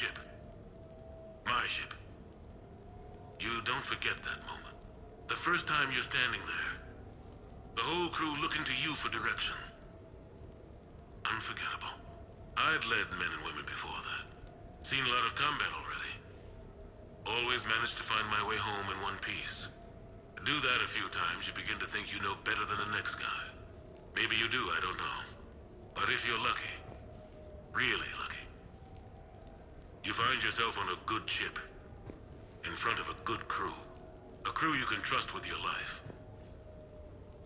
ship. My ship. You don't forget that moment. The first time you're standing there. The whole crew looking to you for direction. Unforgettable. I'd led men and women before that. Seen a lot of combat already. Always managed to find my way home in one piece. Do that a few times, you begin to think you know better than the next guy. Maybe you do, I don't know. But if you're lucky, really lucky, you find yourself on a good ship, in front of a good crew. A crew you can trust with your life.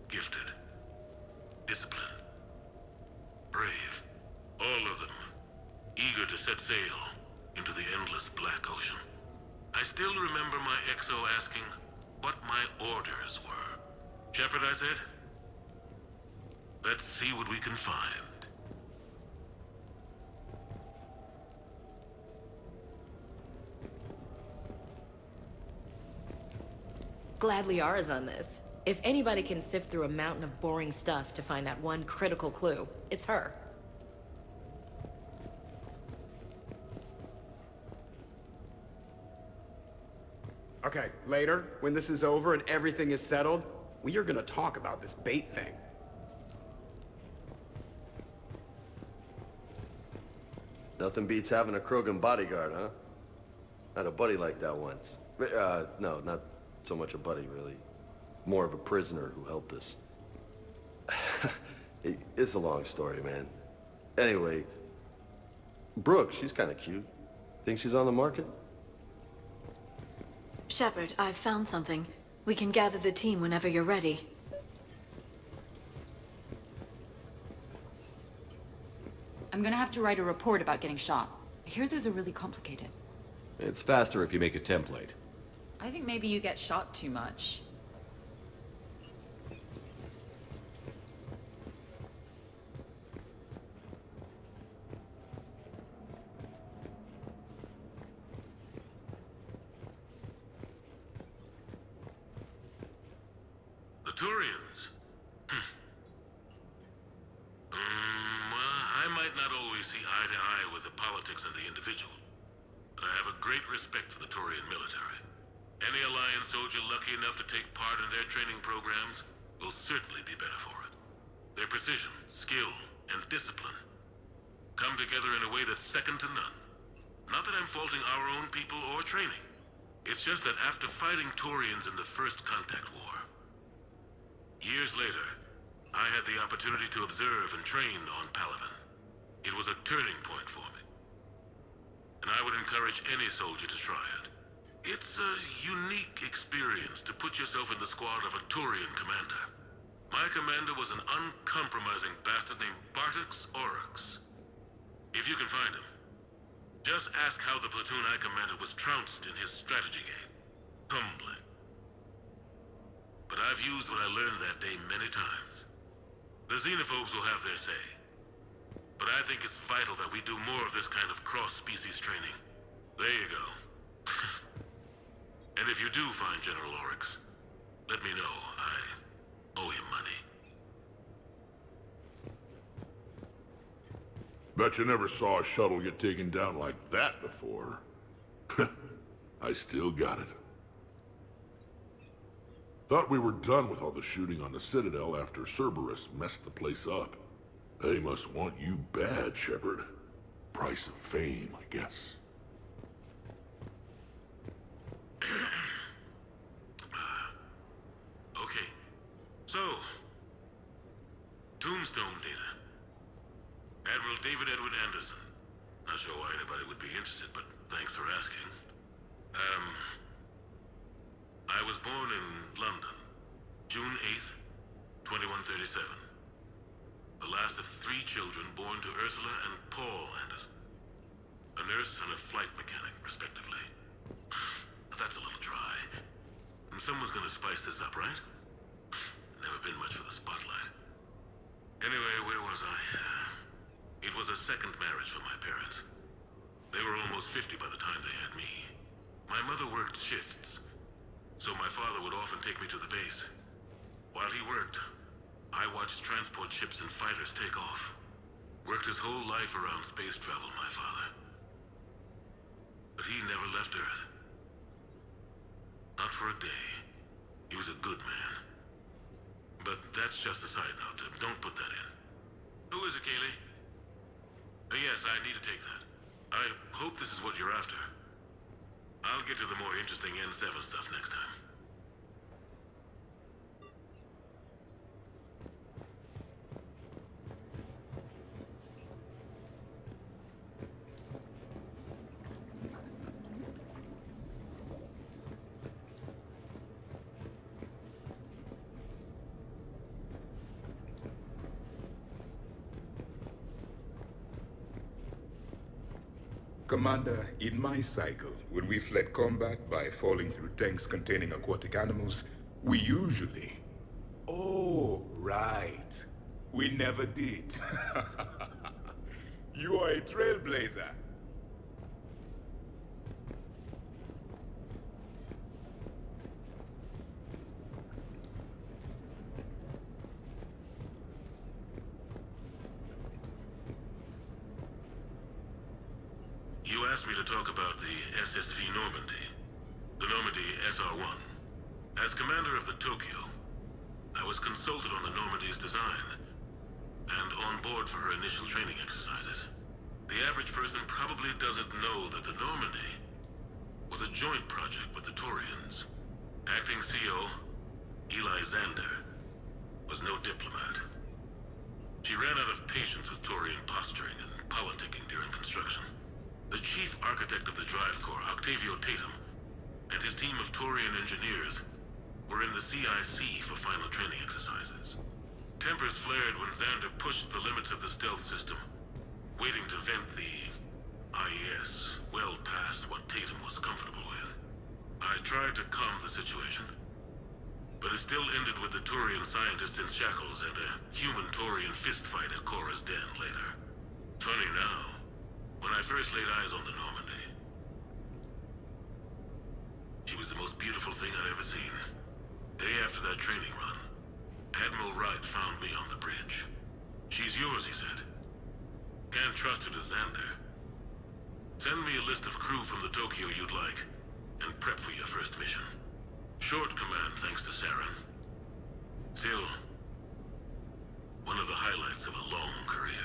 Gifted. Disciplined. Brave. All of them. Eager to set sail into the endless black ocean. I still remember my XO asking what my orders were. Shepard, I said, let's see what we can find. Glad Liara's on this. If anybody can sift through a mountain of boring stuff to find that one critical clue, it's her. Okay, later, when this is over and everything is settled, we are gonna talk about this bait thing. Nothing beats having a Krogan bodyguard, huh? Had a buddy like that once. No, not so much a buddy, really. More of a prisoner who helped us. It's a long story, man. Anyway, Brooke, she's kind of cute. Think she's on the market? Shepard, I've found something. We can gather the team whenever you're ready. I'm gonna have to write a report about getting shot. I hear those are really complicated. It's faster if you make a template. I think maybe you get shot too much. The Turians. I might not always see eye to eye with the politics and the individual, but I have a great respect for the Turian military. Any Alliance soldier lucky enough to take part in their training programs will certainly be better for it. Their precision, skill, and discipline come together in a way that's second to none. Not that I'm faulting our own people or training. It's just that after fighting Turians in the First Contact War, years later, I had the opportunity to observe and train on Palaven. It was a turning point for me. And I would encourage any soldier to try it. It's a unique experience to put yourself in the squad of a Turian commander. My commander was an uncompromising bastard named Bartix Oryx. If you can find him, just ask how the platoon I commanded was trounced in his strategy game. Humbling. But I've used what I learned that day many times. The xenophobes will have their say. But I think it's vital that we do more of this kind of cross-species training. There you go. And if you do find General Oryx, let me know. I owe him money. Bet you never saw a shuttle get taken down like that before. I still got it. Thought we were done with all the shooting on the Citadel after Cerberus messed the place up. They must want you bad, Shepard. Price of fame, I guess. Okay. So, Tombstone data. Admiral David Edward Anderson. Not sure why anybody would be interested, but thanks for asking. I was born in London, June 8th, 2137. The last of 3 children born to Ursula and Paul Anderson. A nurse and a flight mechanic, respectively. But that's a little dry. Someone's gonna spice this up, right? Never been much for the spotlight. Anyway, where was I? It was a second marriage for my parents. They were almost 50 by the time they had me. My mother worked shifts, so my father would often take me to the base. While he worked, I watched transport ships and fighters take off. Worked his whole life around space travel, my father. left Earth. Not for a day. He was a good man. But that's just a side note. Don't put that in. Who is it, Kaylee? Yes, I need to take that. I hope this is what you're after. I'll get to the more interesting N7 stuff next time. Commander, in my cycle, when we fled combat by falling through tanks containing aquatic animals, we usually... Oh, right. We never did. You are a trailblazer. You asked me to talk about the SSV Normandy. The Normandy SR-1. As commander of the Tokyo, I was consulted on the Normandy's design, and on board for her initial training exercises. The average person probably doesn't know that the Normandy was a joint project with the Taurians. Acting CO, Eli Xander, was no diplomat. She ran out of patience with Taurian posturing and politicking during construction. The chief architect of the Drive Corps, Octavio Tatum, and his team of Taurian engineers were in the CIC for final training exercises. Tempers flared when Xander pushed the limits of the stealth system, waiting to vent the IES well past what Tatum was comfortable with. I tried to calm the situation, but it still ended with the Taurian scientist in shackles and a human Taurian fistfight at Korra's den later. Funny now, when I first laid eyes on the Normandy, she was the most beautiful thing I'd ever seen. Day after that training run, Admiral Wright found me on the bridge. She's yours, he said. Can't trust her to Xander. Send me a list of crew from the Tokyo you'd like, and prep for your first mission. Short command thanks to Saren. Still, one of the highlights of a long career.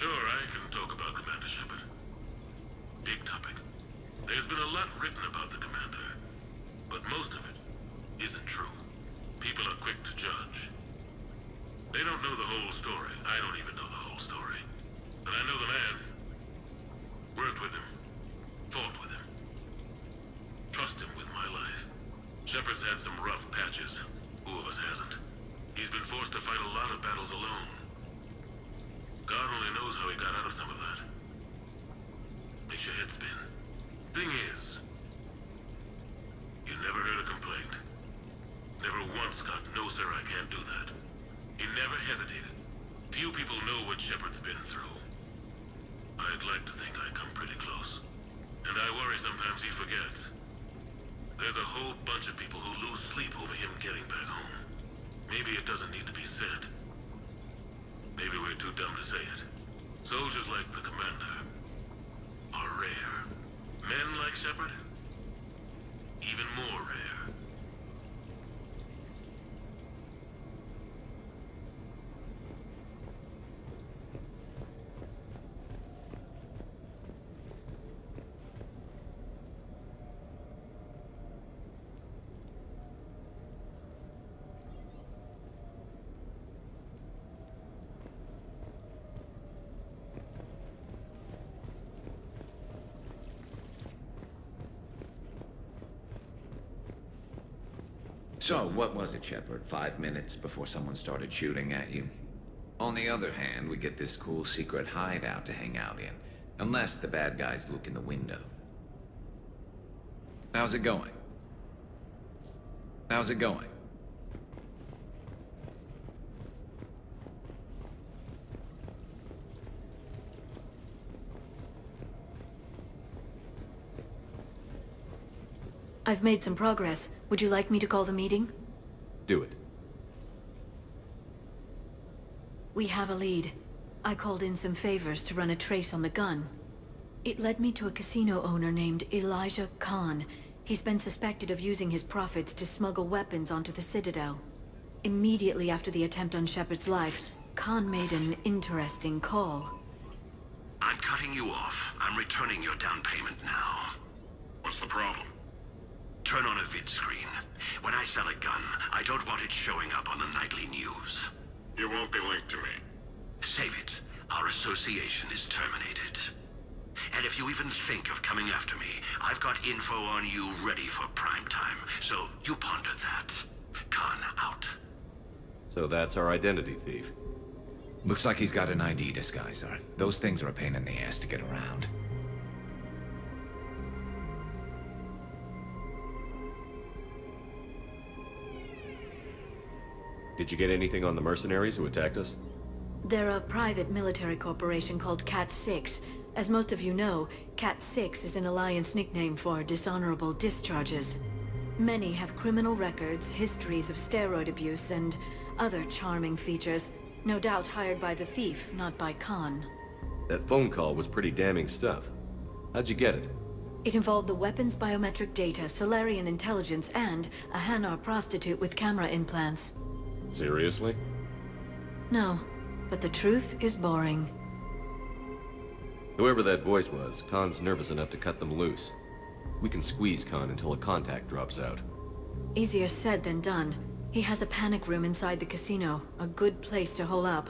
Sure, I can talk about Commander Shepard. Big topic. There's been a lot written about the Commander, but most of it isn't true. People are quick to judge. They don't know the whole story. I don't even know the whole story. But I know the man. Worked with him. Fought with him. Trust him with my life. Shepard's had some rough patches. Who of us hasn't? He's been forced to fight a lot of battles alone. God only knows how he got out of some of that. Makes your head spin. Thing is, you never heard a complaint. Never once got, "No, sir, I can't do that." He never hesitated. Few people know what Shepard's been through. I'd like to think I come pretty close. And I worry sometimes he forgets. There's a whole bunch of people who lose sleep over him getting back home. Maybe it doesn't need to be said. Maybe we're too dumb to say it. Soldiers like the Commander are rare. Men like Shepard, even more rare. So, what was it, Shepard? 5 minutes before someone started shooting at you? On the other hand, we get this cool secret hideout to hang out in. Unless the bad guys look in the window. How's it going? How's it going? I've made some progress. Would you like me to call the meeting? Do it. We have a lead. I called in some favors to run a trace on the gun. It led me to a casino owner named Elijah Khan. He's been suspected of using his profits to smuggle weapons onto the Citadel. Immediately after the attempt on Shepard's life, Khan made an interesting call. I'm cutting you off. I'm returning your down payment now. What's the problem? Turn on a vid screen. When I sell a gun, I don't want it showing up on the nightly news. You won't be linked to me. Save it. Our association is terminated. And if you even think of coming after me, I've got info on you ready for prime time. So you ponder that. Khan out. So that's our identity thief. Looks like he's got an ID disguiser. Those things are a pain in the ass to get around. Did you get anything on the mercenaries who attacked us? They're a private military corporation called Cat-6. As most of you know, Cat-6 is an Alliance nickname for dishonorable discharges. Many have criminal records, histories of steroid abuse, and other charming features. No doubt hired by the thief, not by Khan. That phone call was pretty damning stuff. How'd you get it? It involved the weapons biometric data, Solarian intelligence, and a Hanar prostitute with camera implants. Seriously? No, but the truth is boring. Whoever that voice was, Khan's nervous enough to cut them loose. We can squeeze Khan until a contact drops out. Easier said than done. He has a panic room inside the casino, a good place to hole up.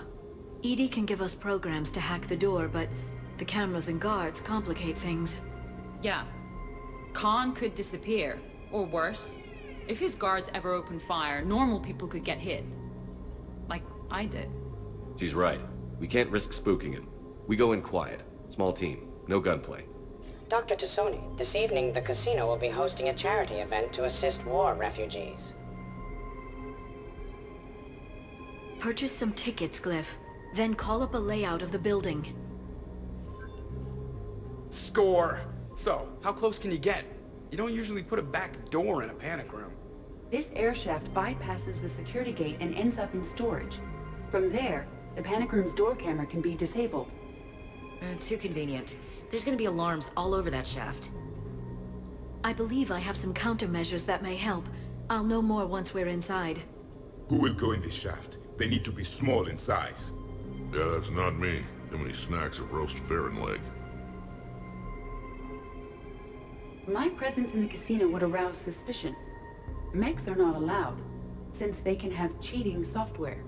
EDI can give us programs to hack the door, but the cameras and guards complicate things. Yeah. Khan could disappear, or worse. If his guards ever opened fire, normal people could get hit. Like I did. She's right. We can't risk spooking him. We go in quiet. Small team. No gunplay. Dr. Tassoni, this evening the casino will be hosting a charity event to assist war refugees. Purchase some tickets, Glyph. Then call up a layout of the building. Score! So, how close can you get? You don't usually put a back door in a panic room. This air shaft bypasses the security gate and ends up in storage. From there, the panic room's door camera can be disabled. Too convenient. There's gonna be alarms all over that shaft. I believe I have some countermeasures that may help. I'll know more once we're inside. Who will go in this shaft? They need to be small in size. Yeah, that's not me. Too many snacks of roast Farron leg. My presence in the casino would arouse suspicion. Mechs are not allowed, since they can have cheating software.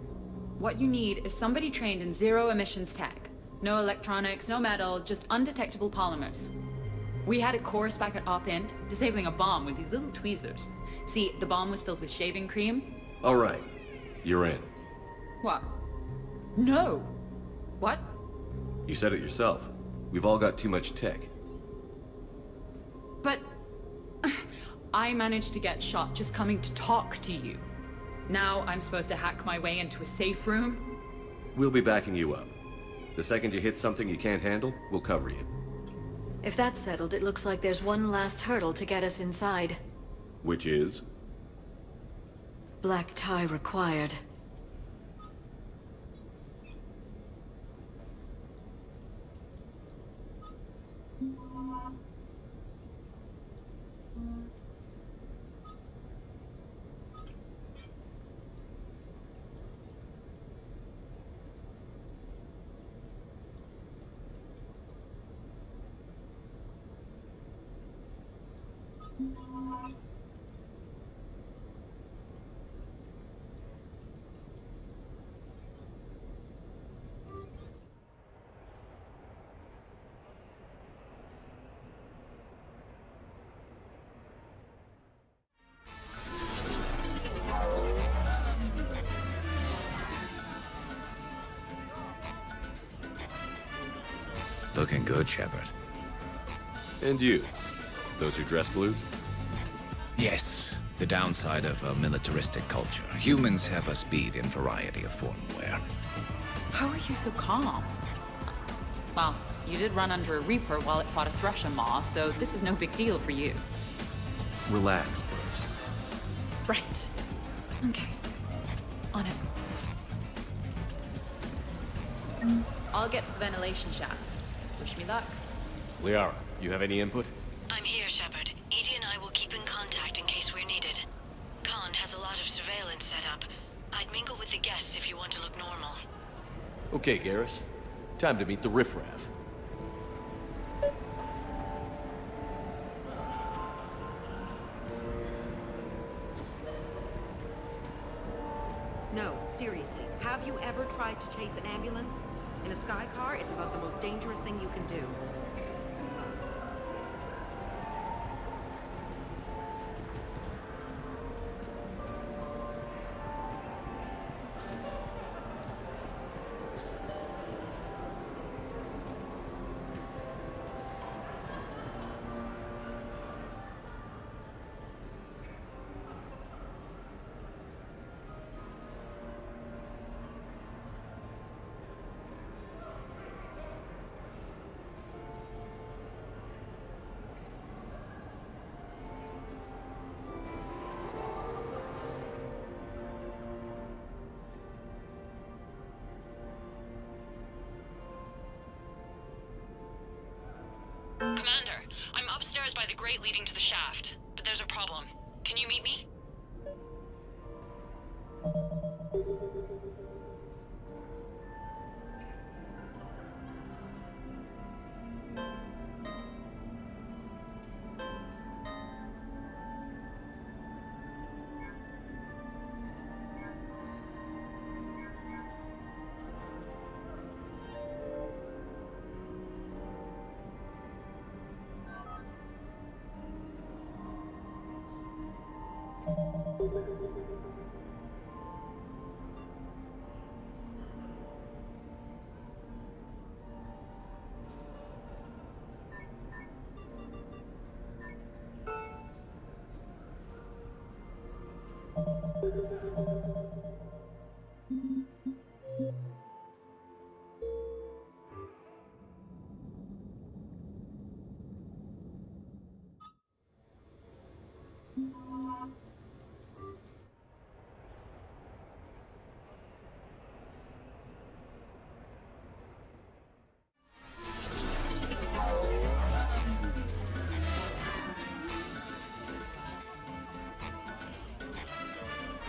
What you need is somebody trained in zero emissions tech. No electronics, no metal, just undetectable polymers. We had a course back at Op-Int, disabling a bomb with these little tweezers. See, the bomb was filled with shaving cream. All right. You're in. What? No! What? You said it yourself. We've all got too much tech. But... I managed to get shot just coming to talk to you. Now I'm supposed to hack my way into a safe room? We'll be backing you up. The second you hit something you can't handle, we'll cover you. If that's settled, it looks like there's one last hurdle to get us inside. Which is? Black tie required. Looking good, Shepard. And you? Those who dress blues? Yes. The downside of a militaristic culture. Humans have a speed and variety of form-wear. How are you so calm? Well, you did run under a Reaper while it fought a Thresher Maw, so this is no big deal for you. Relax, Brooks. Right. Okay. On it. I'll get to the ventilation shaft. Wish me luck. Liara, you have any input? I'm here, Shepard. EDI and I will keep in contact in case we're needed. Khan has a lot of surveillance set up. I'd mingle with the guests if you want to look normal. Okay, Garrus. Time to meet the riffraff. No, seriously. Have you ever tried to chase an ambulance? In a sky car, it's about the most dangerous thing you can do. Commander, I'm upstairs by the grate leading to the shaft, but there's a problem. Can you meet me?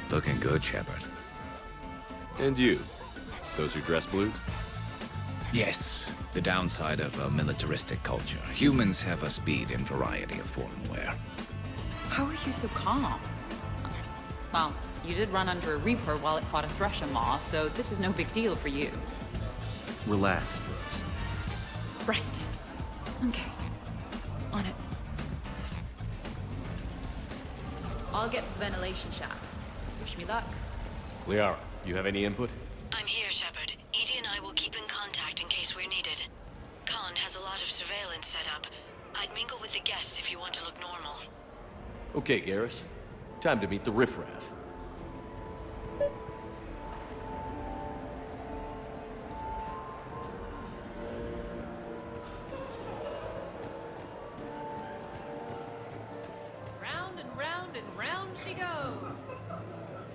Looking good, Shepard. And you? Those who dress blues? Yes. The downside of a militaristic culture. Humans have a speed and variety of form-wear. How are you so calm? Well, you did run under a Reaper while it fought a Thresher Maw, so this is no big deal for you. Relax, Brooks. Right. Okay. On it. I'll get to the ventilation shaft. Wish me luck. Liara, you have any input? I'm here, Shepard. EDI and I will keep in contact in case we're needed. Khan has a lot of surveillance set up. I'd mingle with the guests if you want to look normal. Okay, Garrus. Time to meet the riffraff. Round and round and round she goes.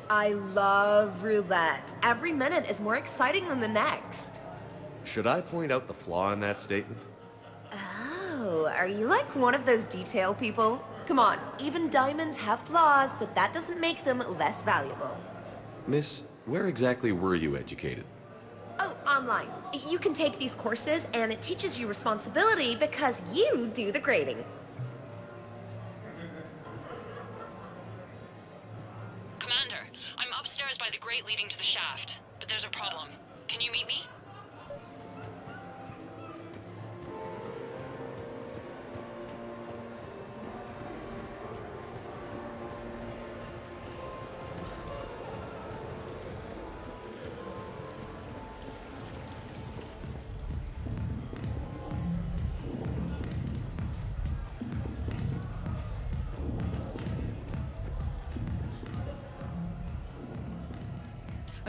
I love roulette. Every minute is more exciting than the next. Should I point out the flaw in that statement? Oh, are you like one of those detail people? Come on, even diamonds have flaws, but that doesn't make them less valuable. Miss, where exactly were you educated? Oh, online. You can take these courses, and it teaches you responsibility because you do the grading. Commander, I'm upstairs by the grate leading to the shaft, but there's a problem. Can you meet me?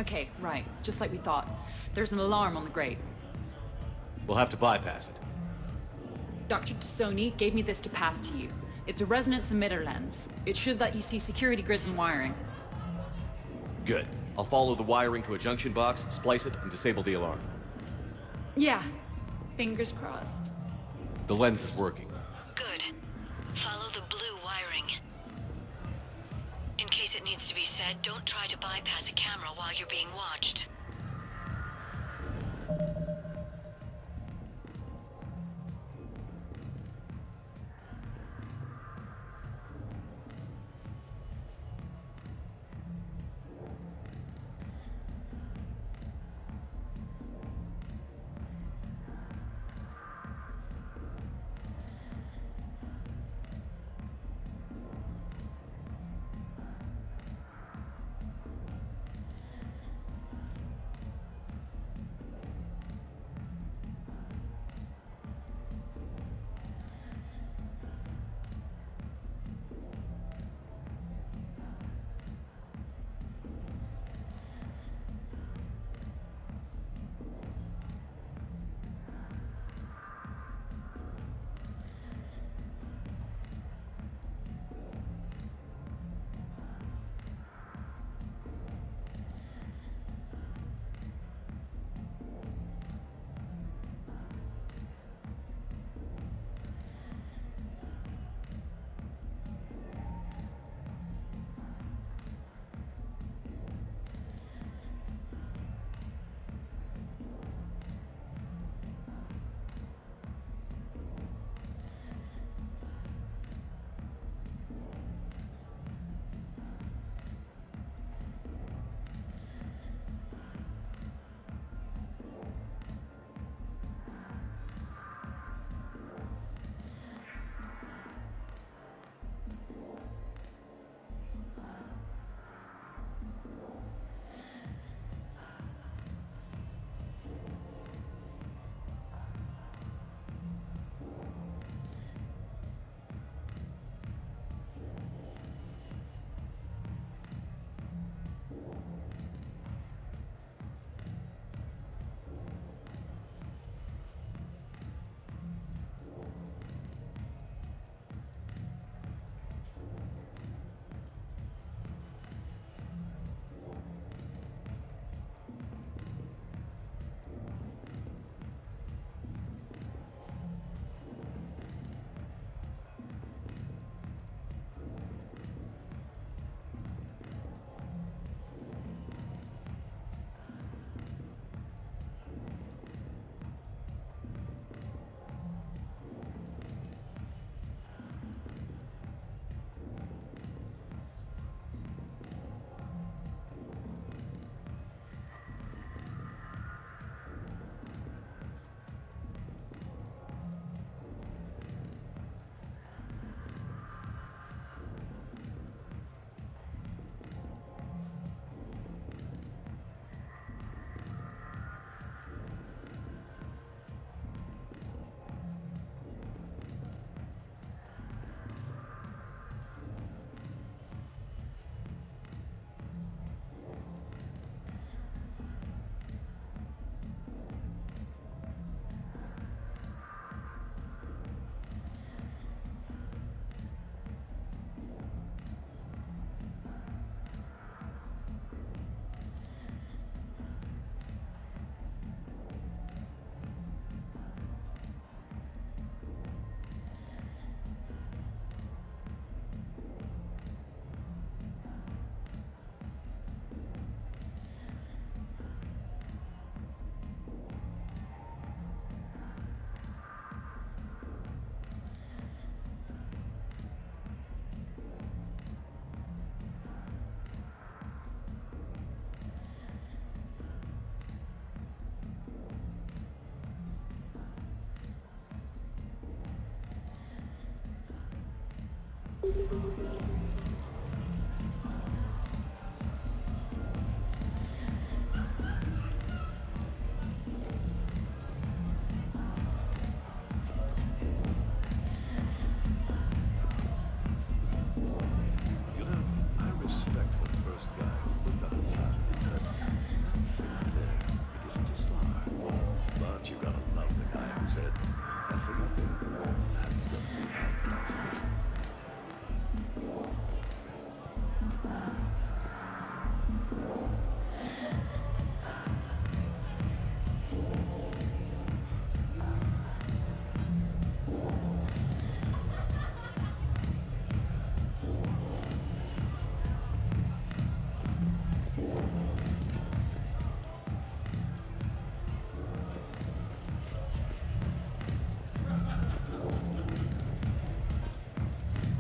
Okay, right. Just like we thought. There's an alarm on the grate. We'll have to bypass it. Dr. Tassoni gave me this to pass to you. It's a resonance emitter lens. It should let you see security grids and wiring. Good. I'll follow the wiring to a junction box, splice it, and disable the alarm. Yeah. Fingers crossed. The lens is working. Good. Follow the blue wiring. In case it needs to be said, don't try to bypass a camera while you're being watched.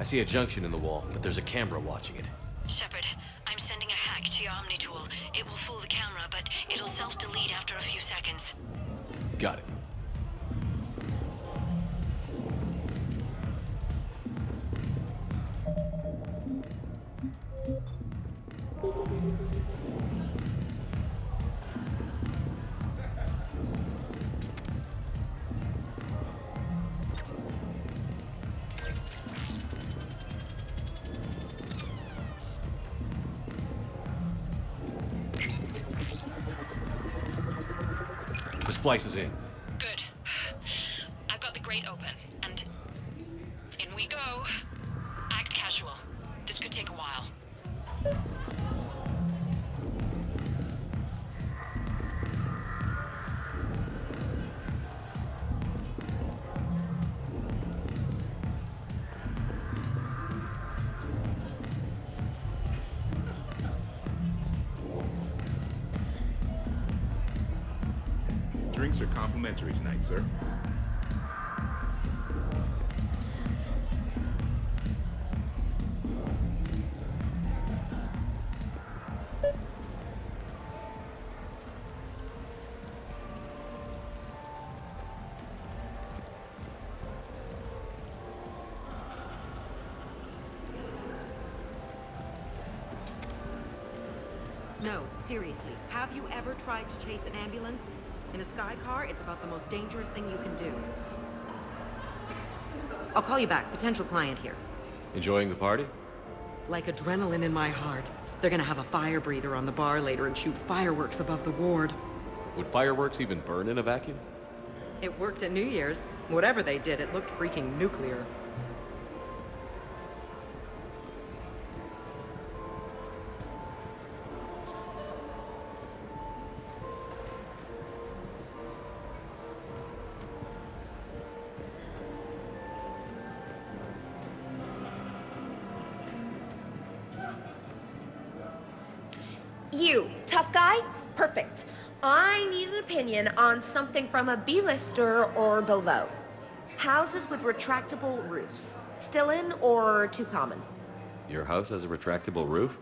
I see a junction in the wall, but there's a camera watching it. Shepard, I'm sending a hack to your Omni tool. It will fool the camera, but it'll self-delete after a few seconds. Got it. The splice is in. Good. I've got the grate open, and in we go. Act casual. This could take a while. Drinks are complimentary tonight, sir. No, seriously. Have you ever tried to chase an ambulance? In a sky car, it's about the most dangerous thing you can do. I'll call you back. Potential client here. Enjoying the party? Like adrenaline in my heart. They're gonna have a fire breather on the bar later and shoot fireworks above the ward. Would fireworks even burn in a vacuum? It worked at New Year's. Whatever they did, it looked freaking nuclear. You, tough guy? Perfect. I need an opinion on something from a B-lister or below. Houses with retractable roofs. Still in or too common? Your house has a retractable roof?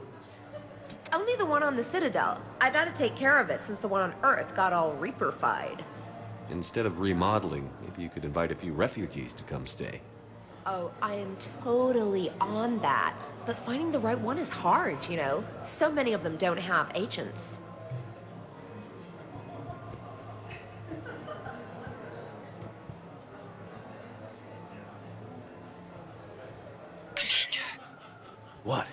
Only the one on the Citadel. I gotta take care of it since the one on Earth got all Reaper-fied. Instead of remodeling, maybe you could invite a few refugees to come stay. Oh, I am totally on that. But finding the right one is hard, you know? So many of them don't have agents. Commander. What?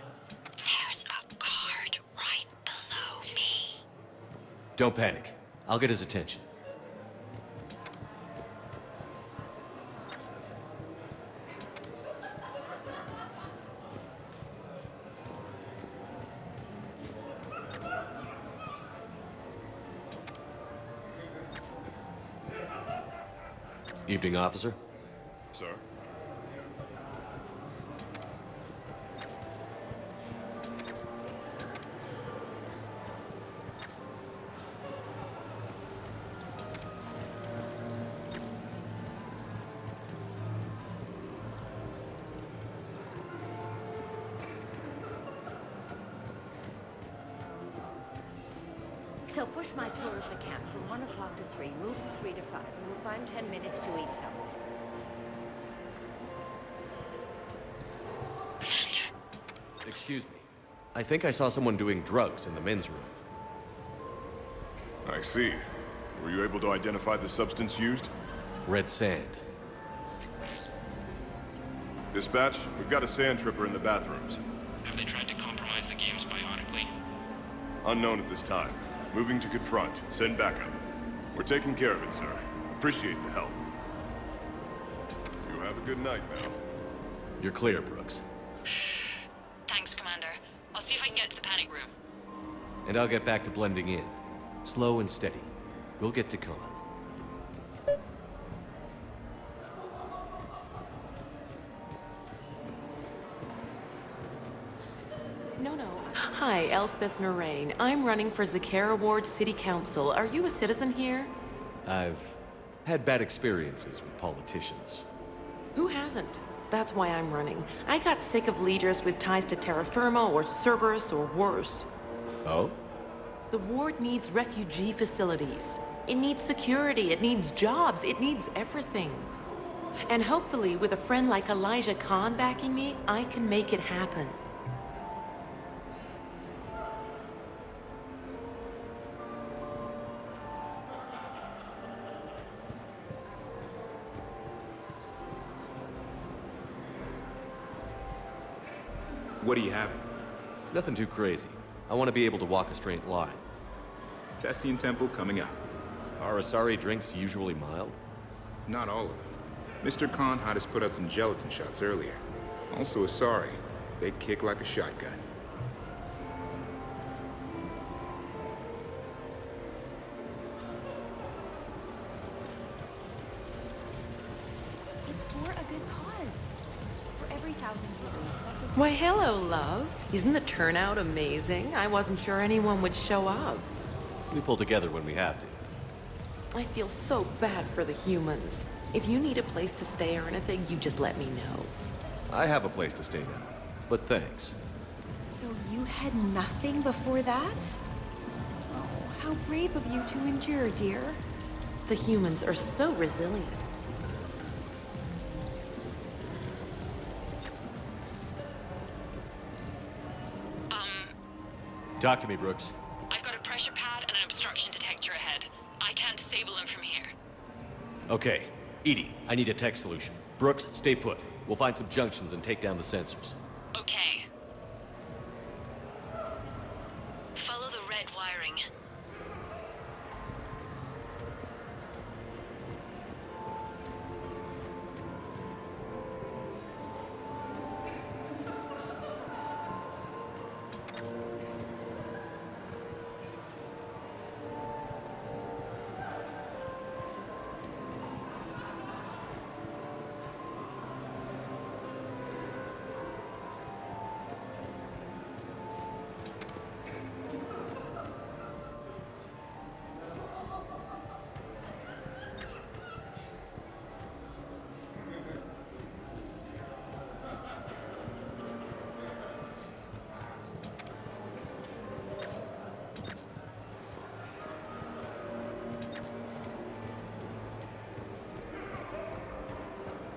There's a guard right below me. Don't panic. I'll get his attention. Evening, officer. Sir? So push my tour of the camp from 1 o'clock to 3, move to 3 to 5, and we'll find 10 minutes to eat something. Excuse me. I think I saw someone doing drugs in the men's room. I see. Were you able to identify the substance used? Red sand. Dispatch, we've got a sand tripper in the bathrooms. Have they tried to compromise the games bionically? Unknown at this time. Moving to confront. Send backup. We're taking care of it, sir. Appreciate the help. You have a good night, now. You're clear, Brooks. Thanks, Commander. I'll see if I can get to the panic room. And I'll get back to blending in. Slow and steady. We'll get to Khan. No. Hi, Elspeth Narain. I'm running for Zakara Ward City Council. Are you a citizen here? I've had bad experiences with politicians. Who hasn't? That's why I'm running. I got sick of leaders with ties to Terra Firma or Cerberus or worse. Oh? The ward needs refugee facilities. It needs security, it needs jobs, it needs everything. And hopefully, with a friend like Elijah Khan backing me, I can make it happen. What do you have? Nothing too crazy. I want to be able to walk a straight line. Cassian Temple coming up. Are Asari drinks usually mild? Not all of them. Mr. Khan had us put out some gelatin shots earlier. Also Asari. They kick like a shotgun. It's for a good cause. For every 1,000 heroes, that's a... Why, hello, love. Isn't the turnout amazing? I wasn't sure anyone would show up. We pull together when we have to. I feel so bad for the humans. If you need a place to stay or anything, you just let me know. I have a place to stay now, but thanks. So you had nothing before that? Oh, how brave of you to endure, dear. The humans are so resilient. Talk to me, Brooks. I've got a pressure pad and an obstruction detector ahead. I can't disable them from here. Okay. Edie, I need a tech solution. Brooks, stay put. We'll find some junctions and take down the sensors. Okay. Follow the red wiring.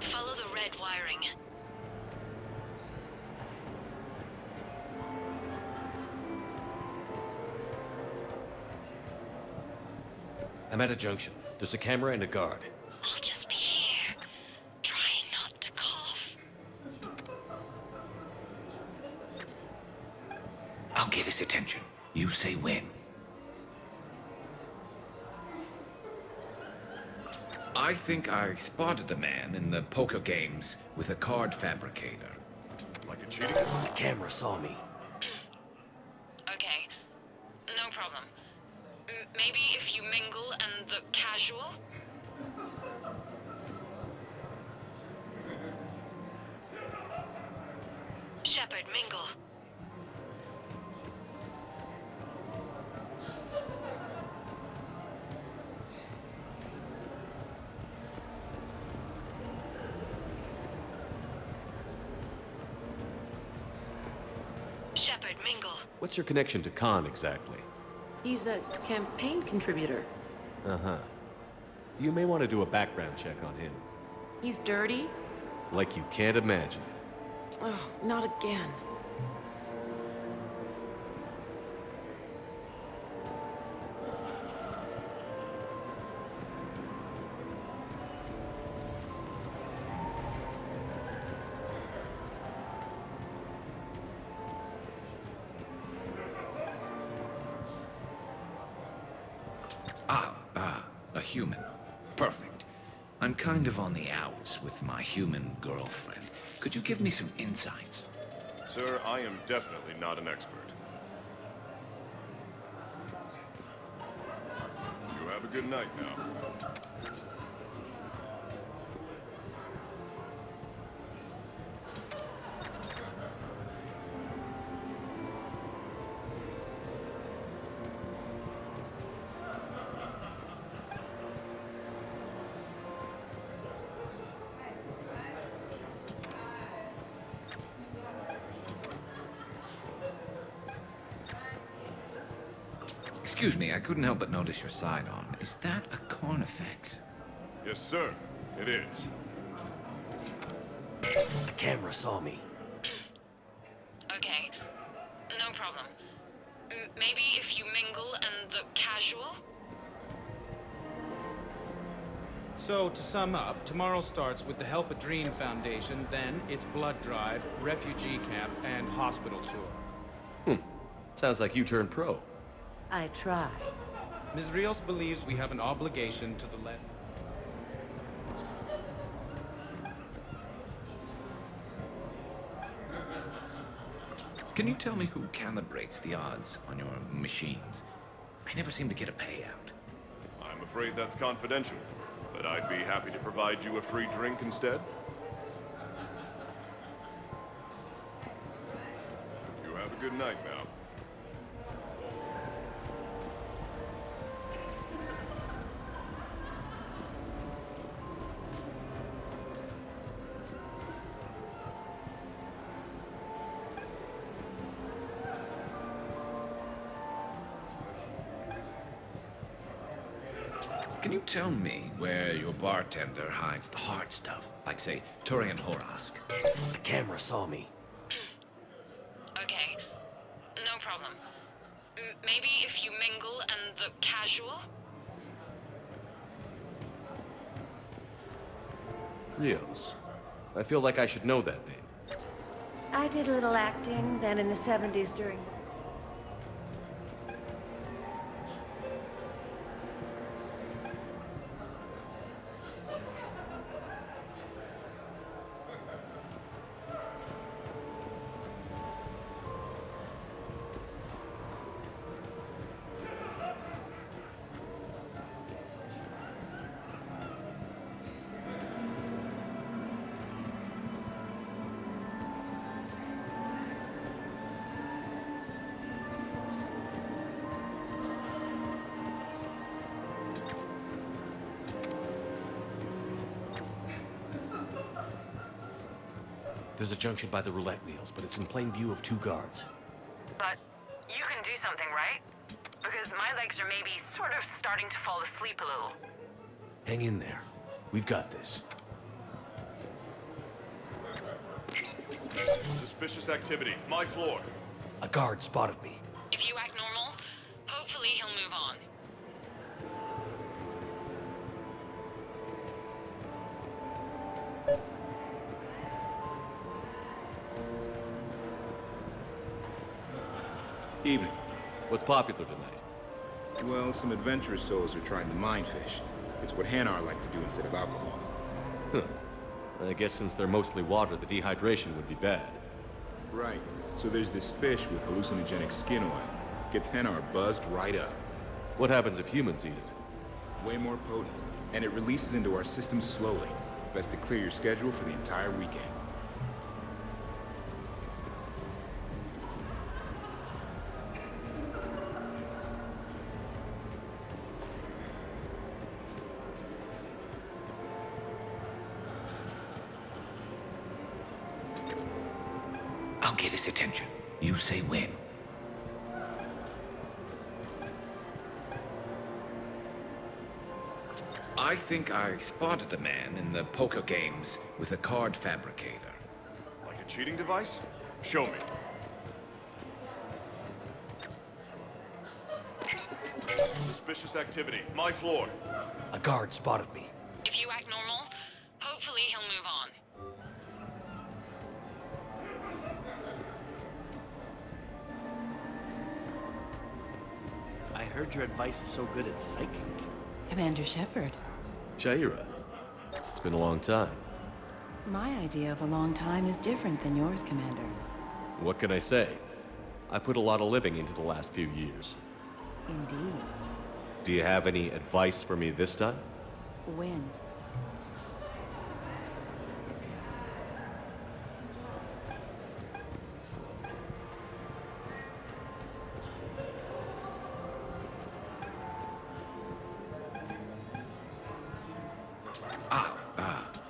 Follow the red wiring. I'm at a junction. There's a camera and a guard. I'll just be here, trying not to cough. I'll get his attention. You say when. I think I spotted a man in the poker games with a card fabricator. Like a cheating? The camera saw me. Okay, no problem. Maybe if you mingle and look casual? Shepard, mingle. Shepard, mingle. What's your connection to Khan exactly? He's a campaign contributor. Uh-huh. You may want to do a background check on him. He's dirty? Like you can't imagine. Oh, not again. A human. Perfect. I'm kind of on the outs with my human girlfriend. Could you give me some insights? Sir, I am definitely not an expert. You have a good night now. Excuse me, I couldn't help but notice your sidearm. Is that a Carnifex? Yes, sir. It is. The camera saw me. Okay, no problem. Maybe if you mingle and look casual? So, to sum up, tomorrow starts with the Help a Dream Foundation, then it's blood drive, refugee camp, and hospital tour. Sounds like you turned pro. I try. Ms. Rios believes we have an obligation to the left. Can you tell me who calibrates the odds on your machines? I never seem to get a payout. I'm afraid that's confidential, but I'd be happy to provide you a free drink instead. You have a good night now. Can you tell me where your bartender hides the hard stuff? Like, say, Turian Horask? The camera saw me. Okay, no problem. Maybe if you mingle and look casual? Rios. I feel like I should know that name. I did a little acting then in the 70s during... There's a junction by the roulette wheels, but it's in plain view of 2 guards. But you can do something, right? Because my legs are maybe sort of starting to fall asleep a little. Hang in there. We've got this. Suspicious activity. My floor. A guard spotted me. If you act normal, hopefully he'll move on. Evening. What's popular tonight? Well, some adventurous souls are trying the mindfish. It's what Hanar like to do instead of alcohol. Huh. I guess since they're mostly water, the dehydration would be bad. Right. So there's this fish with hallucinogenic skin oil. Gets Hanar buzzed right up. What happens if humans eat it? Way more potent. And it releases into our system slowly. Best to clear your schedule for the entire weekend. I'll get his attention. You say when. I think I spotted a man in the poker games with a card fabricator. Like a cheating device? Show me. Suspicious activity. My floor. A guard spotted me. If you act normal, hopefully he'll move on. I heard your advice is so good at psychic. Commander Shepard. Shaira. It's been a long time. My idea of a long time is different than yours, Commander. What can I say? I put a lot of living into the last few years. Indeed. Do you have any advice for me this time? When?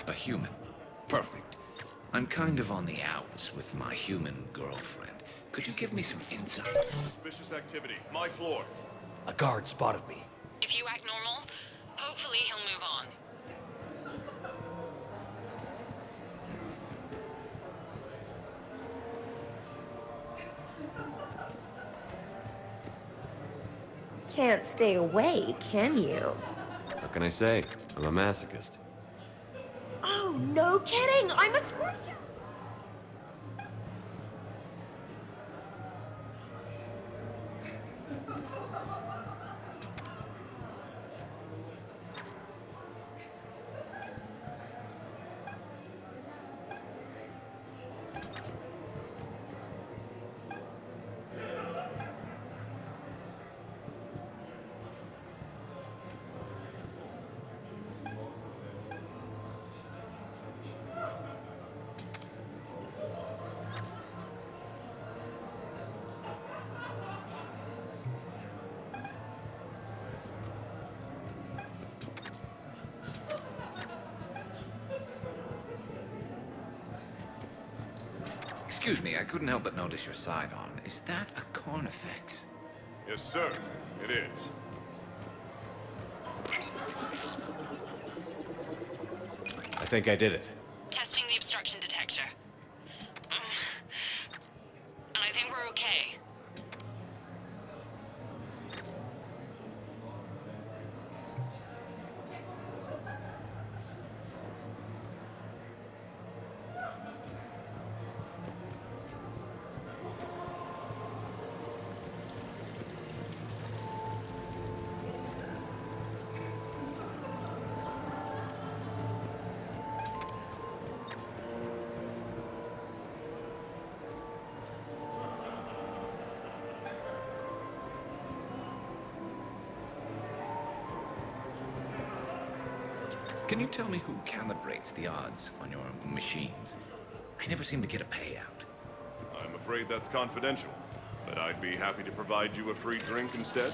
A human. Perfect. I'm kind of on the outs with my human girlfriend. Could you give me some insights? Suspicious activity. My floor. A guard spotted me. If you act normal, hopefully he'll move on. Can't stay away, can you? What can I say? I'm a masochist. Oh, no kidding! I'm a screw you! Excuse me, I couldn't help but notice your sidearm. Is that a Carnifex? Yes, sir. It is. I think I did it. Testing the obstruction detector. And I think we're okay. Can you tell me who calibrates the odds on your machines? I never seem to get a payout. I'm afraid that's confidential, but I'd be happy to provide you a free drink instead.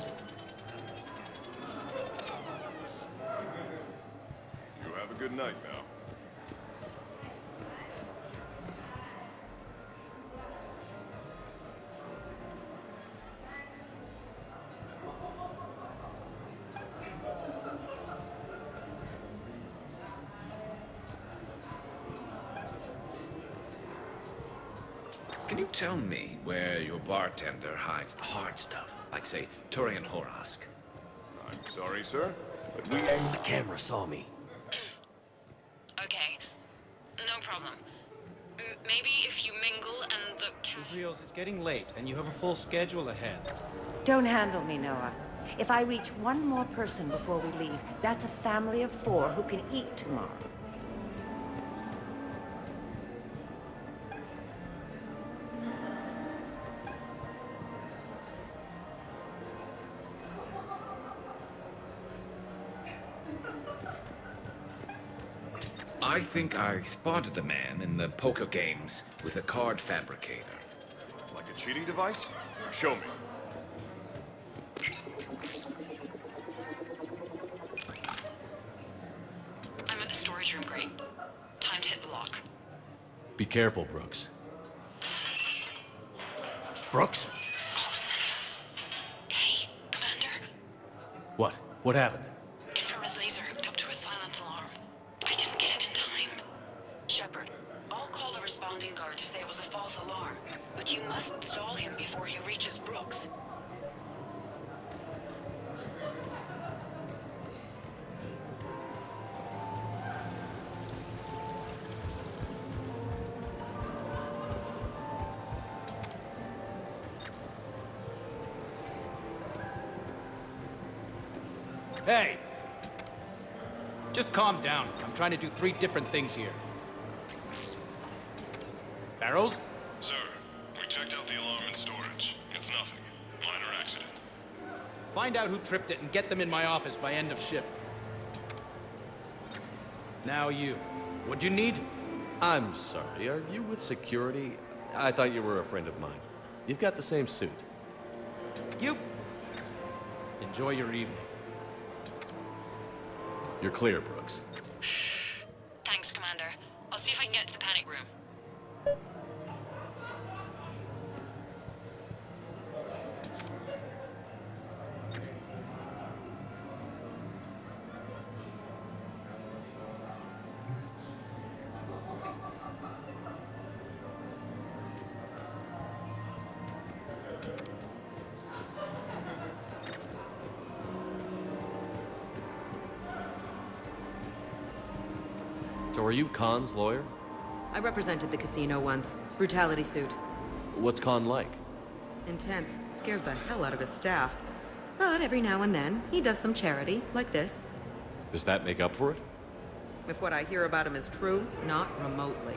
You have a good night now. Can you tell me where your bartender hides the hard stuff? Like, say, Turian Horask? I'm sorry, sir, but The camera saw me. Okay, no problem. Maybe if you mingle and the... Israels, it's getting late, and you have a full schedule ahead. Don't handle me, Noah. If I reach one more person before we leave, that's a family of 4 who can eat tomorrow. I think I spotted a man in the poker games with a card fabricator. Like a cheating device? Show me. I'm at the storage room, Great. Time to hit the lock. Be careful, Brooks. Brooks? Hey, Commander. What? What happened? Infrared laser hooked up to a silent alarm. I didn't get it in time. Shepard, I'll call the responding guard to say it was a false alarm, but you must stall him before he reaches Brooks. Hey! Just calm down. I'm trying to do 3 different things here. Barrows? Sir, we checked out the alarm in storage. It's nothing. Minor accident. Find out who tripped it and get them in my office by end of shift. Now you. What'd you need? I'm sorry, are you with security? I thought you were a friend of mine. You've got the same suit. You... Enjoy your evening. You're clear, Brooks. Thanks, Commander. I'll see if I can get to the panic room. are you Khan's lawyer? I represented the casino once. Brutality suit. What's Khan like? Intense. Scares the hell out of his staff. But every now and then, he does some charity, like this. Does that make up for it? If what I hear about him is true, not remotely.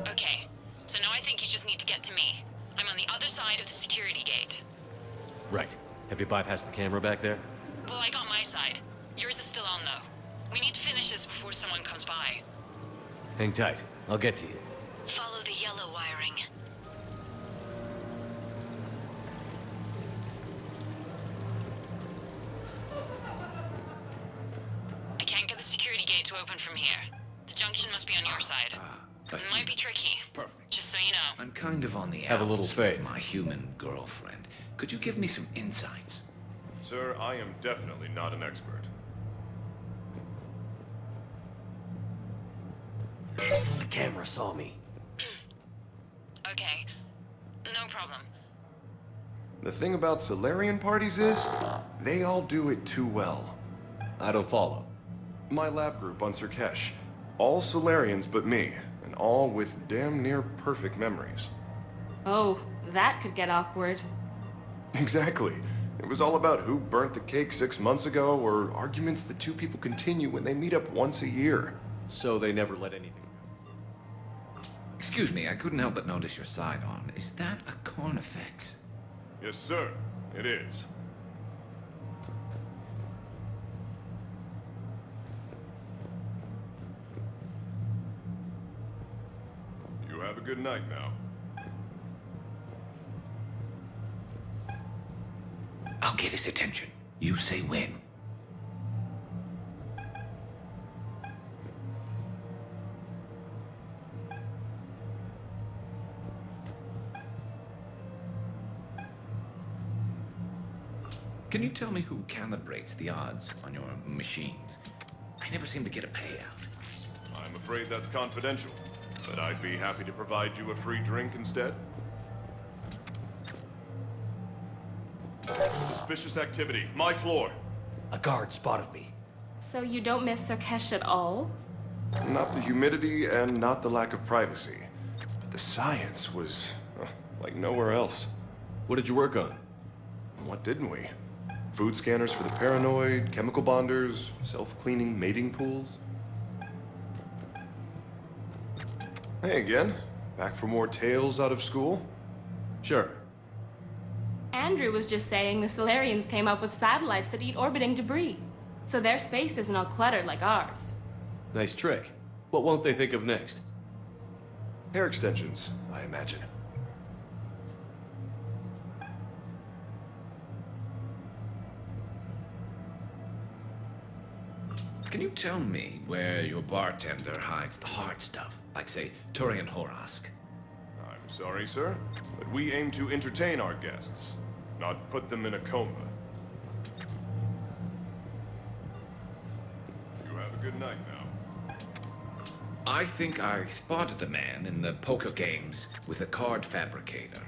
Okay, so now I think you just need to get to me. I'm on the other side of the security gate. Right. Have you bypassed the camera back there? Well, I got my side. Yours is still on, though. We need to finish this before someone comes by. Hang tight. I'll get to you. Follow the yellow wiring. I can't get the security gate to open from here. The junction must be on your side. It might be tricky. Perfect. Just so you know. I'm kind of on the Have a little outs faith. with my human girlfriend. Could you give me some insights? Sir, I am definitely not an expert. The camera saw me. Okay. No problem. The thing about Solarian parties is, they all do it too well. I don't follow. My lab group on Surkesh, all Solarians but me, and all with damn near perfect memories. Oh, that could get awkward. Exactly. It was all about who burnt the cake 6 months ago, or arguments the two people continue when they meet up once a year. So they never let anything... Excuse me, I couldn't help but notice your sidearm. Is that a Carnifex? Yes, sir. It is. You have a good night now. I'll get his attention. You say when. Can you tell me who calibrates the odds on your machines? I never seem to get a payout. I'm afraid that's confidential, but I'd be happy to provide you a free drink instead. Suspicious activity. My floor. A guard spotted me. So you don't miss Surkesh at all? Not the humidity and not the lack of privacy. But the science was, like nowhere else. What did you work on? What didn't we? Food scanners for the paranoid, chemical bonders, self-cleaning mating pools. Hey again. Back for more tales out of school? Sure. Andrew was just saying the Solarians came up with satellites that eat orbiting debris. So their space isn't all cluttered like ours. Nice trick. What won't they think of next? Hair extensions, I imagine. Can you tell me where your bartender hides the hard stuff? Like, say, Turian Horask? I'm sorry, sir, but we aim to entertain our guests, not put them in a coma. You have a good night now. I think I spotted a man in the poker games with a card fabricator.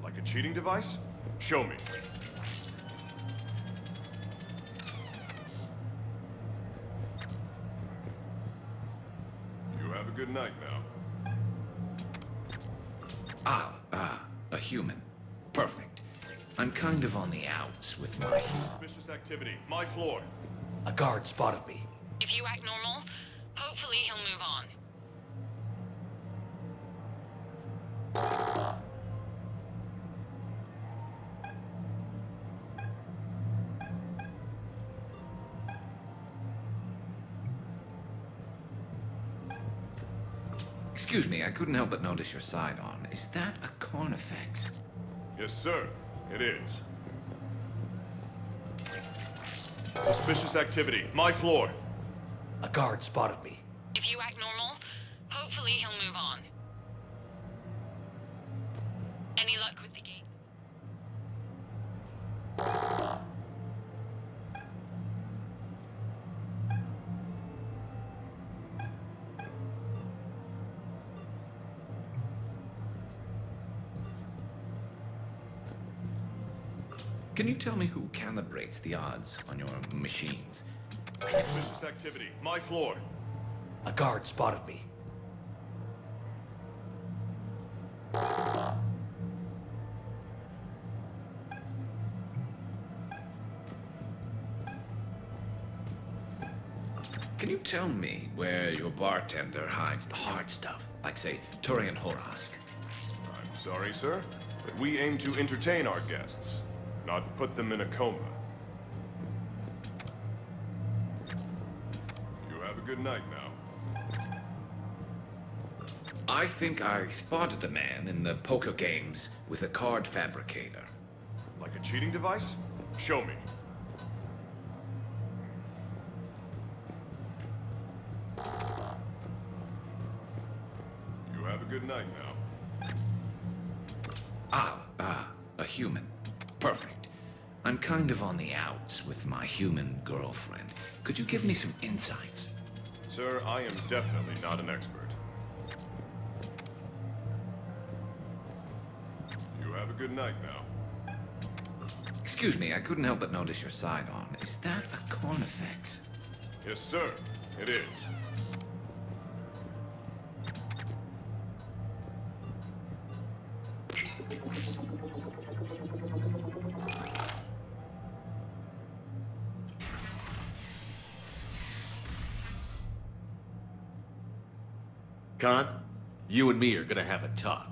Like a cheating device? Show me. You have a good night now. A human. Perfect. I'm kind of on the outs with my Suspicious activity. My floor. A guard spotted me. If you act normal, hopefully he'll move on. Excuse me, I couldn't help but notice your sidearm. Is that a Carnifex? Yes, sir. It is. Suspicious activity. My floor. A guard spotted me. If you act normal, hopefully Hopefully he'll move on. Any luck with the gate? Can you tell me who calibrates the odds on your machines? Suspicious activity. My floor. A guard spotted me. Can you tell me where your bartender hides the hard stuff? Like, say, Turian Horask? I'm sorry, sir, but we aim to entertain our guests, not put them in a coma. You have a good night now. I think I spotted a man in the poker games with a card fabricator. Like a cheating device? Show me. You have a good night now. A human. Perfect. I'm kind of on the outs with my human girlfriend. Could you give me some insights? Sir, I am definitely not an expert. You have a good night now. Excuse me, I couldn't help but notice your sidearm. Is that a Cornifex? Yes, sir. It is. Khan, you and me are gonna have a talk.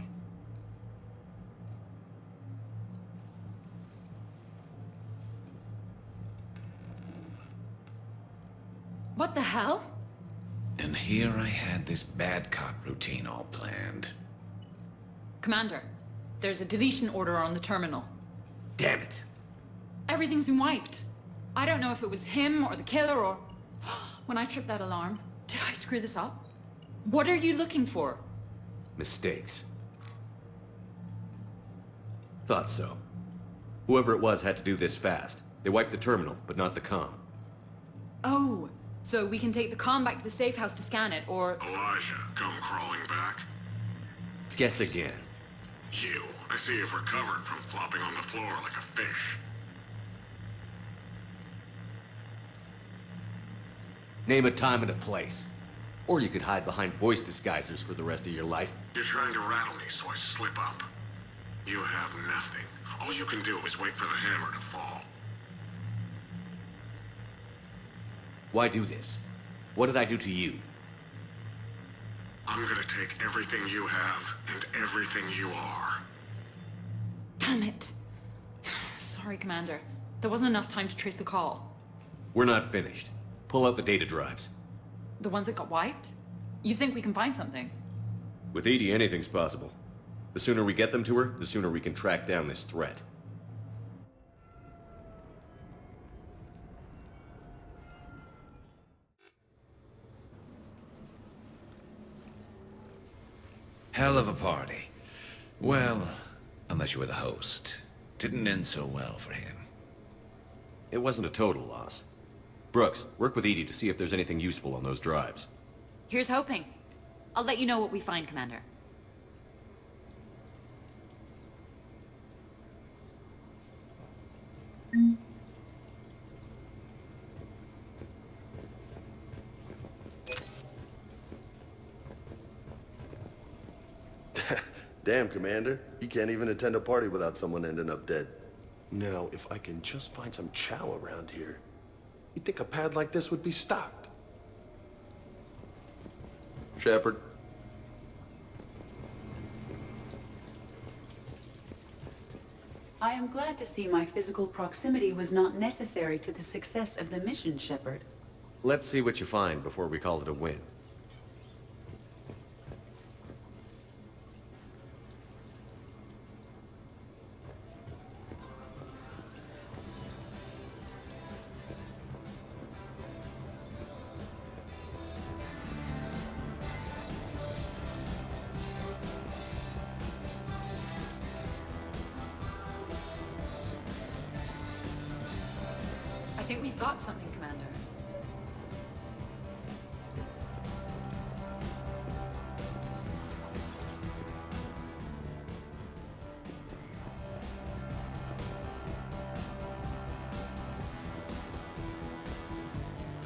What the hell? And here I had this bad cop routine all planned. Commander, there's a deletion order on the terminal. Damn it. Everything's been wiped. I don't know if it was him or the killer or... When I tripped that alarm, did I screw this up? What are you looking for? Mistakes. Thought so. Whoever it was had to do this fast. They wiped the terminal, but not the comm. Oh, so we can take the comm back to the safe house to scan it, or... Elijah, come crawling back. Guess again. You. I see you've recovered from flopping on the floor like a fish. Name a time and a place. Or you could hide behind voice disguisers for the rest of your life. You're trying to rattle me, so I slip up. You have nothing. All you can do is wait for the hammer to fall. Why do this? What did I do to you? I'm gonna take everything you have and everything you are. Damn it. Sorry, Commander. There wasn't enough time to trace the call. We're not finished. Pull out the data drives. The ones that got wiped? You think we can find something? With EDI, anything's possible. The sooner we get them to her, the sooner we can track down this threat. Hell of a party. Well, unless you were the host. Didn't end so well for him. It wasn't a total loss. Brooks, work with EDI to see if there's anything useful on those drives. Here's hoping. I'll let you know what we find, Commander. Damn, Commander. You can't even attend a party without someone ending up dead. Now, if I can just find some chow around here, you'd think a pad like this would be stocked. Shepard. I am glad to see my physical proximity was not necessary to the success of the mission, Shepard. Let's see what you find before we call it a win. think we've got something, Commander.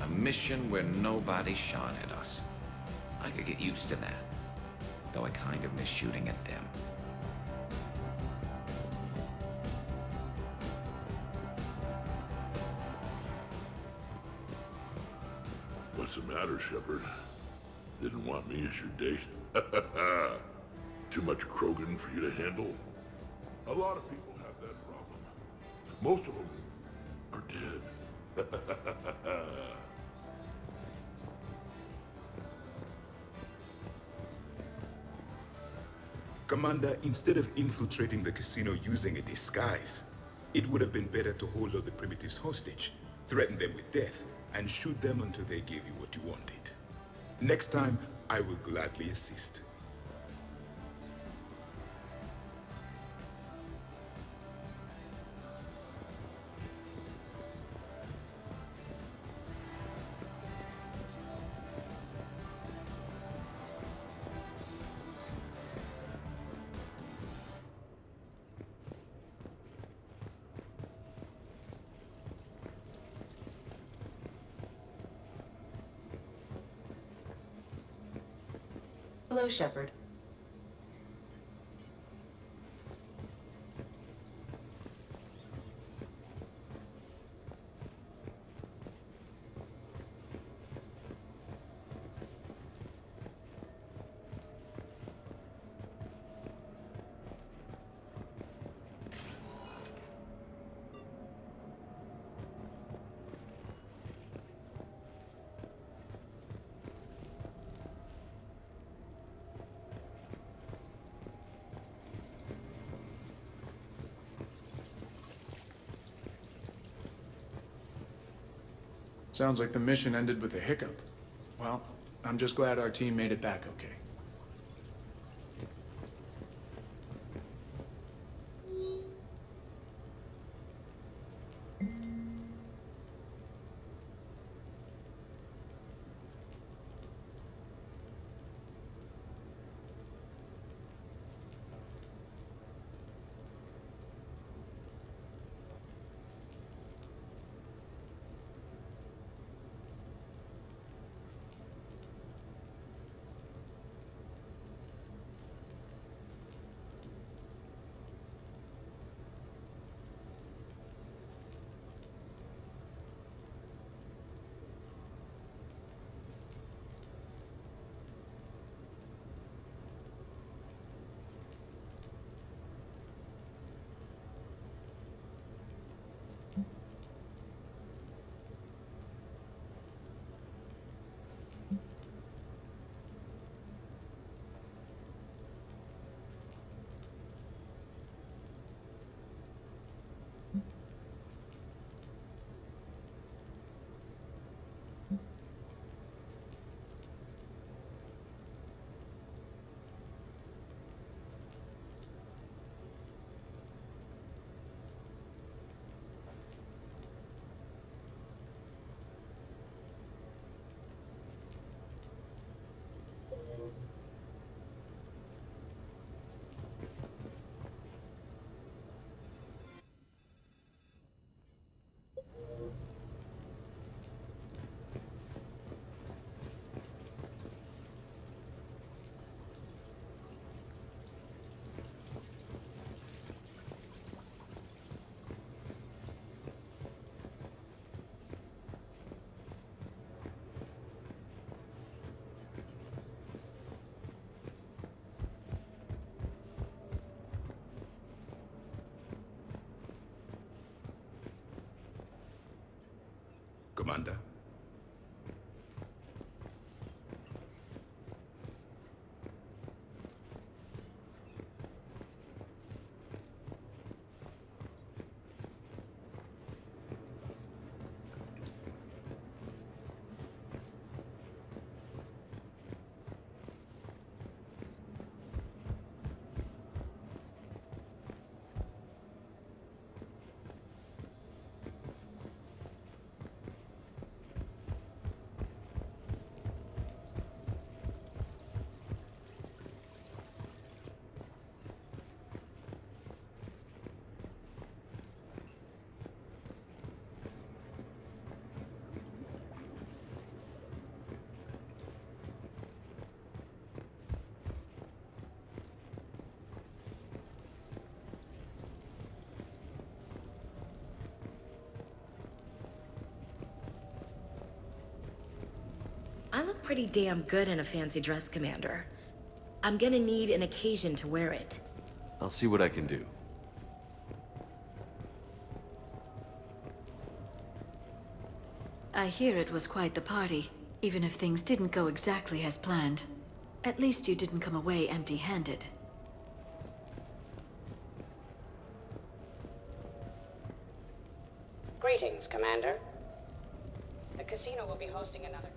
A mission where nobody shot at us. I could get used to that. Though I kind of miss shooting at them. What's the matter, Shepard? Didn't want me as your date? Too much Krogan for you to handle? A lot of people have that problem. Most of them are dead. Commander, instead of infiltrating the casino using a disguise, it would have been better to hold all the primitives hostage, threaten them with death, and shoot them until they gave you what you wanted. Next time, I will gladly assist. Hello, Shepard. Sounds like the mission ended with a hiccup. Well, I'm just glad our team made it back okay. Commander? I look pretty damn good in a fancy dress, Commander. I'm gonna need an occasion to wear it. I'll see what I can do. I hear it was quite the party, even if things didn't go exactly as planned. At least you didn't come away empty-handed. Greetings, Commander. The casino will be hosting another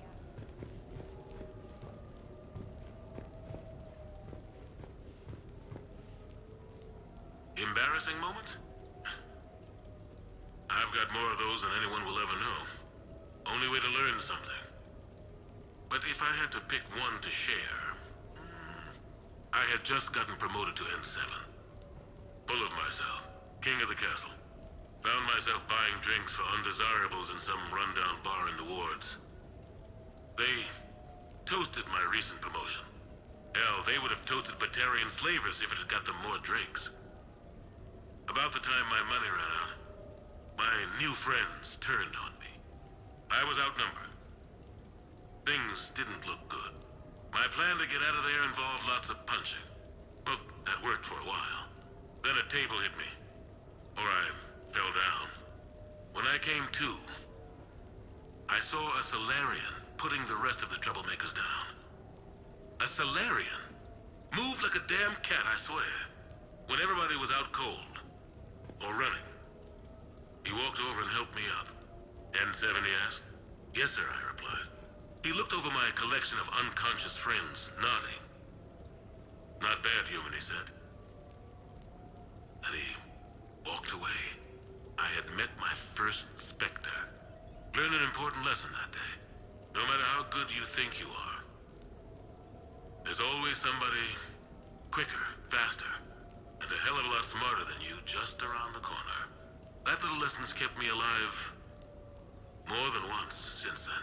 Embarrassing moment? I've got more of those than anyone will ever know. Only way to learn something. But if I had to pick one to share... I had just gotten promoted to N7. Full of myself. King of the castle. Found myself buying drinks for undesirables in some rundown bar in the wards. They toasted my recent promotion. Hell, they would have toasted Batarian slavers if it had got them more drinks. About the time my money ran out, my new friends turned on me. I was outnumbered. Things didn't look good. My plan to get out of there involved lots of punching. Well, that worked for a while. Then a table hit me. Or I fell down. When I came to, I saw a Salarian putting the rest of the troublemakers down. A Salarian? Moved like a damn cat, I swear. When everybody was out cold. Or running. He walked over and helped me up. N7, he asked. Yes, sir, I replied. He looked over my collection of unconscious friends, nodding. Not bad, human, he said. And he walked away. I had met my first Spectre. Learned an important lesson that day. No matter how good you think you are, there's always somebody quicker, faster, and a hell of a lot smarter than you just around the corner. That little lesson's kept me alive more than once since then.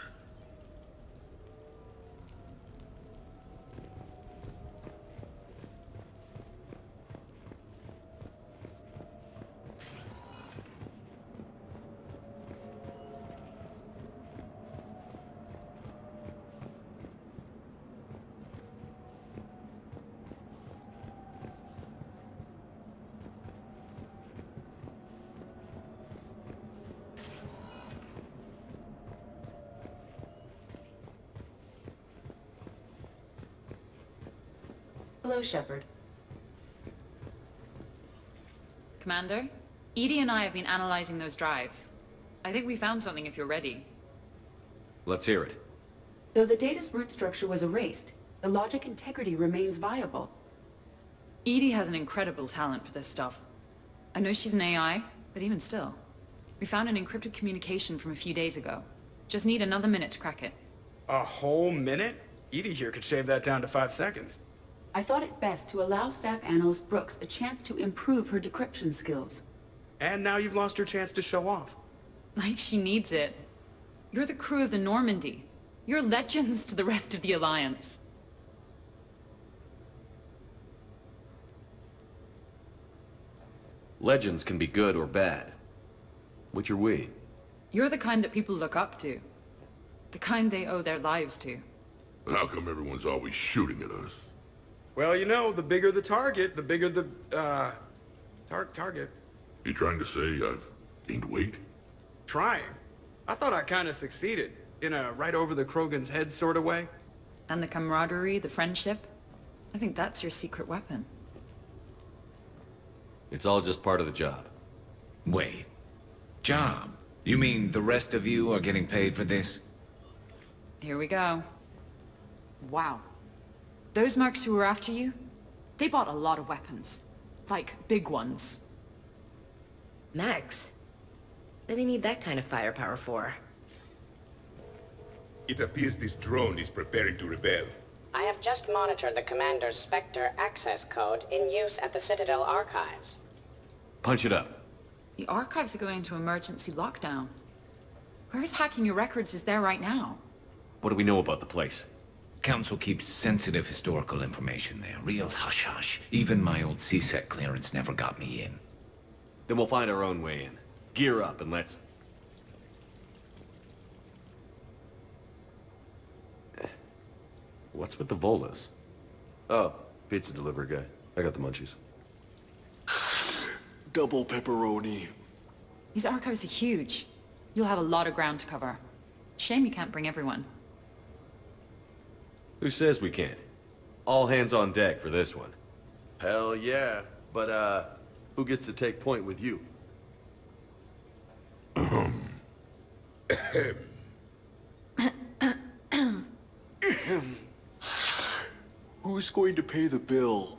Hello, Shepard. Commander, Edie and I have been analyzing those drives. I think we found something if you're ready. Let's hear it. Though the data's root structure was erased, the logic integrity remains viable. Edie has an incredible talent for this stuff. I know she's an AI, but even still. We found an encrypted communication from a few days ago. Just need another minute to crack it. A whole minute? Edie here could shave that down to 5 seconds. I thought it best to allow Staff Analyst Brooks a chance to improve her decryption skills. And now you've lost your chance to show off. Like she needs it. You're the crew of the Normandy. You're legends to the rest of the Alliance. Legends can be good or bad. Which are we? You're the kind that people look up to. The kind they owe their lives to. How come everyone's always shooting at us? Well, you know, the bigger the target, the bigger the, target. You trying to say I've gained weight? Trying? I thought I kind of succeeded. In a right over the Krogan's head sort of way. And the camaraderie, the friendship. I think that's your secret weapon. It's all just part of the job. Wait. Job? You mean the rest of you are getting paid for this? Here we go. Wow. Those mercs who were after you, they bought a lot of weapons. Like, big ones. Max? What do they need that kind of firepower for? It appears this drone is preparing to rebel. I have just monitored the Commander's Spectre access code in use at the Citadel archives. Punch it up. The archives are going into emergency lockdown. Whoever's hacking your records is there right now. What do we know about the place? Council keeps sensitive historical information there. Real hush-hush. Even my old CSEC clearance never got me in. Then we'll find our own way in. Gear up and let's... What's with the Volas? Oh, pizza delivery guy. I got the munchies. Double pepperoni. These archives are huge. You'll have a lot of ground to cover. Shame you can't bring everyone. Who says we can't? All hands on deck for this one. Hell yeah. But, who gets to take point with you? Who's going to pay the bill?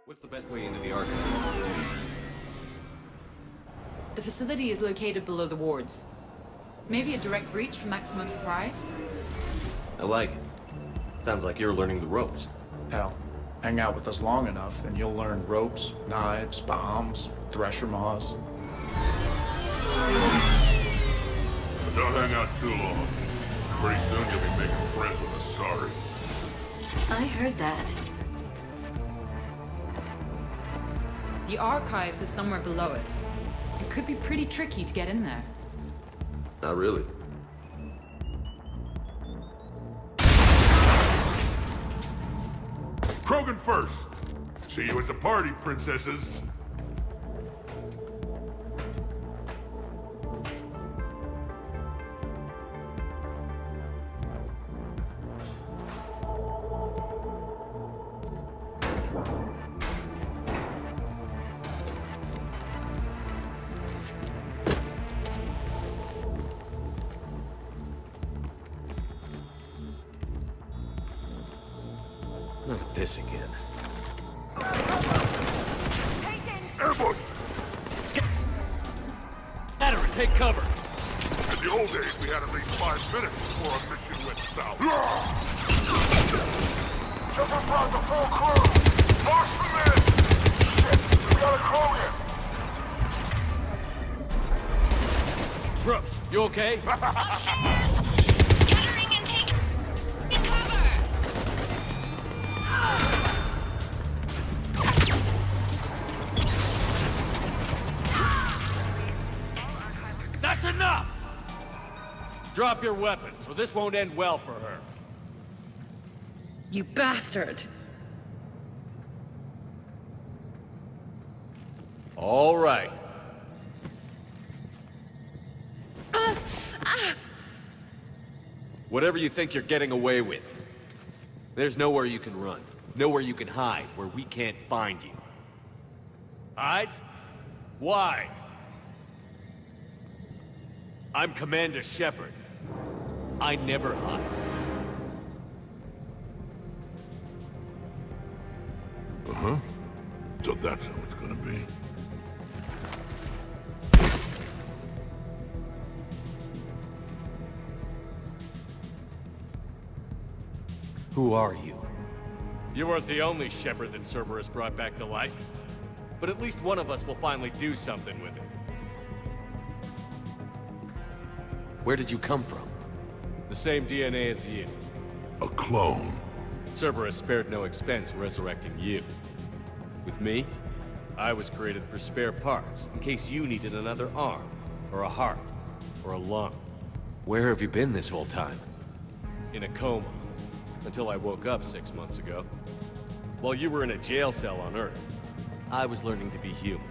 What's the best way into the archive? The facility is located below the wards. Maybe a direct breach for maximum surprise? I like it. Sounds like you're learning the ropes. Hell, hang out with us long enough and you'll learn ropes, knives, bombs, thresher maws. But don't hang out too long. Pretty soon you'll be making friends with us, sorry. I heard that. The archives is somewhere below us. It could be pretty tricky to get in there. Not really. Krogan first. See you at the party, princesses. Not this again. Ambush! Scatter and take cover! In the old days, we had at least 5 minutes before our mission went south. Shepard brought the full crew! Force them in! Shit, we got a Krogan! Brooks, you okay? Scattering and taking cover! That's enough! Drop your weapons, or this won't end well for her. You bastard! All right. Whatever you think you're getting away with, there's nowhere you can run. Nowhere you can hide where we can't find you. Hide? Why? I'm Commander Shepard. I never hide. Uh-huh. So that's how it's gonna be. Who are you? You weren't the only Shepard that Cerberus brought back to life. But at least one of us will finally do something with it. Where did you come from? The same DNA as you. A clone. Cerberus spared no expense resurrecting you. With me, I was created for spare parts, in case you needed another arm, or a heart, or a lung. Where have you been this whole time? In a coma, until I woke up 6 months ago. While you were in a jail cell on Earth, I was learning to be human.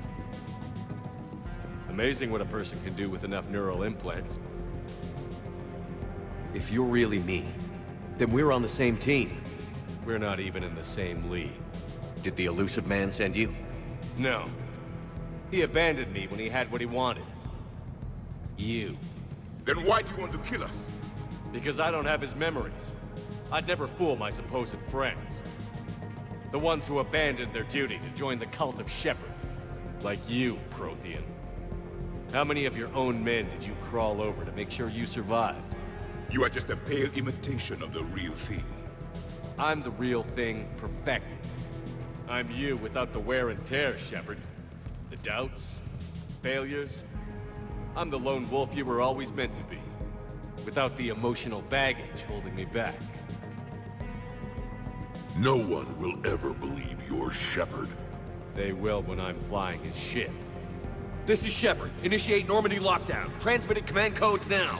Amazing what a person can do with enough neural implants. If you're really me, then we're on the same team. We're not even in the same league. Did the Illusive Man send you? No. He abandoned me when he had what he wanted. You. Then why do you want to kill us? Because I don't have his memories. I'd never fool my supposed friends. The ones who abandoned their duty to join the cult of Shepard. Like you, Prothean. How many of your own men did you crawl over to make sure you survived? You are just a pale imitation of the real thing. I'm the real thing perfected. I'm you without the wear and tear, Shepard. The doubts, failures. I'm the lone wolf you were always meant to be. Without the emotional baggage holding me back. No one will ever believe you're Shepard. They will when I'm flying his ship. This is Shepard. Initiate Normandy lockdown. Transmitting command codes now.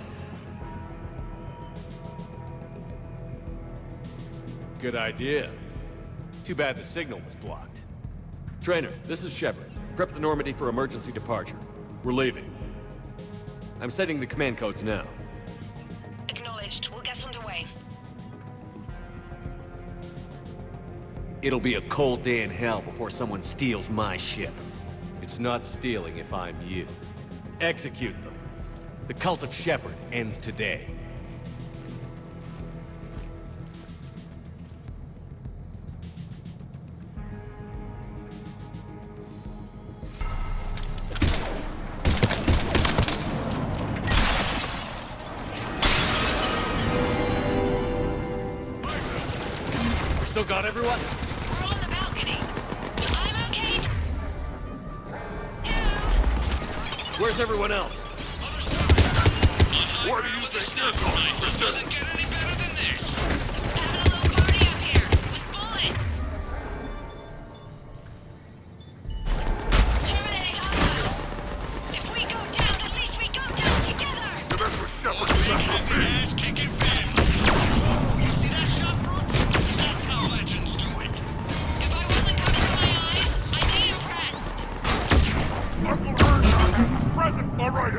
Good idea. Too bad the signal was blocked. Trainer, this is Shepard. Prep the Normandy for emergency departure. We're leaving. I'm setting the command codes now. Acknowledged. We'll get underway. It'll be a cold day in hell before someone steals my ship. It's not stealing if I'm you. Execute them. The cult of Shepard ends today. got everyone? We're on the balcony. I'm okay. Where's everyone else? Where do you think they're going? It doesn't get any better than this. Having a little party up here. Bullet. Terminating hostile. If we go down, at least we go down together. The best was Shepard who left for me. Ass-kicking family. You see that shot, Brooks? That's how legends do it. If I wasn't coming to my eyes, I'd be impressed. Uncle Earnshaw is present. All right,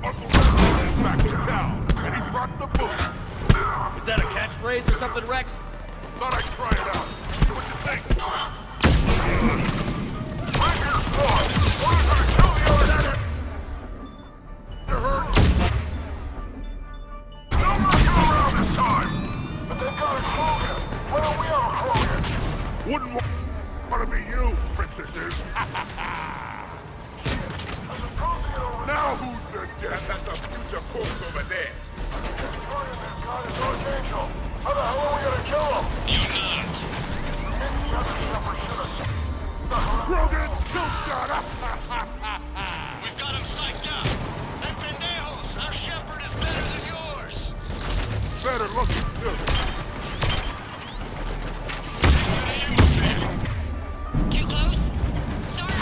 Uncle Earnshaw is back in town, and he brought the book. Is that a catchphrase or something, Rex? Thought I'd try it out. What you think? Right here, squad. One is gonna kill the other. You heard? No messing around this time. But they've got a Krogan. Why don't we have a Krogan? Wouldn't want to be you, princesses. Now who's the death? That's a future corpse over there. God is Archangel. How the hell are we gonna kill him? You're not. Krogan, kill shot! We've got him psyched up. And pendejos, our Shepard is better than yours. Better looking too. Too close? Sorry.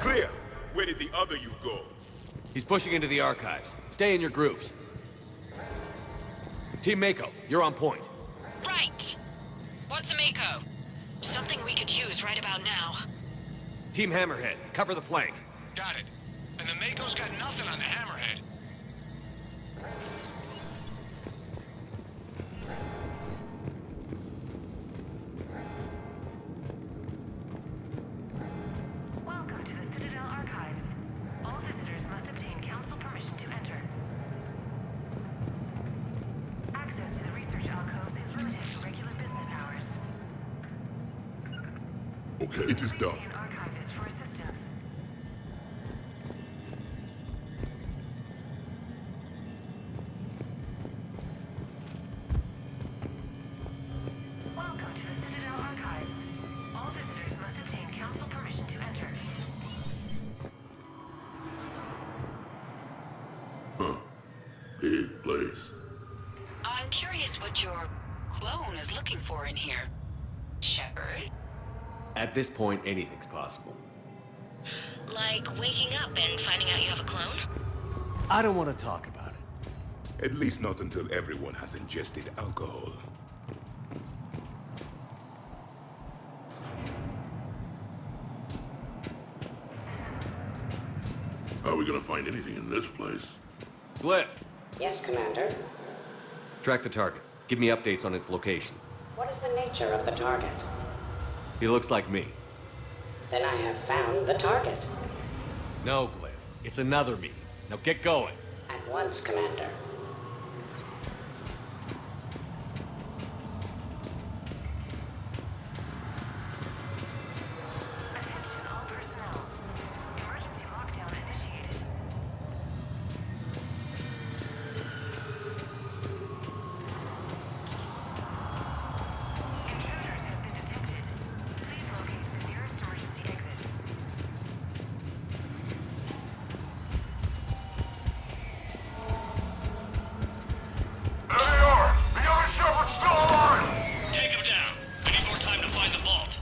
Clear. Where did the other you go? He's pushing into the archives. Stay in your groups. Team Mako, you're on point. Right. What's a Mako? Something we could use right about now. Team Hammerhead, cover the flank. Got it. And the Mako's got nothing on the Hammerhead. Welcome to the Citadel Archives. All visitors must obtain council permission to enter. Access to the research alcove is limited to regular business hours. Okay, it is done. An archivist for assistance. Welcome to the Citadel Archives. All visitors must obtain council permission to enter. Huh. Big place. I'm curious what your clone is looking for in here. Shepard? At this point, anything's possible. Like waking up and finding out you have a clone? I don't want to talk about it. At least not until everyone has ingested alcohol. How are we gonna find anything in this place? Glyph, Yes, Commander. track the target. Give me updates on its location. What is the nature of the target? He looks like me. Then I have found the target. No, Glyph. It's another me. Now get going. At once, Commander. Attention all personnel. Emergency lockdown initiated. Intruders have been detected. Please locate the nearest emergency exit. There they are! The other Shepard's still alive! Take him down. We need more time to find the vault.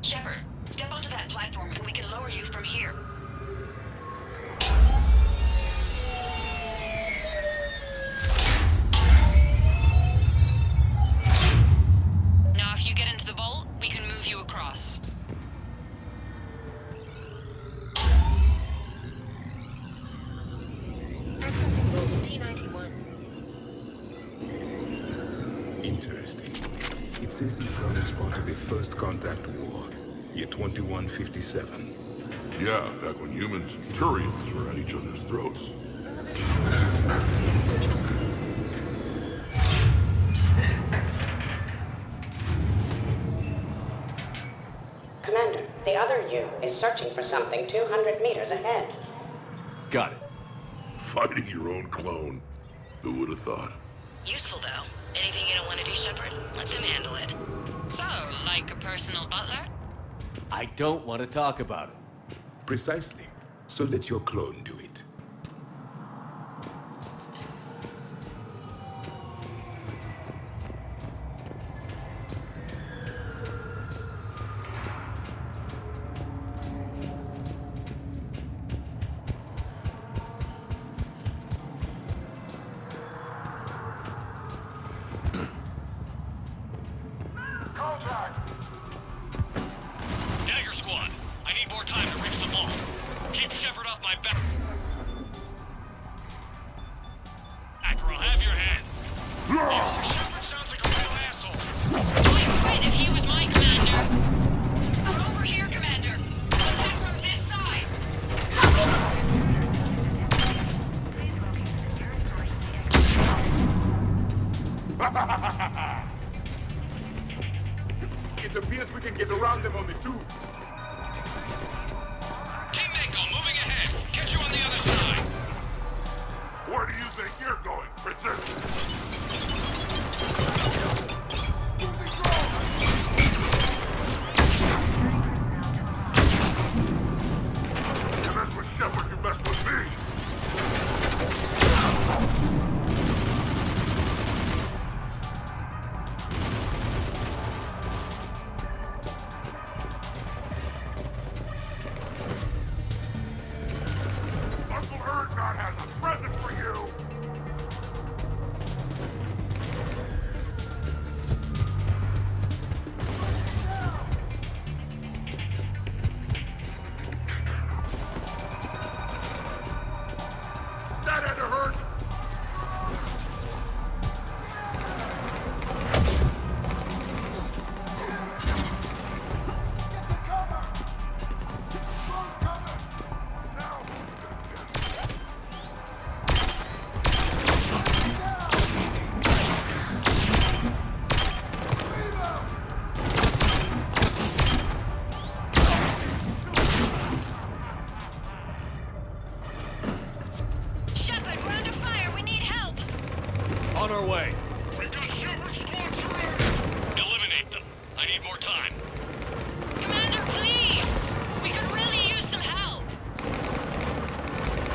Shepard, step onto that platform and we can lower you from here. Now if you get into the vault, we can move you across. Accessing vault T91. Interesting. It says this gun is part of the First Contact War, year 2157. Yeah, back when humans and Turians were at each other's throats. Commander, the other you is searching for something 200 meters ahead. Got it. Fighting your own clone. Who would have thought? Useful, though. Anything you don't want to do, Shepard, let them handle it. So, like a personal butler? I don't want to talk about it. Precisely. So let your clone do it. Dagger Squad, I need more time to reach the ball. Keep Shepard off my back. Acker, I'll have your head. Shepard sounds like a real asshole. I'd quit if he was my commander. Over here, Commander. Attack from this side. It appears we can get around them on the tubes. Team Mako, moving ahead. Catch you on the other side. Where do you think you're going, Princess? You mess with Shepard, you mess with me. Uncle Erdnot has a present for you! That had to hurt! Shepard, we're under fire. We need help. On our way. We've got Shepard Squad surrounded. Eliminate them. I need more time. Commander, please. We could really use some help.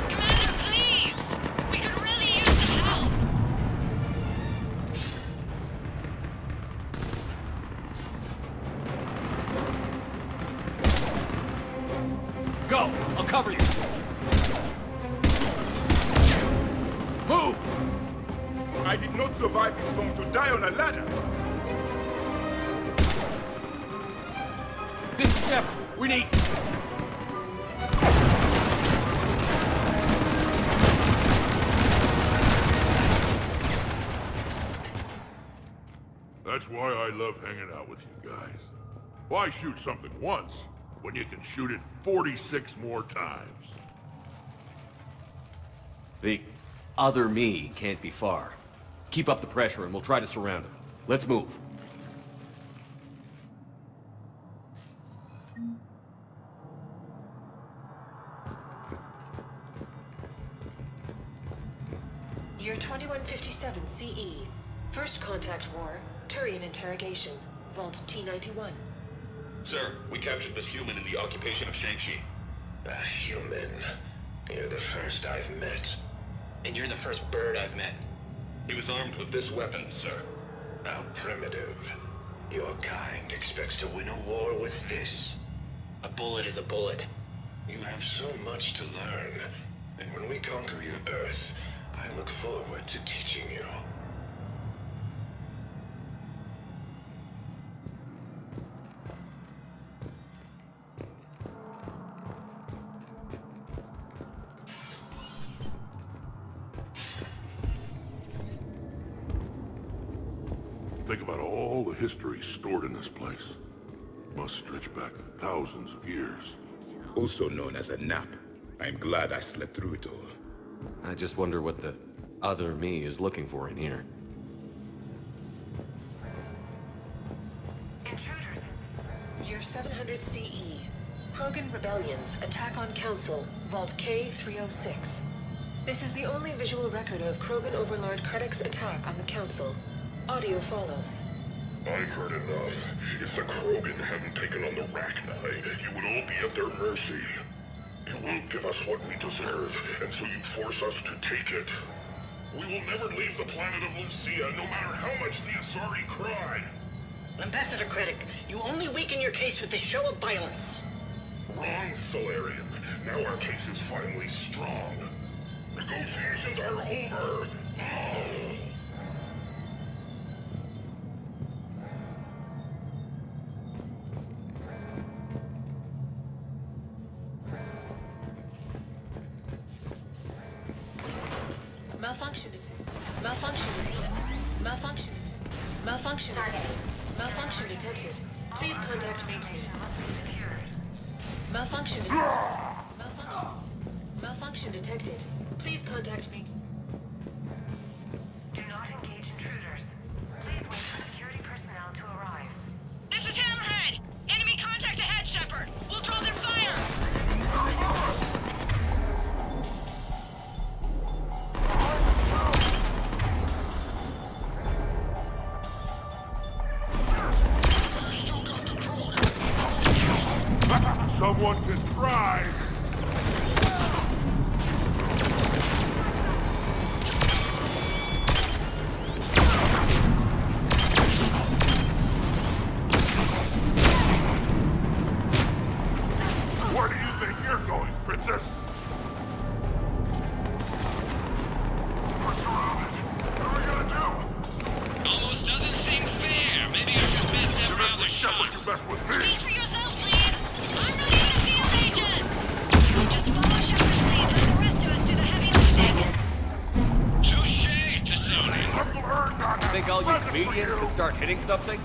Commander, please. We could really use some help. Go! I'll cover you. Move! I did not survive this long to die on a ladder. This is Shepard. We need... That's why I love hanging out with you guys. Why shoot something once when you can shoot it 46 more times? The other me can't be far. Keep up the pressure and we'll try to surround him. Let's move. Year 2157 CE. First contact war. Turian interrogation. Vault T-91. Sir, we captured this human in the occupation of Shang-Chi. A human? You're the first I've met. And you're the first bird I've met. He was armed with this weapon, sir. How primitive. Your kind expects to win a war with this. A bullet is a bullet. You have so much to learn. And when we conquer your Earth, I look forward to teaching you. Think about all the history stored in this place. Must stretch back thousands of years. Also known as a nap. I'm glad I slept through it all. I just wonder what the other me is looking for in here. Year Sector 700 CE. Krogan rebellions attack on Council, Vault K-306. This is the only visual record of Krogan Overlord Krennic's attack on the Council. Audio follows. I've heard enough. If the Krogan hadn't taken on the Rachni, you would all be at their mercy. You won't give us what we deserve, and so you force us to take it. We will never leave the planet of Lucia, no matter how much the Asari cry. Ambassador Krennic, you only weaken your case with this show of violence. Wrong, Solarian. Now our case is finally strong. Negotiations are over. Malfunction detected. Malfunction detected. Malfunction. Malfunction detected. Malfunction detected. Please contact maintenance. Malfunction detected. Malfunction detected. Please contact maintenance. Do not engage intruders. Please wait for security personnel to arrive. This is Hammerhead! Enemy contact ahead, Shepard! We'll draw their fire! Someone can try! Where do you think you're going, Princess? We're surrounded. What are we gonna do? Almost doesn't seem fair. Maybe I should miss every other shot. You mess with me. Speak for yourself, please! I'm not even a field agent! Just follow Shepard's lead, let the rest of us do the heavy lifting. Touché, T'Soni. Think all you comedians can start hitting something?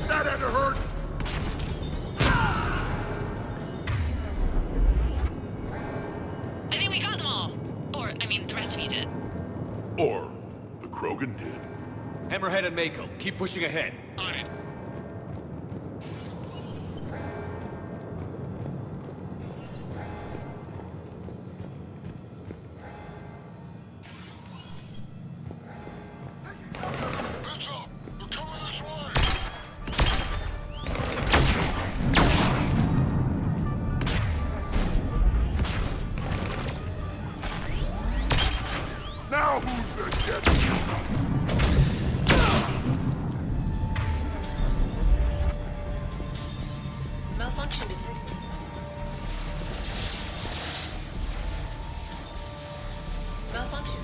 That had to hurt. I think we got them all. Or, I mean, the rest of you did. Or the Krogan did. Hammerhead and Mako, keep pushing ahead. On it. Heads up! They're coming this way! Now who's gonna get you? Malfunction detected. Malfunction.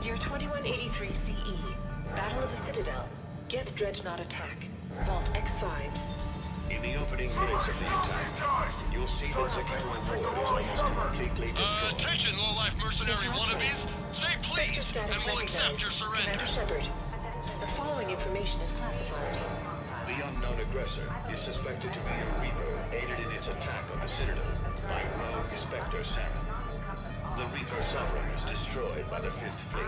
Year 2183 CE. Battle of the Citadel. Geth Dreadnought attack. Vault X5. In the opening minutes of the attack, you'll see that Zakharov Ward is almost completely destroyed. Attention, low-life mercenary wannabes! Say please, and we'll accept your surrender. Commander Shepard. The following information is classified. The unknown aggressor is suspected to be a Reaper aided in its attack on the Citadel by rogue Spectre Saren. The Reaper Sovereign was destroyed by the Fifth Fleet.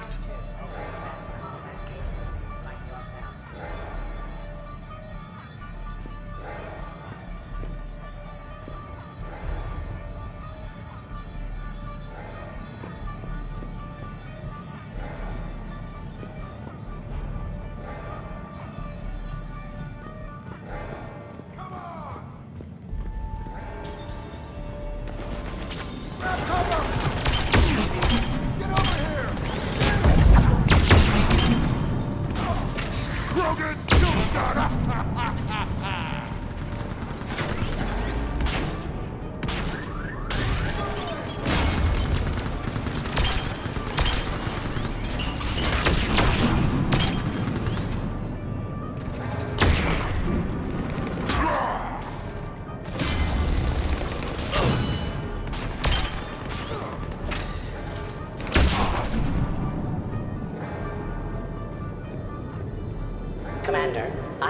Get over here!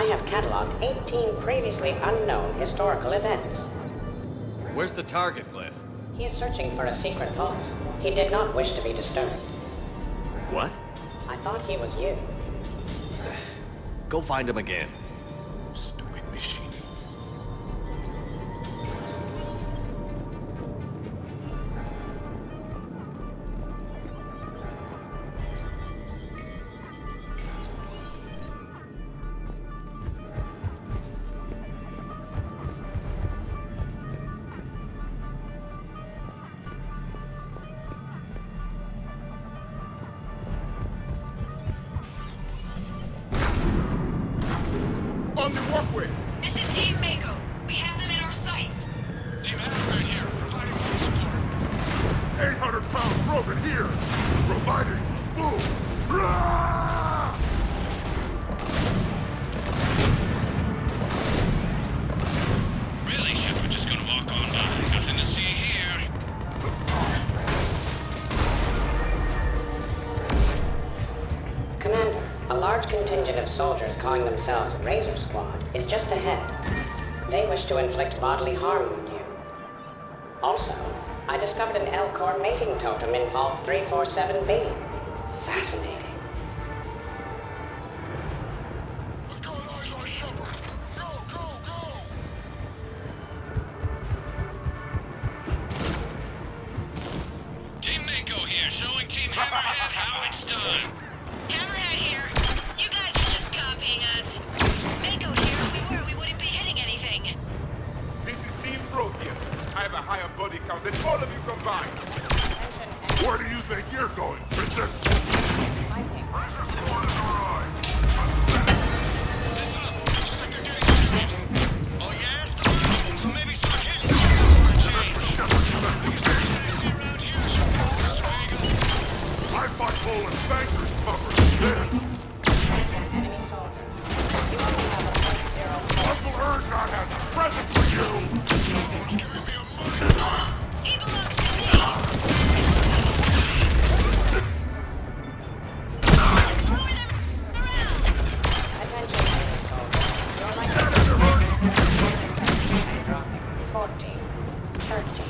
I have cataloged 18 previously unknown historical events. Where's the target, Glyph? He is searching for a secret vault. He did not wish to be disturbed. What? I thought he was you. Go find him again. Stupid machine. On the walkway! This is Team Mako. We have them in our sights. Team Hammer right here, providing full support. 800-pound Krogan here! Providing full... Rah! Really, Shepard, just gonna walk on by. Nothing to see here. Commander, a large contingent of soldiers calling themselves Razor Squad is just ahead. They wish to inflict bodily harm on you. Also, I discovered an Elcor mating totem in Vault 347B. Fascinating. Let's go, eyes on Shepard. Go, go, go! Team Mako here, showing Team Hammerhead how it's done. Hammerhead here. You guys are just copying us. Mako here. If we were, we wouldn't be hitting anything. This is Team Protheus. I have a higher body count than all of you combined. Where do you think you're going, Princess? Razor Squad has arrived. Heads up. Looks like they're getting serious. Oh yeah? So maybe start hitting for a change. Biggest person I see around here is Mr. Bagel. I've got Poland bankers covered. This. Enemy soldier. You only have a .0. Uncle Erdnot has a present for you. Someone's giving me a money. He belongs to me. Attention, enemy soldier. You're like 14, 13.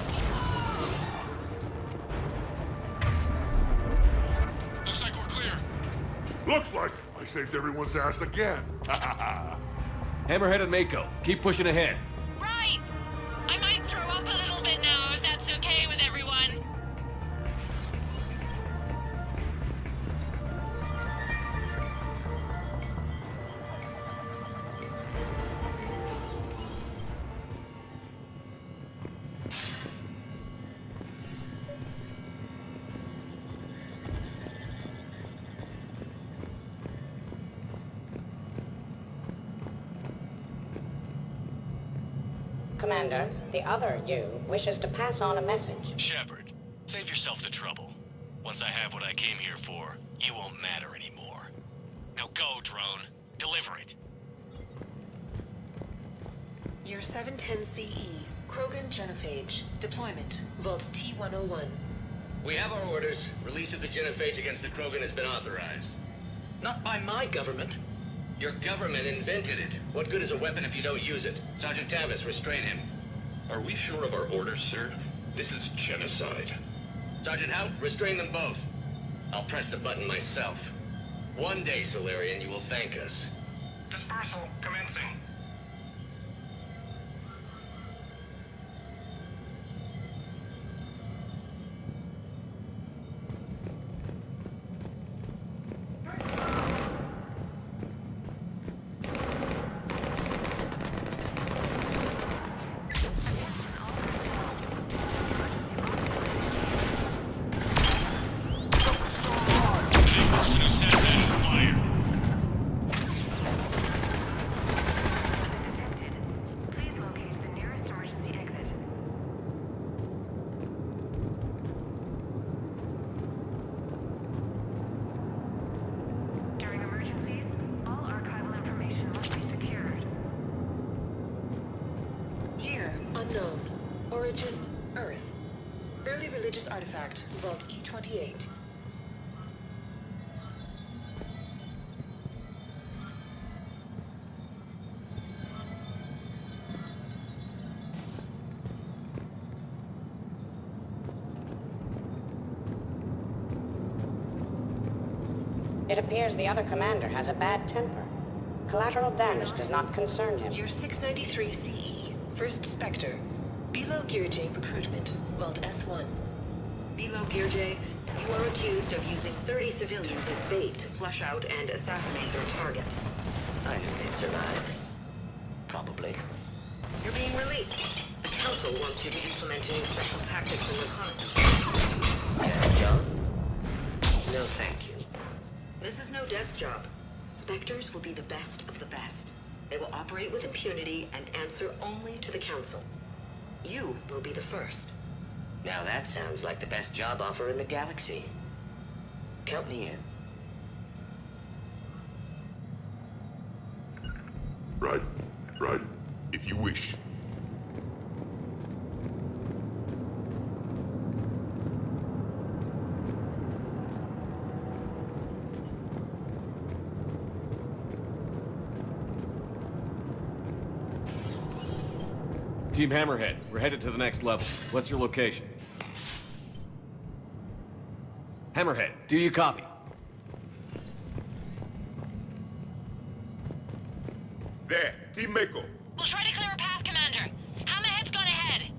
Looks like we're clear. Looks like I saved everyone's ass again. Hammerhead and Mako, keep pushing ahead. Right. I might throw up a little bit now, if that's okay with everyone. Commander, the other you wishes to pass on a message. Shepard, save yourself the trouble. Once I have what I came here for, you won't matter anymore. Now go, drone. Deliver it. Year 710 CE, Krogan Genophage. Deployment, Vault T-101. We have our orders. Release of the genophage against the Krogan has been authorized. Not by my government. Your government invented it. What good is a weapon if you don't use it? Sergeant Tavis, restrain him. Are we sure of our orders, sir? This is genocide. Sergeant Hout, restrain them both. I'll press the button myself. One day, Solarian, you will thank us. Dispersal commencing. Unknown. Origin, Earth. Early religious artifact, Vault E28. It appears the other commander has a bad temper. Collateral damage does not concern him. You're 693 CE. First Spectre. Bilo Gearjay Recruitment. Vault S1. Bilo Gearjay, you are accused of using 30 civilians as bait to flush out and assassinate their target. I think they'd survive. Probably. You're being released. The Council wants you to implement new special tactics and reconnaissance. Desk job? No, thank you. This is no desk job. Spectres will be the best of the best. They will operate with impunity and answer only to the Council. You will be the first. Now that sounds like the best job offer in the galaxy. Count me in. Right. If you wish. Team Hammerhead, we're headed to the next level. What's your location? Hammerhead, do you copy? There, Team Mako. We'll try to clear a path, Commander. Hammerhead's gone ahead.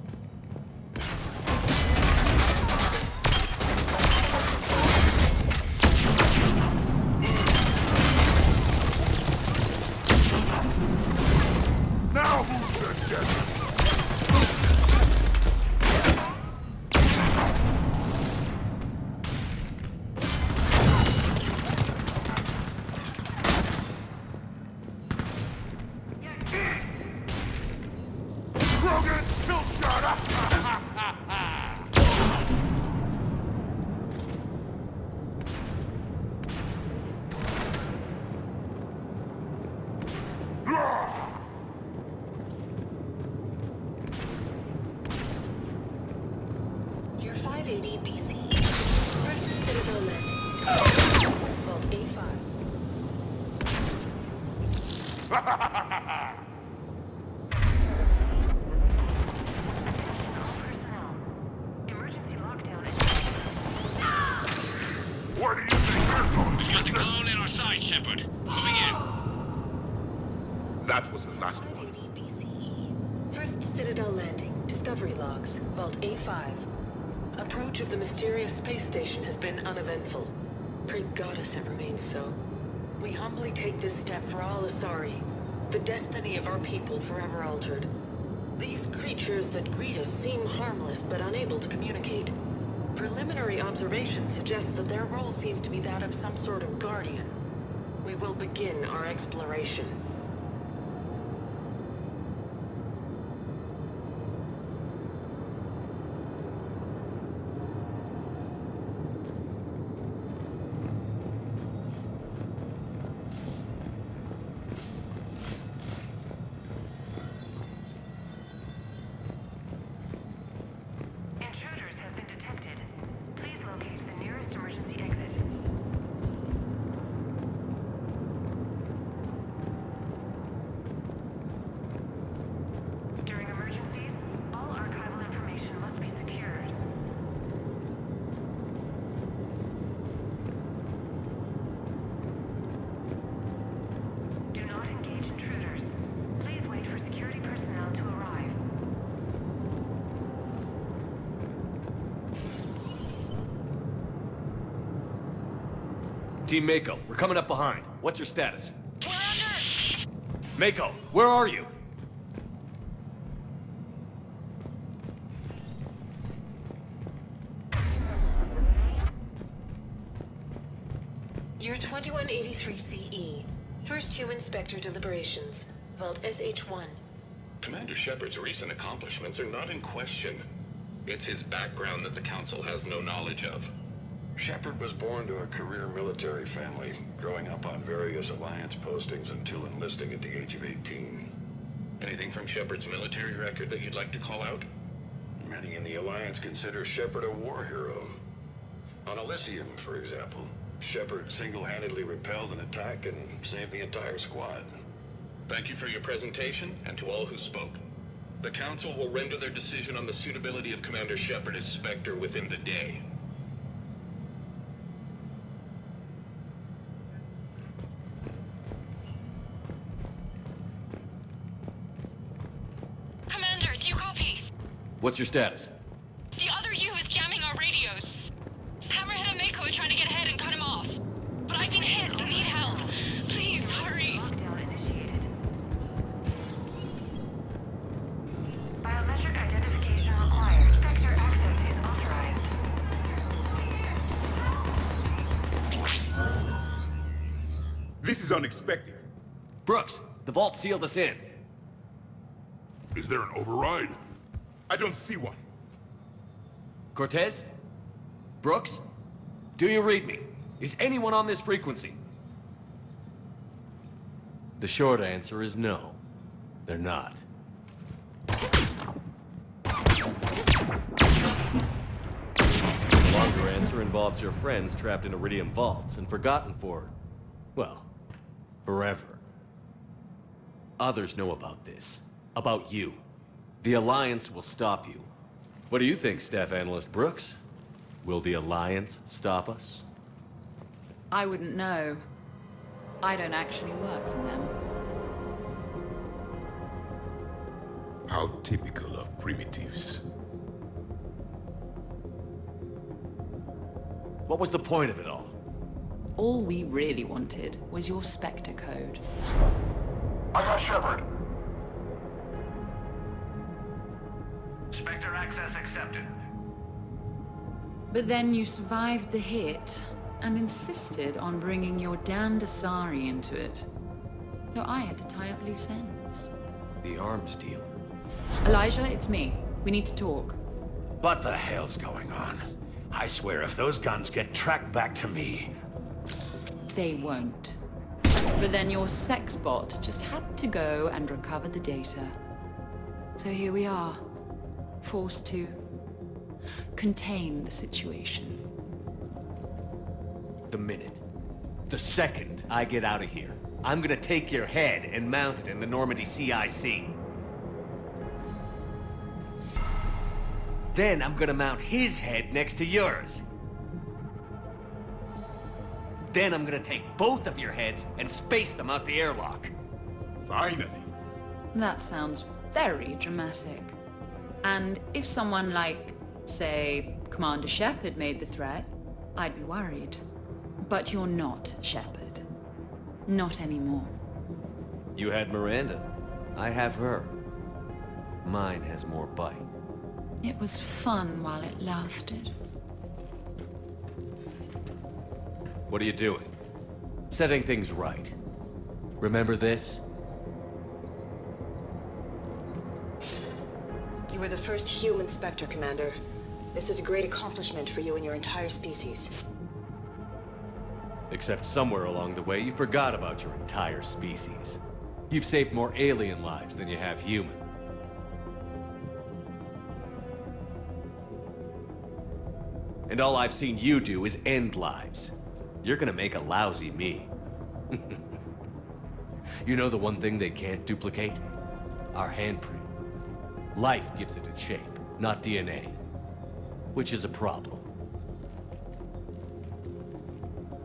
Now who's the judge? You're 580 BCE. First Citadel landing. Vault A5. Emergency lockdown is... Where do you think they're going? We've got the clone in our sight, Shepard. Moving in. That was the last one. 580 BCE. First Citadel landing. Discovery logs. Vault A5. Approach of the mysterious space station has been uneventful. Pray Goddess it remains so. We humbly take this step for all Asari. The destiny of our people forever altered. These creatures that greet us seem harmless but unable to communicate. Preliminary observations suggest that their role seems to be that of some sort of guardian. We will begin our exploration. Intruders have been detected. Please locate the nearest emergency exit. During emergencies, all archival information must be secured. Do not engage intruders. Please wait for security personnel to arrive. Team Mako, we're coming up behind. What's your status? We're under! Mako, where are you? You're 2183 CE. First Human Spectre deliberations. Vault SH1. Commander Shepard's recent accomplishments are not in question. It's his background that the Council has no knowledge of. Shepard was born to a career military family, growing up on various Alliance postings until enlisting at the age of 18. Anything from Shepard's military record that you'd like to call out? Many in the Alliance consider Shepard a war hero. On Elysium, for example, Shepard single-handedly repelled an attack and saved the entire squad. Thank you for your presentation, and to all who spoke. The Council will render their decision on the suitability of Commander Shepard as Spectre within the day. What's your status? The other U is jamming our radios. Hammerhead and Mako are trying to get ahead and cut him off. But I've been hit and need help. Please, hurry. Biometric identification required. Spectre access is authorized. This is unexpected. Brooks, the vault sealed us in. Is there an override? I don't see one. Cortez? Brooks? Do you read me? Is anyone on this frequency? The short answer is no. They're not. The longer answer involves your friends trapped in Iridium vaults and forgotten for, well, forever. Others know about this. About you. The Alliance will stop you. What do you think, Staff Analyst Brooks? Will the Alliance stop us? I wouldn't know. I don't actually work for them. How typical of primitives. What was the point of it all? All we really wanted was your Spectre code. I got Shepard. Spectre access accepted. But then you survived the hit and insisted on bringing your damned Asari into it. So I had to tie up loose ends. The arms dealer. Elijah, it's me. We need to talk. What the hell's going on? I swear if those guns get tracked back to me... They won't. But then your sex bot just had to go and recover the data. So here we are, forced to contain the situation. The minute, the second I get out of here, I'm gonna take your head and mount it in the Normandy CIC. Then I'm gonna mount his head next to yours. Then I'm gonna take both of your heads and space them out the airlock. Finally. That sounds very dramatic. And if someone like, say, Commander Shepard made the threat, I'd be worried. But you're not Shepard. Not anymore. You had Miranda. I have her. Mine has more bite. It was fun while it lasted. What are you doing? Setting things right. Remember this? You were the first human Spectre, Commander. This is a great accomplishment for you and your entire species. Except somewhere along the way you forgot about your entire species. You've saved more alien lives than you have human. And all I've seen you do is end lives. You're gonna make a lousy me. You know the one thing they can't duplicate? Our handprint. Life gives it its shape, not DNA. Which is a problem.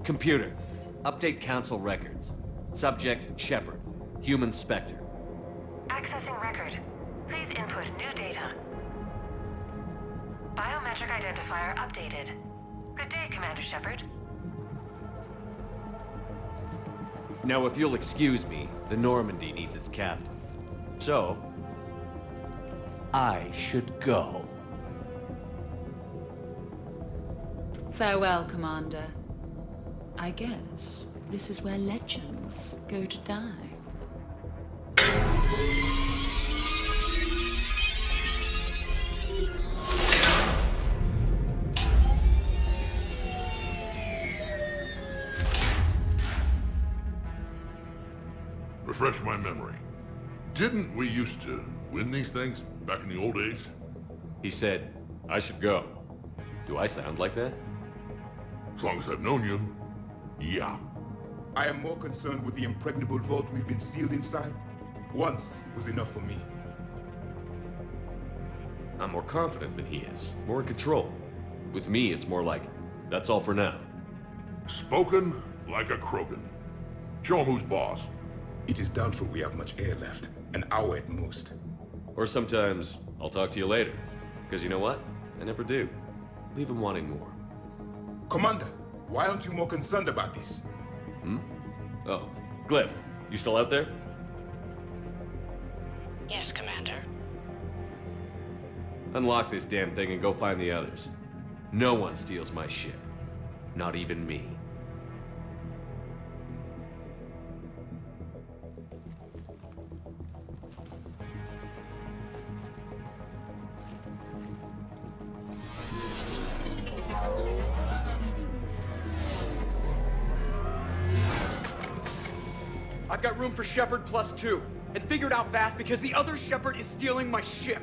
Computer, update Council records. Subject, Shepard. Human Spectre. Accessing record. Please input new data. Biometric identifier updated. Good day, Commander Shepard. Now if you'll excuse me, the Normandy needs its captain. So, I should go. Farewell, Commander. I guess this is where legends go to die. Refresh my memory. Didn't we used to win these things back in the old days? He said, I should go. Do I sound like that? As long as I've known you, yeah. I am more concerned with the impregnable vault we've been sealed inside. Once was enough for me. I'm more confident than he is. More in control. With me, it's more like, that's all for now. Spoken like a Krogan. Show him who's boss. It is doubtful we have much air left. An hour at most. Or sometimes, I'll talk to you later. Because you know what? I never do. Leave him wanting more. Commander, why aren't you more concerned about this? Oh, Glyph, you still out there? Yes, Commander. Unlock this damn thing and go find the others. No one steals my ship. Not even me. I've got room for Shepard +2, and figure it out fast because the other Shepard is stealing my ship.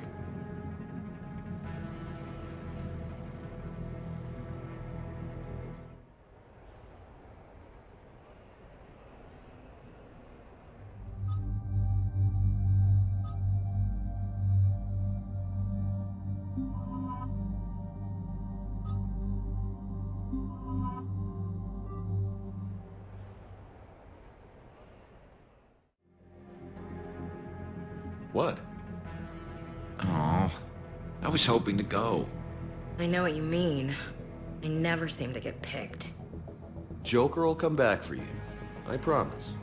What? Oh, I was hoping to go. I know what you mean. I never seem to get picked. Joker will come back for you. I promise.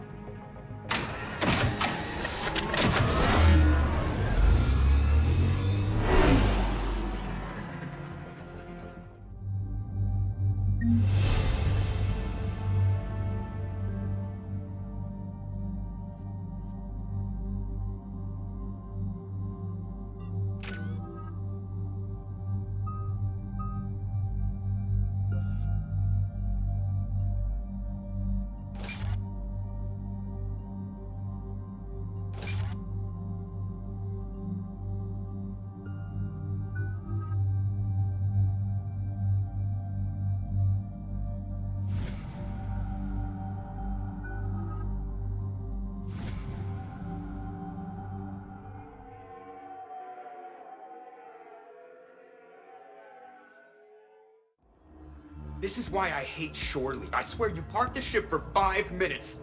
This is why I hate Shorely. I swear you parked the ship for 5 minutes.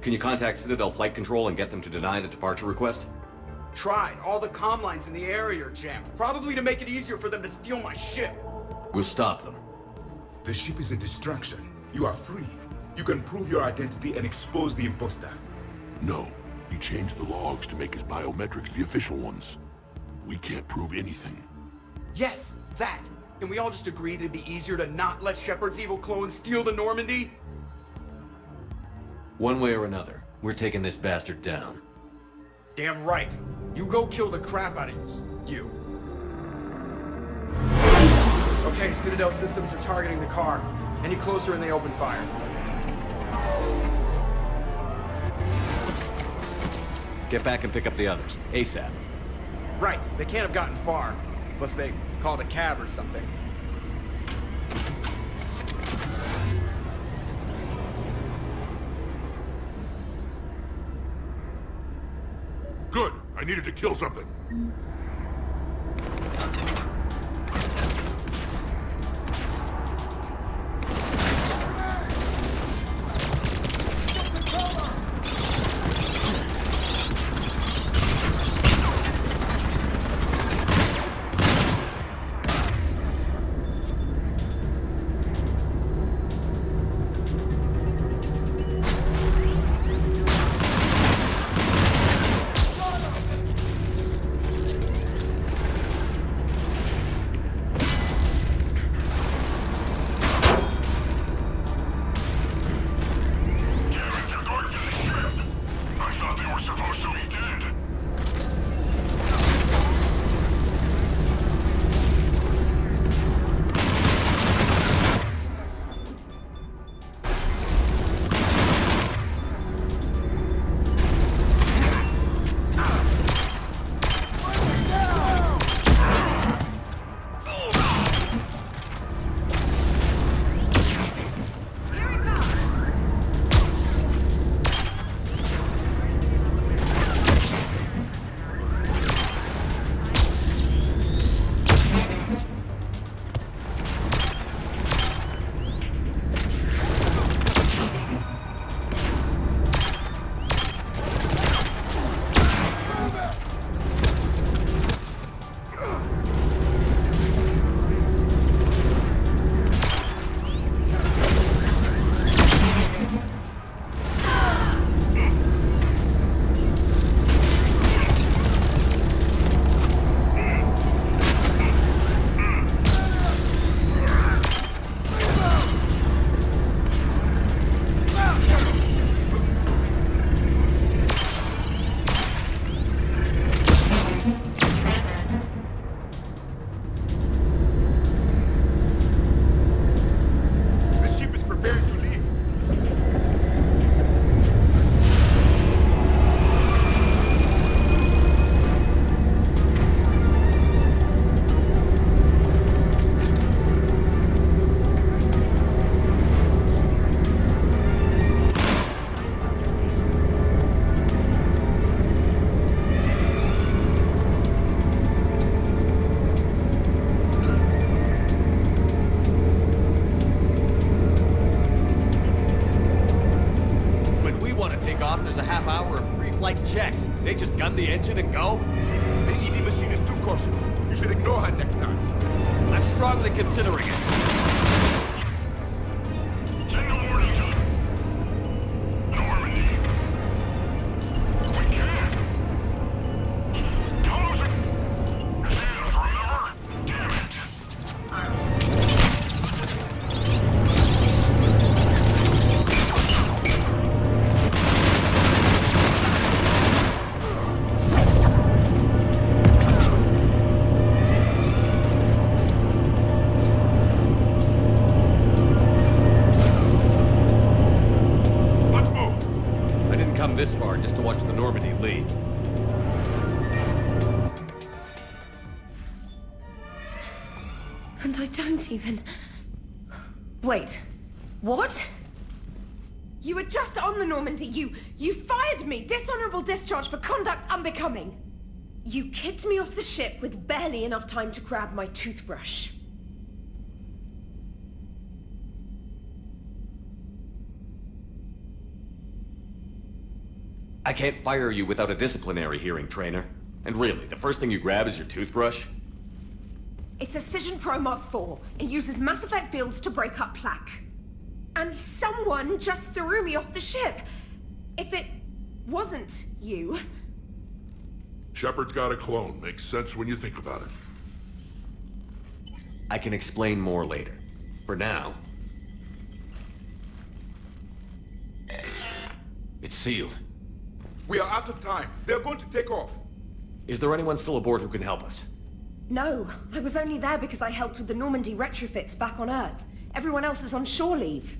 Can you contact Citadel Flight Control and get them to deny the departure request? Tried. All the comm lines in the area are jammed. Probably to make it easier for them to steal my ship. We'll stop them. The ship is a distraction. You are free. You can prove your identity and expose the imposter. No. He changed the logs to make his biometrics the official ones. We can't prove anything. Yes, that. And we all just agreed it'd be easier to not let Shepard's evil clone steal the Normandy? One way or another, we're taking this bastard down. Damn right. You go kill the crap out of you. Okay, Citadel systems are targeting the car. Any closer and they open fire. Get back and pick up the others, ASAP. Right, they can't have gotten far. Unless they called a cab or something. Good. I needed to kill something. flight checks. They just gun the engine and go? The ED machine is too cautious. You should ignore her next time. I'm strongly considering it. Send a warning to Normandy. We can't. Tell us it. Hands, remember? Damn it. This far just to watch the Normandy leave. And I don't even... Wait. What? You were just on the Normandy. You fired me. Dishonorable discharge for conduct unbecoming. You kicked me off the ship with barely enough time to grab my toothbrush. I can't fire you without a disciplinary hearing, trainer. And really, the first thing you grab is your toothbrush? It's a Cision Pro Mark IV. It uses Mass Effect fields to break up plaque. And someone just threw me off the ship. If it wasn't you... Shepard's got a clone. Makes sense when you think about it. I can explain more later. For now... It's sealed. We are out of time. They're going to take off. Is there anyone still aboard who can help us? No, I was only there because I helped with the Normandy retrofits back on Earth. Everyone else is on shore leave.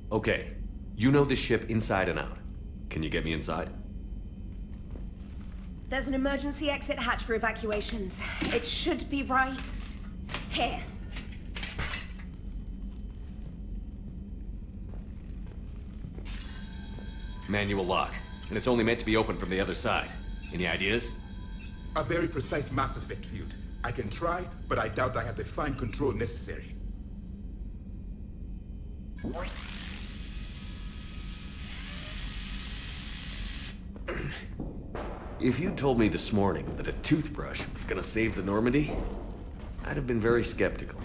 Okay. You know this ship inside and out. Can you get me inside? There's an emergency exit hatch for evacuations. It should be right here. Manual lock. And it's only meant to be opened from the other side. Any ideas? A very precise Mass Effect field. I can try, but I doubt I have the fine control necessary. If you told me this morning that a toothbrush was gonna save the Normandy, I'd have been very skeptical.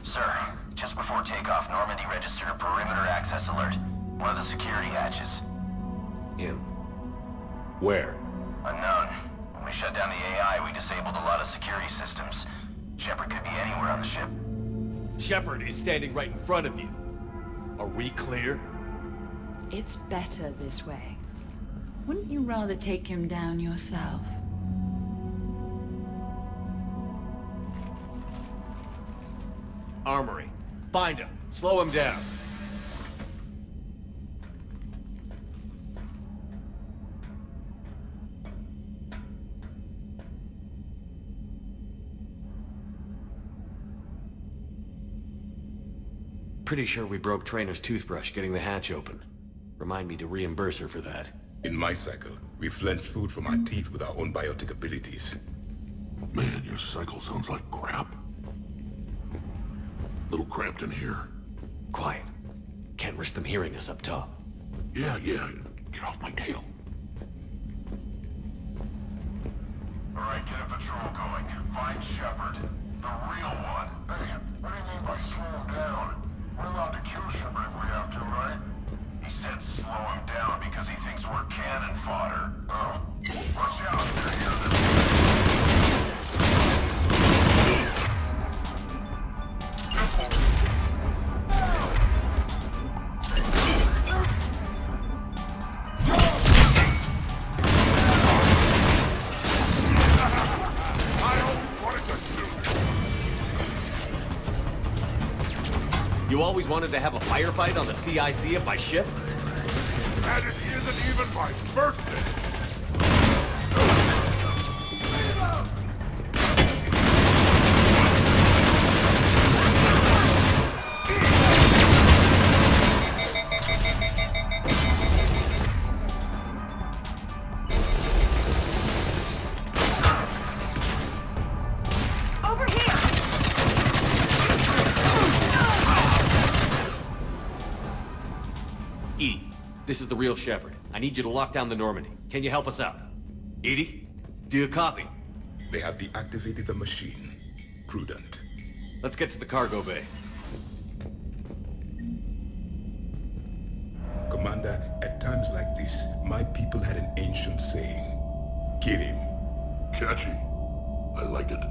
Sir, just before takeoff, Normandy registered a perimeter access alert. One of the security hatches. In? Where? Unknown. When we shut down the AI, we disabled a lot of security systems. Shepard could be anywhere on the ship. Shepard is standing right in front of you. Are we clear? It's better this way. Wouldn't you rather take him down yourself? Armory. Find him. Slow him down. Pretty sure we broke Trainer's toothbrush getting the hatch open. Remind me to reimburse her for that. In my cycle, we flensed food from our teeth with our own biotic abilities. Man, your cycle sounds like crap. Little cramped in here. Quiet. Can't risk them hearing us up top. Yeah. Get off my tail. Alright, get a patrol going. Find Shepard. The real one. Hey, what do you mean by slow him down? We're allowed to kill Shepard if we have to, right? He said slow him down because he thinks we're cannon fodder. Oh. Watch out, they're here. You always wanted to have a firefight on the CIC of my ship? And it isn't even my birthday! EDI, this is the real Shepard. I need you to lock down the Normandy. Can you help us out? EDI, do you copy? They have deactivated the machine. Prudent. Let's get to the cargo bay. Commander, at times like this, my people had an ancient saying. Kill him. Catchy. I like it.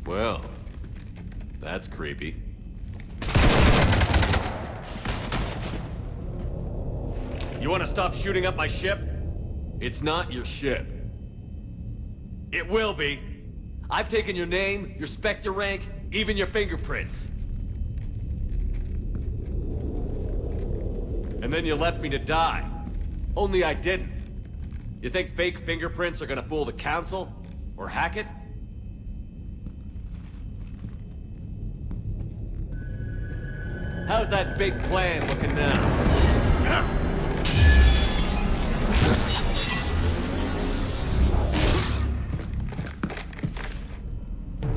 Well, that's creepy. You want to stop shooting up my ship? It's not your ship. It will be. I've taken your name, your Spectre rank, even your fingerprints. And then you left me to die. Only I didn't. You think fake fingerprints are gonna fool the Council? Or hack it? How's that big plan looking now?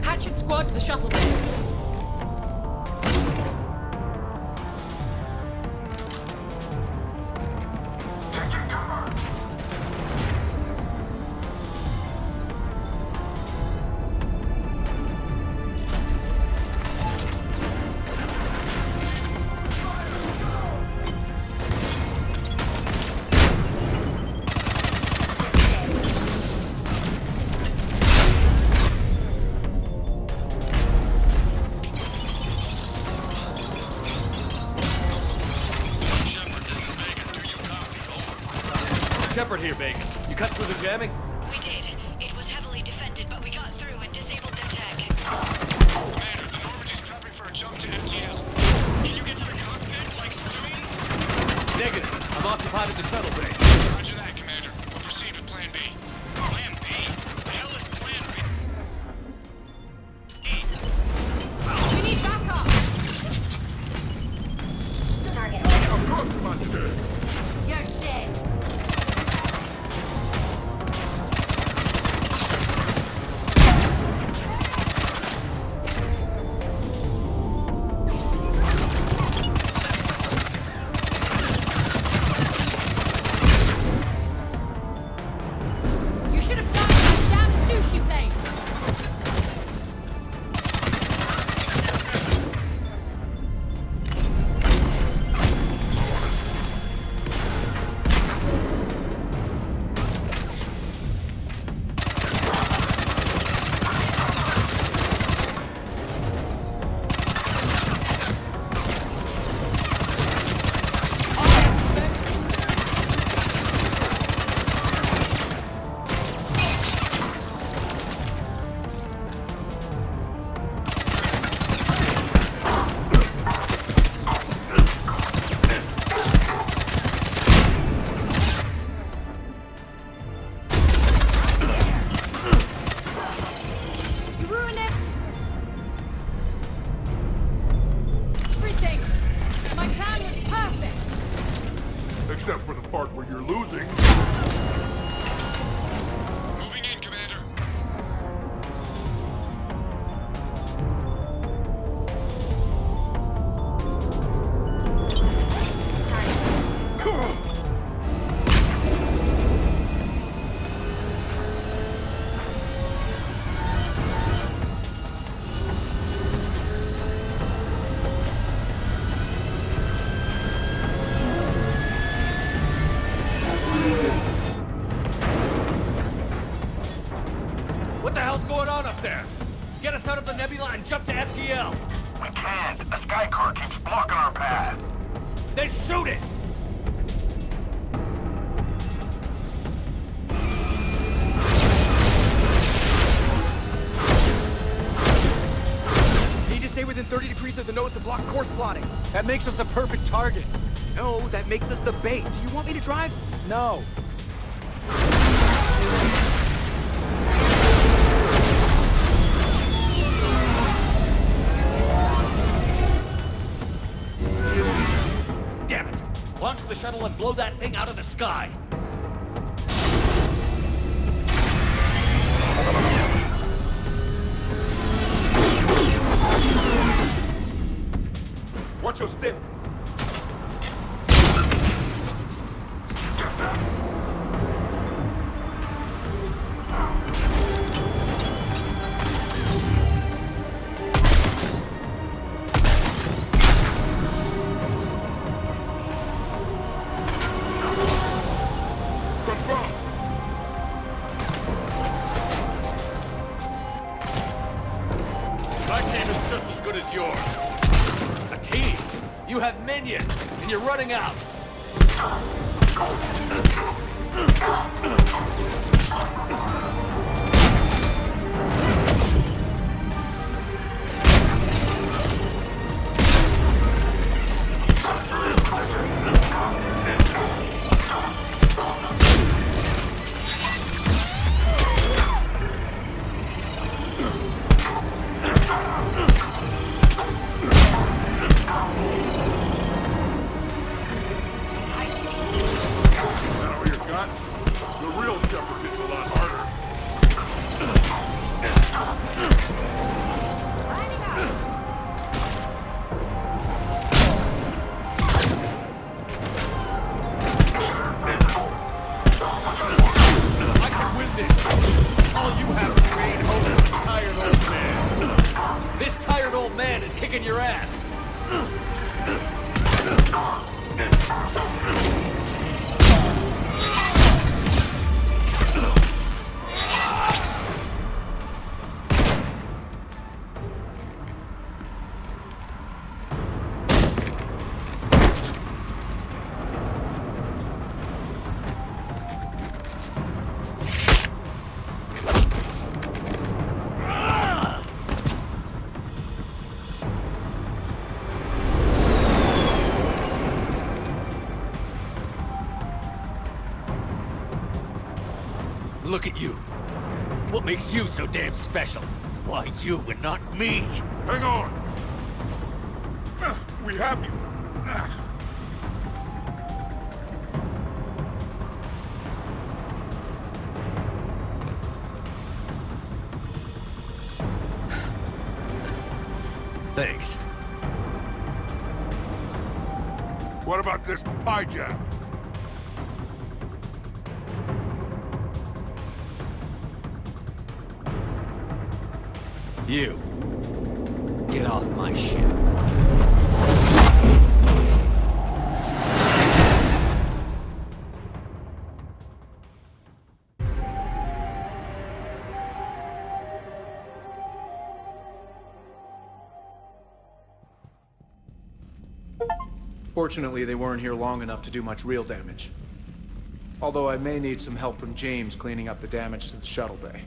Hatchet squad to the shuttle bay. Shepard here, Bacon. You cut through the jamming? We did. It was heavily defended, but we got through and disabled their tech. Commander, the Normandy's prepping for a jump to MTL. Can you get to the cockpit, like, soon? Negative. I'm occupied at the shuttle bay. Roger that, Commander. We'll proceed with Plan B. Plan B? The hell is Plan B? We need backup! Target. You're dead. You should have died in that damn sushi place! You ruined everything! My plan was perfect! Except for the part where you're losing. Moving in, Commander. What the hell's going on up there? Get us out of the nebula and jump to FTL! We can't. A sky car keeps blocking our path. Then shoot it! Need to stay within 30 degrees of the nose to block course plotting. That makes us a perfect target. No, that makes us the bait. Do you want me to drive? No. Someone blow that thing out of the sky! Watch your step. My team is just as good as yours. A team? You have minions, and you're running out. The real Shepard hits a lot harder. I can win this. All you have to remain hope is a tired old man. This tired old man is kicking your ass. Look at you. What makes you so damn special? Why you and not me? Hang on! We have you! Thanks. What about this hijack? You. Get off my ship. Fortunately, they weren't here long enough to do much real damage. Although I may need some help from James cleaning up the damage to the shuttle bay.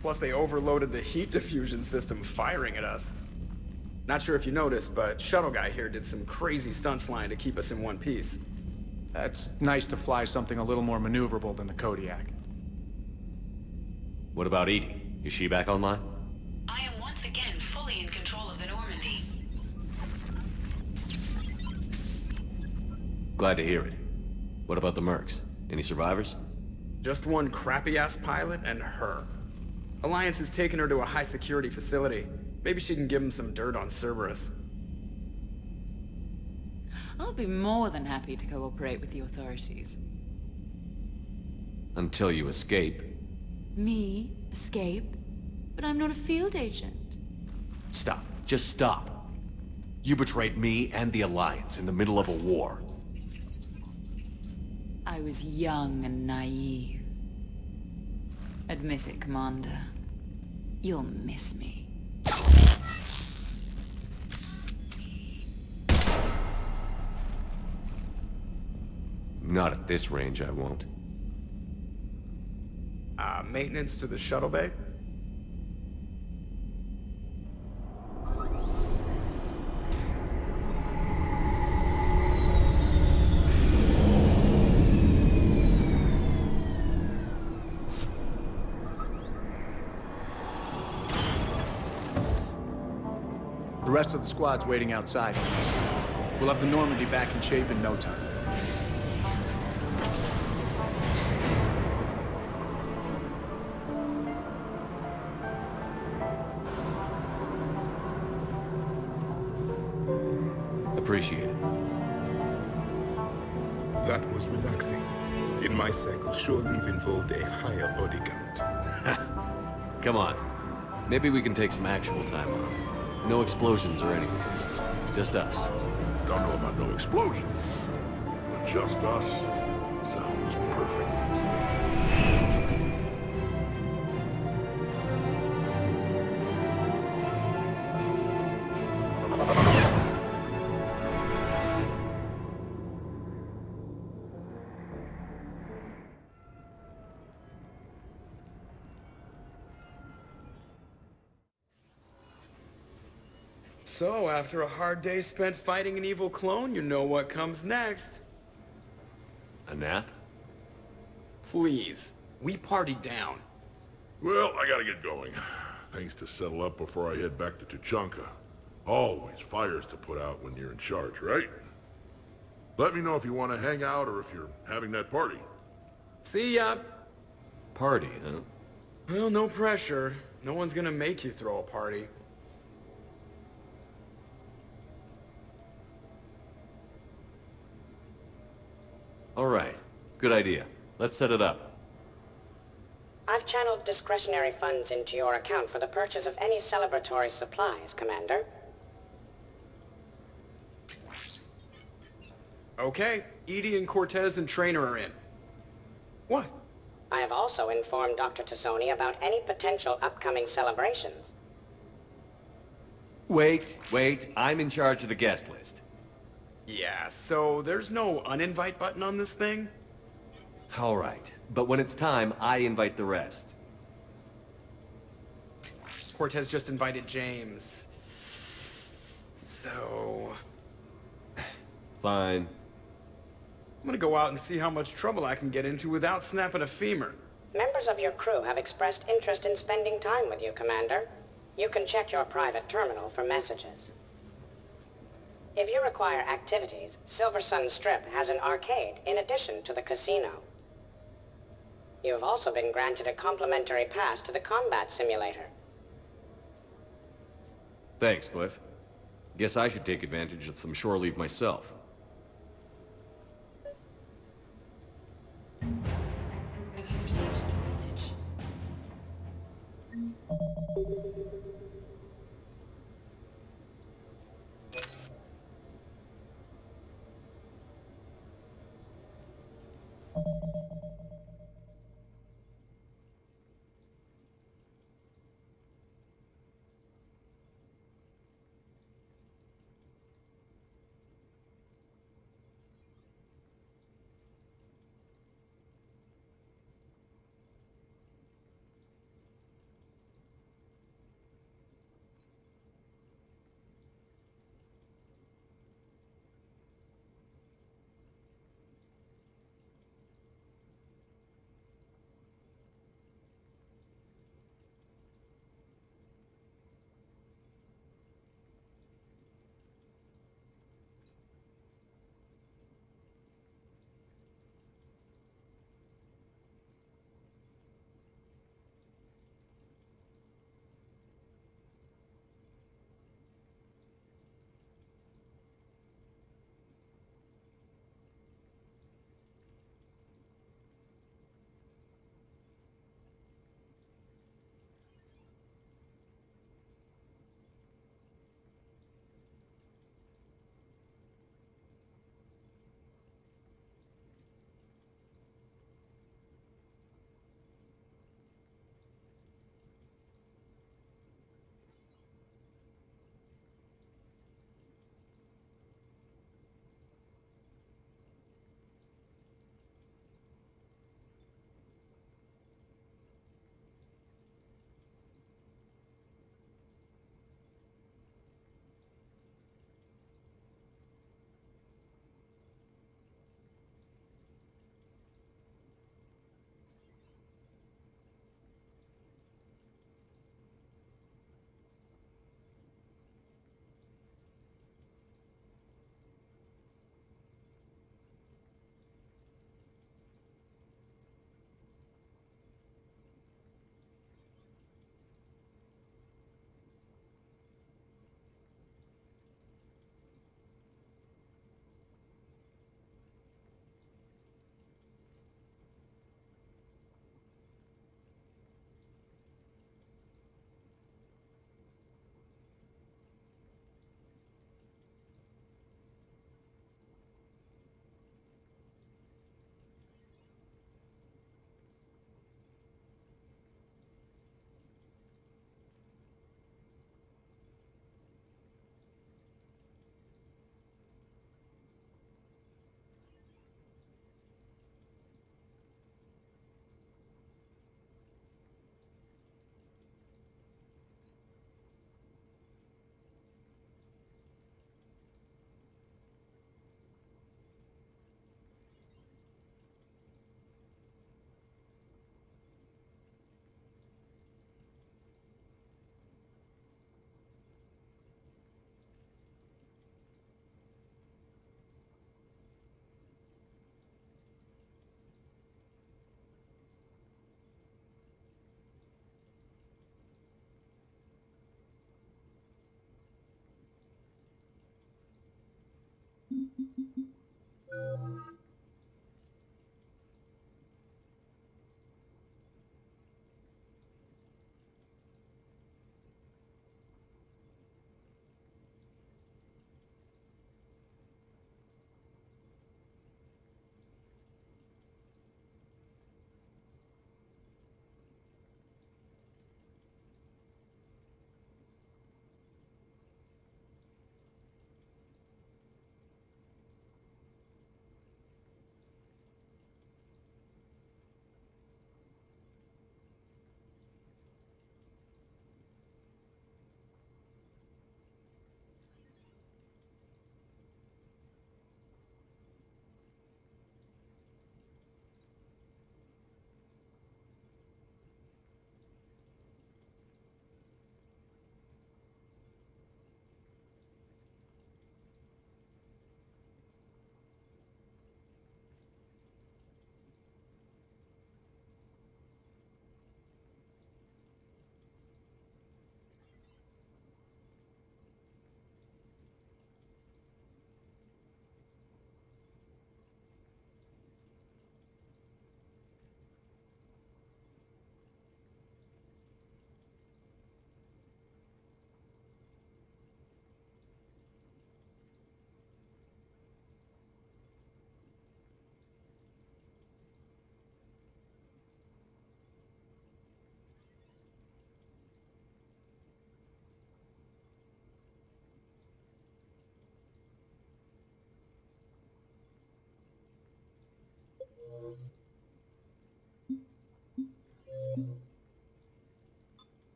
Plus they overloaded the heat diffusion system firing at us. Not sure if you noticed, but Shuttle Guy here did some crazy stunt flying to keep us in one piece. It's nice to fly something a little more maneuverable than the Kodiak. What about Edie? Is she back online? I am once again fully in control of the Normandy. Glad to hear it. What about the Mercs? Any survivors? Just one crappy-ass pilot and her. Alliance has taken her to a high-security facility. Maybe she can give him some dirt on Cerberus. I'll be more than happy to cooperate with the authorities. Until you escape. Me? Escape? But I'm not a field agent. Stop. Just stop. You betrayed me and the Alliance in the middle of a war. I was young and naive. Admit it, Commander. You'll miss me. Not at this range, I won't. Maintenance to the shuttle bay? The rest of the squad's waiting outside. We'll have the Normandy back in shape in no time. appreciate it. That was relaxing. In my cycle, shore leave involved a higher body count. Come on. Maybe we can take some actual time off. No explosions or anything. Just us. Don't know about no explosions, but just us sounds perfect. So, after a hard day spent fighting an evil clone, you know what comes next. A nap? Please. We party down. Well, I gotta get going. Things to settle up before I head back to Tuchanka. Always fires to put out when you're in charge, right? Let me know if you want to hang out or if you're having that party. See ya. Party, huh? Well, no pressure. No one's gonna make you throw a party. All right. Good idea. Let's set it up. I've channeled discretionary funds into your account for the purchase of any celebratory supplies, Commander. Okay. Edie and Cortez and Traynor are in. What? I have also informed Dr. Tassoni about any potential upcoming celebrations. Wait. I'm in charge of the guest list. Yeah, so there's no uninvite button on this thing? All right. But when it's time, I invite the rest. Cortez just invited James. So... Fine. I'm gonna go out and see how much trouble I can get into without snapping a femur. Members of your crew have expressed interest in spending time with you, Commander. You can check your private terminal for messages. If you require activities, Silver Sun Strip has an arcade in addition to the casino. You have also been granted a complimentary pass to the combat simulator. Thanks, Cliff. Guess I should take advantage of some shore leave myself.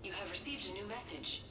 You have received a new message.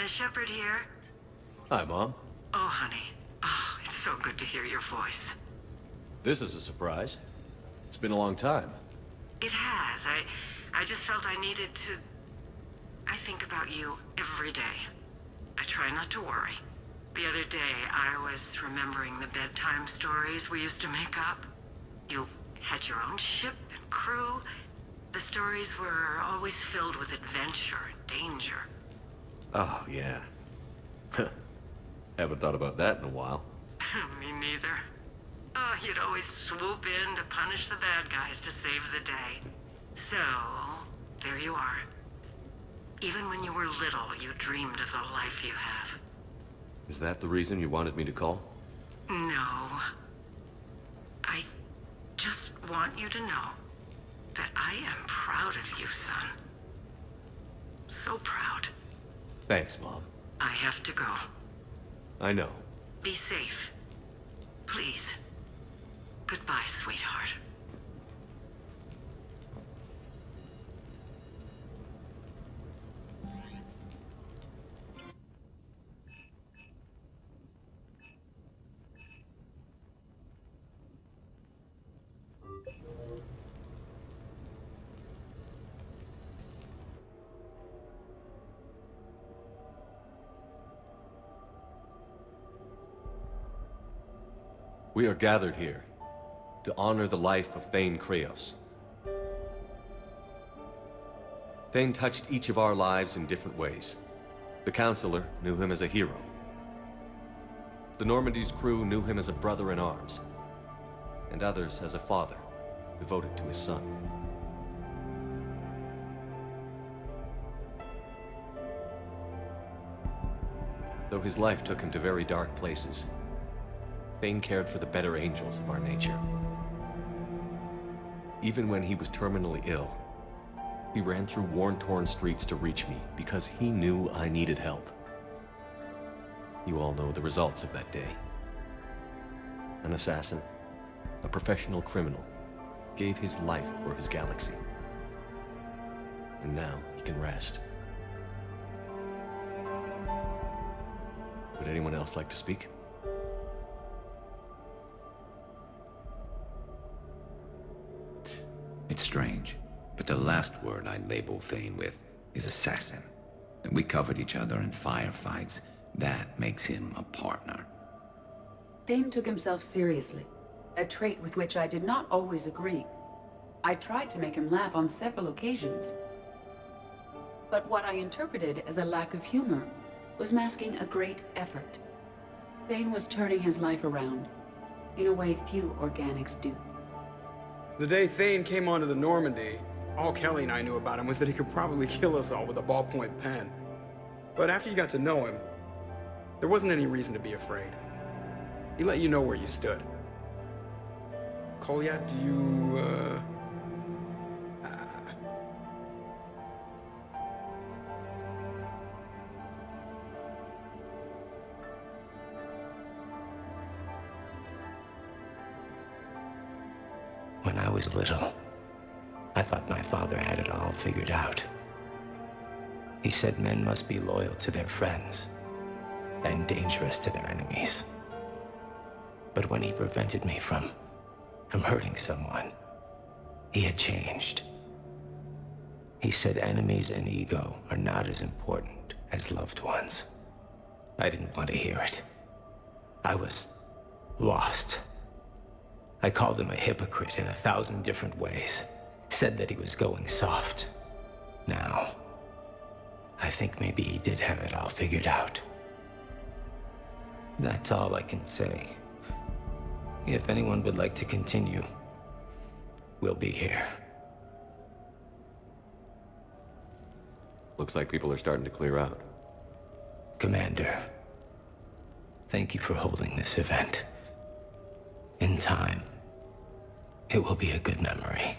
Is Shepard here? Hi, Mom. Oh, honey. Oh, it's so good to hear your voice. This is a surprise. It's been a long time. It has. I just felt I needed to... I think about you every day. I try not to worry. The other day, I was remembering the bedtime stories we used to make up. You had your own ship and crew. The stories were always filled with adventure and danger. Oh, yeah. Haven't thought about that in a while. Me neither. Oh, you'd always swoop in to punish the bad guys to save the day. So, there you are. Even when you were little, you dreamed of the life you have. Is that the reason you wanted me to call? No. I just want you to know that I am proud of you, son. So proud. Thanks, Mom. I have to go. I know. Be safe. Please. Goodbye, sweetheart. We are gathered here to honor the life of Thane Kreos. Thane touched each of our lives in different ways. The Counselor knew him as a hero. The Normandy's crew knew him as a brother in arms, and others as a father devoted to his son. Though his life took him to very dark places, Thane cared for the better angels of our nature. Even when he was terminally ill, he ran through worn-torn streets to reach me because he knew I needed help. You all know the results of that day. An assassin, a professional criminal, gave his life for his galaxy. And now he can rest. Would anyone else like to speak? It's strange, but the last word I'd label Thane with is assassin. And we covered each other in firefights. That makes him a partner. Thane took himself seriously, a trait with which I did not always agree. I tried to make him laugh on several occasions. But what I interpreted as a lack of humor was masking a great effort. Thane was turning his life around, in a way few organics do. The day Thane came onto the Normandy, all Kelly and I knew about him was that he could probably kill us all with a ballpoint pen. But after you got to know him, there wasn't any reason to be afraid. He let you know where you stood. Kolyat, do you, When I was little, I thought my father had it all figured out. He said men must be loyal to their friends and dangerous to their enemies. But when he prevented me from hurting someone, he had changed. He said enemies and ego are not as important as loved ones. I didn't want to hear it. I was lost. I called him a hypocrite in 1,000 different ways. Said that he was going soft. Now, I think maybe he did have it all figured out. That's all I can say. If anyone would like to continue, we'll be here. Looks like people are starting to clear out. Commander, thank you for holding this event. In time, it will be a good memory.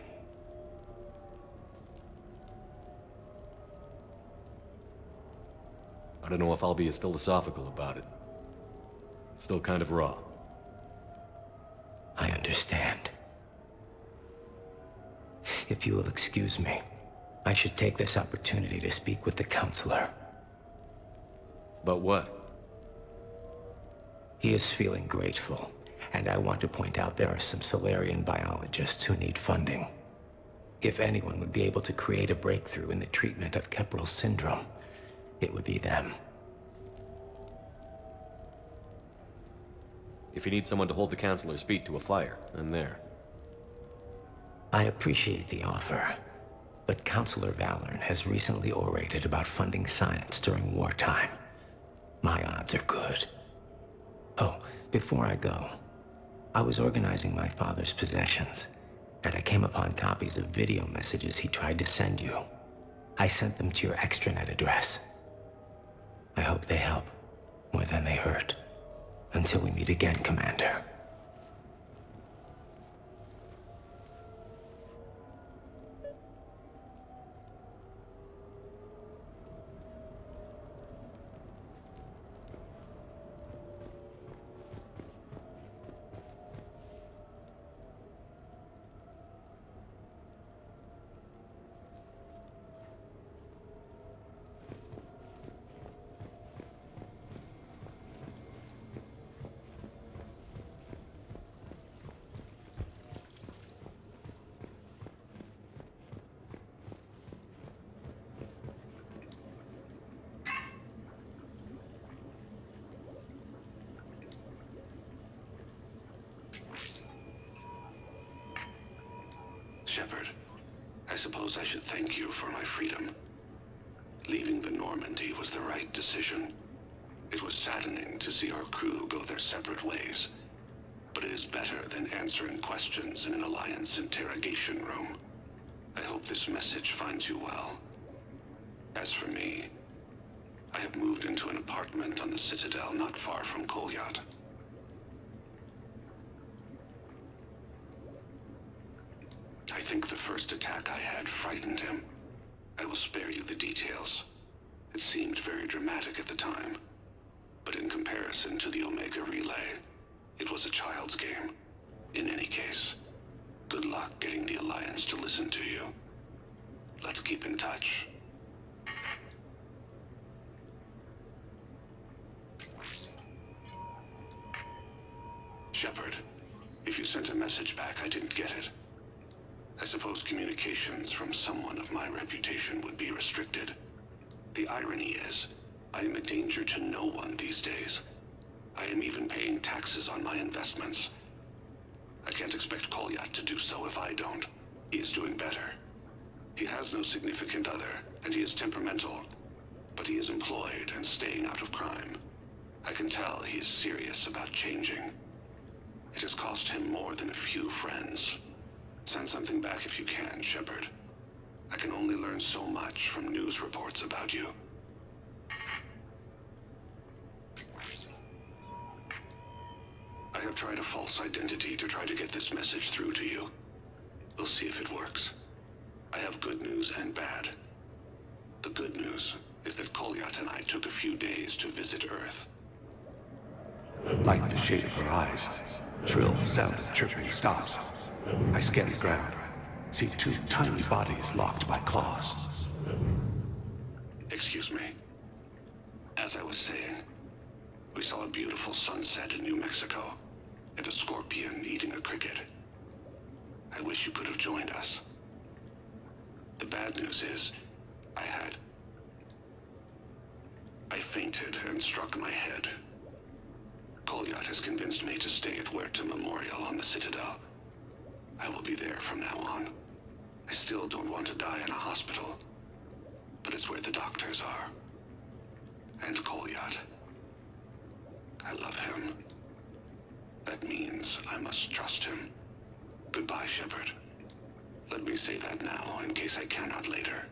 I don't know if I'll be as philosophical about it. It's still kind of raw. I understand. If you will excuse me, I should take this opportunity to speak with the Counselor. But what? He is feeling grateful, and I want to point out there are some Solarian biologists who need funding. If anyone would be able to create a breakthrough in the treatment of Kepral syndrome, it would be them. If you need someone to hold the Councilor's feet to a fire, I'm there. I appreciate the offer, but Councilor Valorn has recently orated about funding science during wartime. My odds are good. Oh, before I go, I was organizing my father's possessions, and I came upon copies of video messages he tried to send you. I sent them to your extranet address. I hope they help, more than they hurt. Until we meet again, Commander. Shepard, I suppose I should thank you for my freedom. Leaving the Normandy was the right decision. It was saddening to see our crew go their separate ways, but it is better than answering questions in an Alliance interrogation room. I hope this message finds you well. As for me, I have moved into an apartment on the Citadel not far from Kolyat. I think the first attack I had frightened him. I will spare you the details. It seemed very dramatic at the time, but in comparison to the Omega Relay, it was a child's game. In any case, good luck getting the Alliance to listen to you. Let's keep in touch. Shepard, if you sent a message back, I didn't get it. I suppose communications from someone of my reputation would be restricted. The irony is, I am a danger to no one these days. I am even paying taxes on my investments. I can't expect Kolyat to do so if I don't. He is doing better. He has no significant other, and he is temperamental. But he is employed and staying out of crime. I can tell he is serious about changing. It has cost him more than a few friends. Send something back if you can, Shepard. I can only learn so much from news reports about you. I have tried a false identity to try to get this message through to you. We'll see if it works. I have good news and bad. The good news is that Kolyat and I took a few days to visit Earth. Like the shade of her eyes, shrill sound of chirping stops. I scan the ground, see two tiny bodies locked by claws. Excuse me. As I was saying, we saw a beautiful sunset in New Mexico, and a scorpion eating a cricket. I wish you could have joined us. The bad news is, I fainted and struck my head. Kolyat has convinced me to stay at Huerta Memorial on the Citadel. I will be there from now on. I still don't want to die in a hospital, but it's where the doctors are. And Kolyat. I love him. That means I must trust him. Goodbye, Shepard. Let me say that now, in case I cannot later.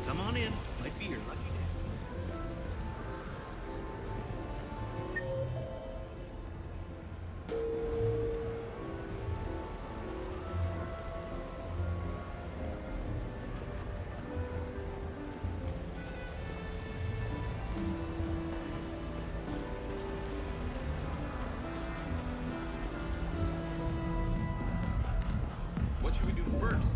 Come on in. Might be your lucky day. What should we do first?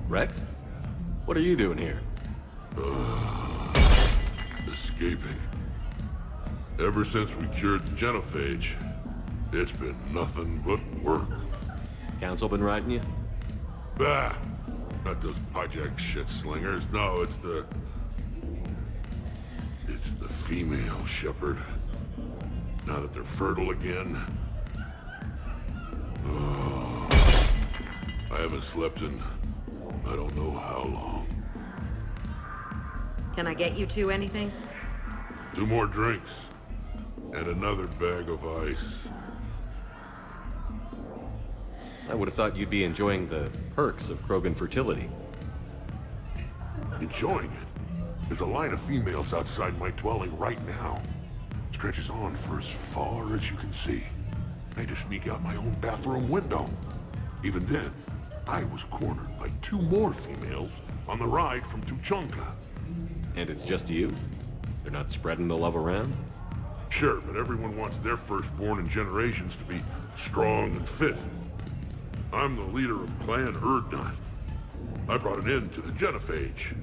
Rex? What are you doing here? Escaping. Ever since we cured the genophage, it's been nothing but work. Council been riding you? Bah! Not those project shit slingers. No, it's the female, Shepard. Now that they're fertile again. Oh, I haven't slept in I don't know how long. Can I get you two anything? 2 more drinks. And another bag of ice. I would have thought you'd be enjoying the perks of Krogan fertility. Enjoying it? There's a line of females outside my dwelling right now. Stretches on for as far as you can see. I had to sneak out my own bathroom window. Even then, I was cornered by 2 more females on the ride from Tuchanka. And it's just you? They're not spreading the love around? Sure, but everyone wants their firstborn in generations to be strong and fit. I'm the leader of Clan Erdnot. I brought an end to the genophage.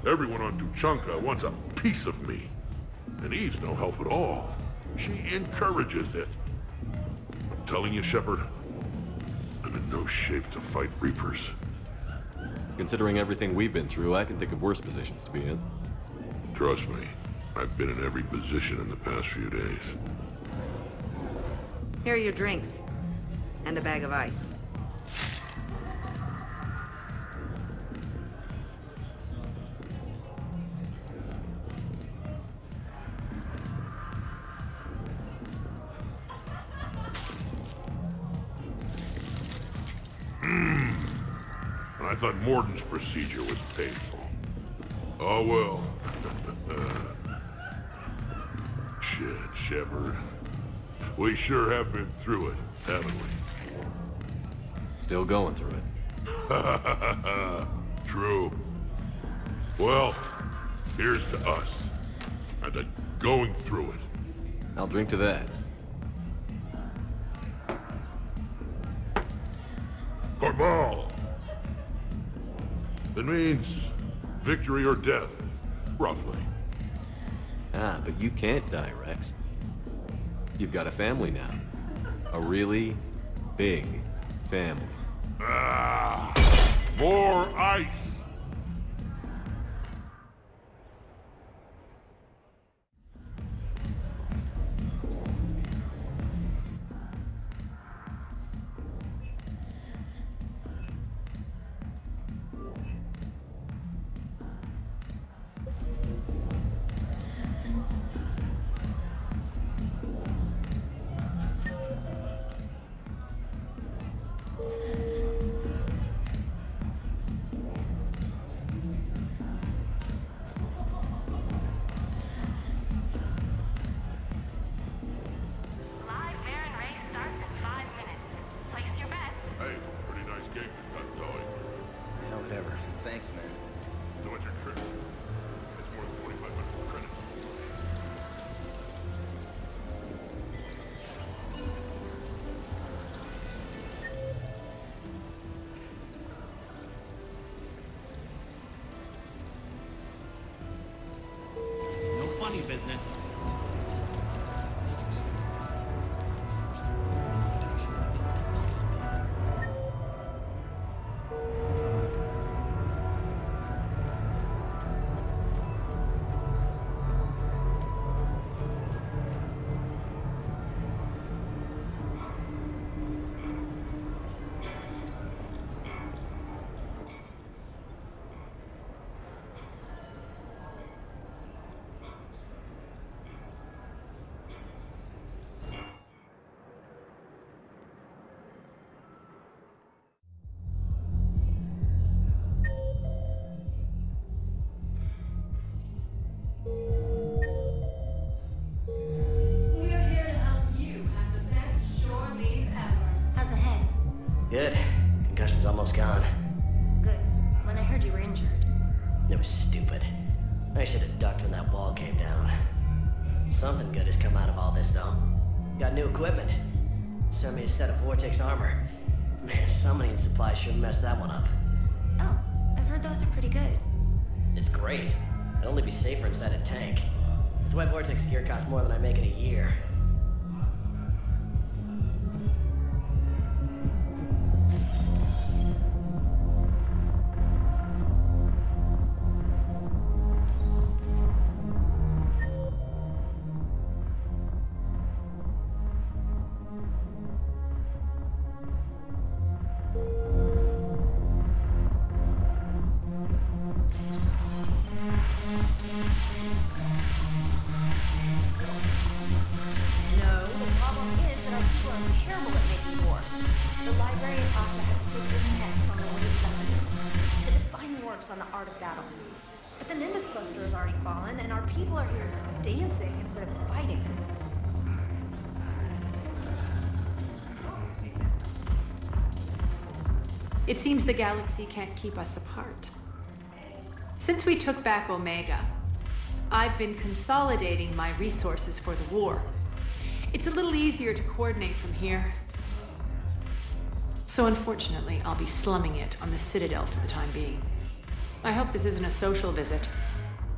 Everyone on Tuchanka wants a piece of me. And Eve's no help at all. She encourages it. I'm telling you, Shepard, I'm in no shape to fight Reapers. Considering everything we've been through, I can think of worse positions to be in. Trust me, I've been in every position in the past few days. Here are your drinks. And a bag of ice. I thought Morden's procedure was painful. Oh well. Shit, Shepard. We sure have been through it, haven't we? Still going through it. True. Well, here's to us. and then going through it. I'll drink to that. Carmal! It means victory or death, roughly. Ah, but you can't die, Rex. You've got a family now. A really big family. Ah! More ice! Business. Good. Concussion's almost gone. Good. When I heard you were injured. It was stupid. I should have ducked when that wall came down. Something good has come out of all this, though. Got new equipment. Sent me a set of Vortex armor. Man, summoning supply sure messed that one up. Oh, I've heard those are pretty good. It's great. It'd only be safer inside a tank. That's why Vortex gear costs more than I make in a year. It seems the galaxy can't keep us apart. Since we took back Omega, I've been consolidating my resources for the war. It's a little easier to coordinate from here. So unfortunately, I'll be slumming it on the Citadel for the time being. I hope this isn't a social visit.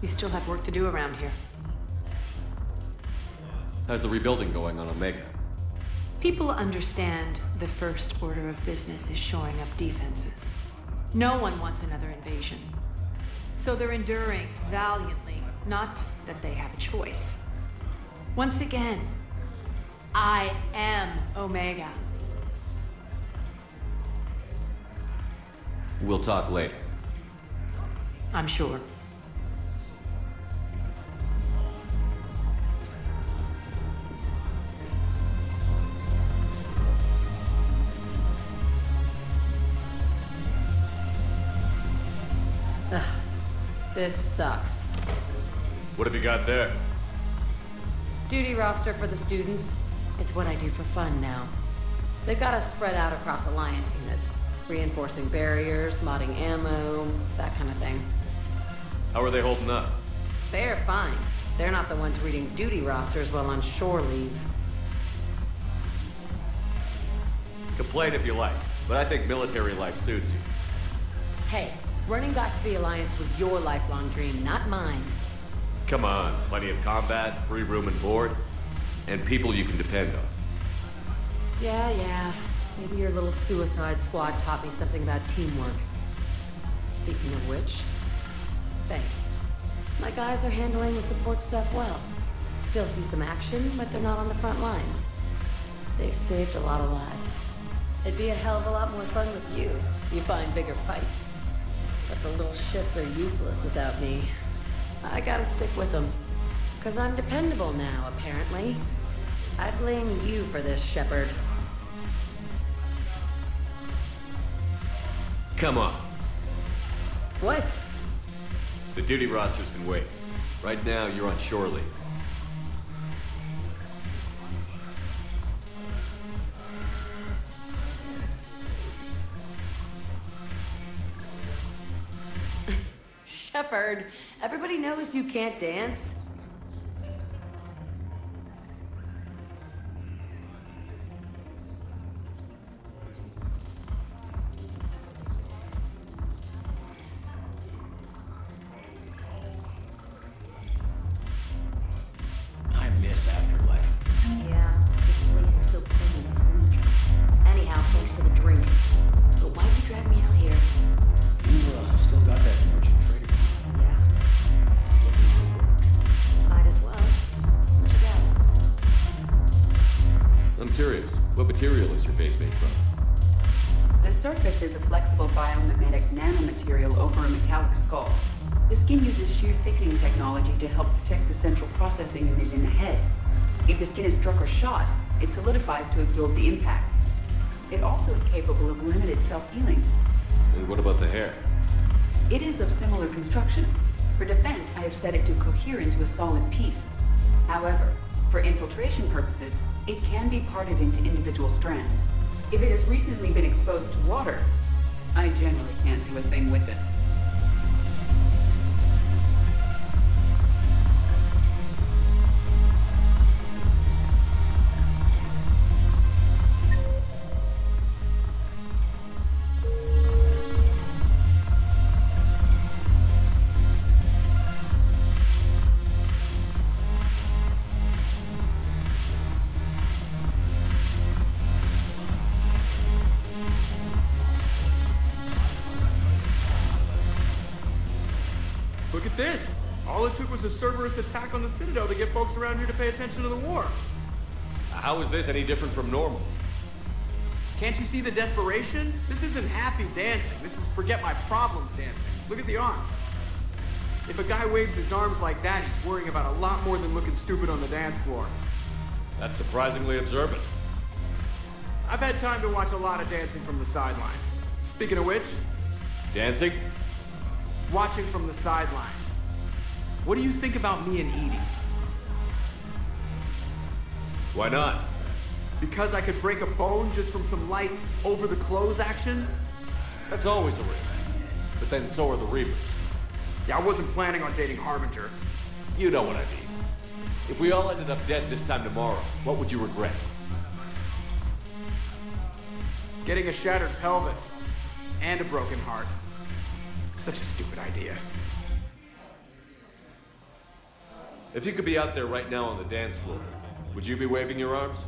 We still have work to do around here. How's the rebuilding going on Omega? People understand the first order of business is shoring up defenses. No one wants another invasion. So they're enduring valiantly, not that they have a choice. Once again, I am Omega. We'll talk later. I'm sure. Ugh, this sucks. What have you got there? Duty roster for the students. It's what I do for fun now. They've got us spread out across Alliance units. Reinforcing barriers, modding ammo, that kind of thing. How are they holding up? They're fine. They're not the ones reading duty rosters while on shore leave. Complain if you like, but I think military life suits you. Hey, running back to the Alliance was your lifelong dream, not mine. Come on, plenty of combat, free room and board, and people you can depend on. Yeah. Maybe your little suicide squad taught me something about teamwork. Speaking of which, thanks. My guys are handling the support stuff well. Still see some action, but they're not on the front lines. They've saved a lot of lives. It'd be a hell of a lot more fun with you. You find bigger fights. But the little shits are useless without me. I gotta stick with them. 'Cause I'm dependable now, apparently. I blame you for this, Shepard. Come on. What? The duty rosters can wait. Right now, you're on shore leave. Shepard, everybody knows you can't dance. I miss Afterlife. Yeah, this place is so clean and squeaky. Anyhow, thanks for the drink. But why'd you drag me out here? You still got that merchant trader. Might as well. What you got? I'm curious, what material is your base made from? The surface is a flexible biomimetic nanomaterial over a metallic skull. The skin uses shear thickening technology to help protect the central processing unit in the head. If the skin is struck or shot, it solidifies to absorb the impact. It also is capable of limited self-healing. And what about the hair? It is of similar construction. For defense, I have set it to cohere into a solid piece. However, for infiltration purposes, it can be parted into individual strands. If it has recently been exposed to water, I generally can't do a thing with it. Look at this! All it took was a Cerberus attack on the Citadel to get folks around here to pay attention to the war. How is this any different from normal? Can't you see the desperation? This isn't happy dancing. This is forget my problems dancing. Look at the arms. If a guy waves his arms like that, he's worrying about a lot more than looking stupid on the dance floor. That's surprisingly observant. I've had time to watch a lot of dancing from the sidelines. Speaking of which... Dancing? Watching from the sidelines. What do you think about me and Edie? Why not? Because I could break a bone just from some light over-the-clothes action? That's always a risk. But then so are the Reapers. Yeah, I wasn't planning on dating Harbinger. You know what I mean. If we all ended up dead this time tomorrow, what would you regret? Getting a shattered pelvis. And a broken heart. Such a stupid idea. If you could be out there right now on the dance floor, would you be waving your arms?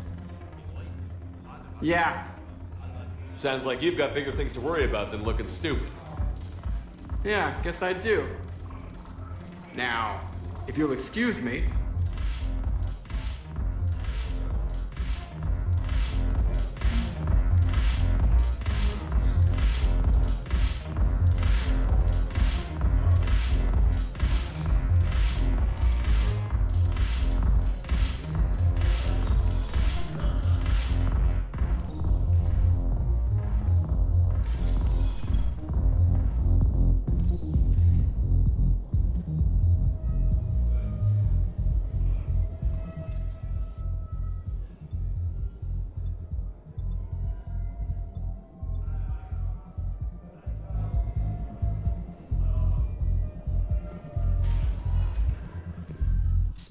Yeah. Sounds like you've got bigger things to worry about than looking stupid. Yeah, guess I do. Now, if you'll excuse me...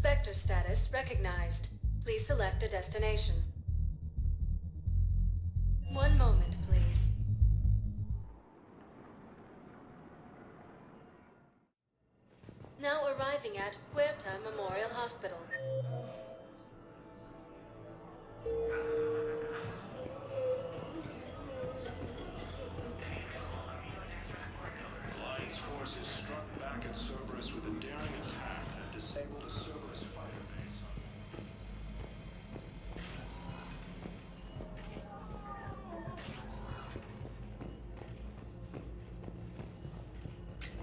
Spectre status recognized. Please select a destination. One moment, please. Now arriving at Huerta Memorial Hospital. Alliance forces struck back at Cerberus with a daring attack that disabled a Cerberus fighter base.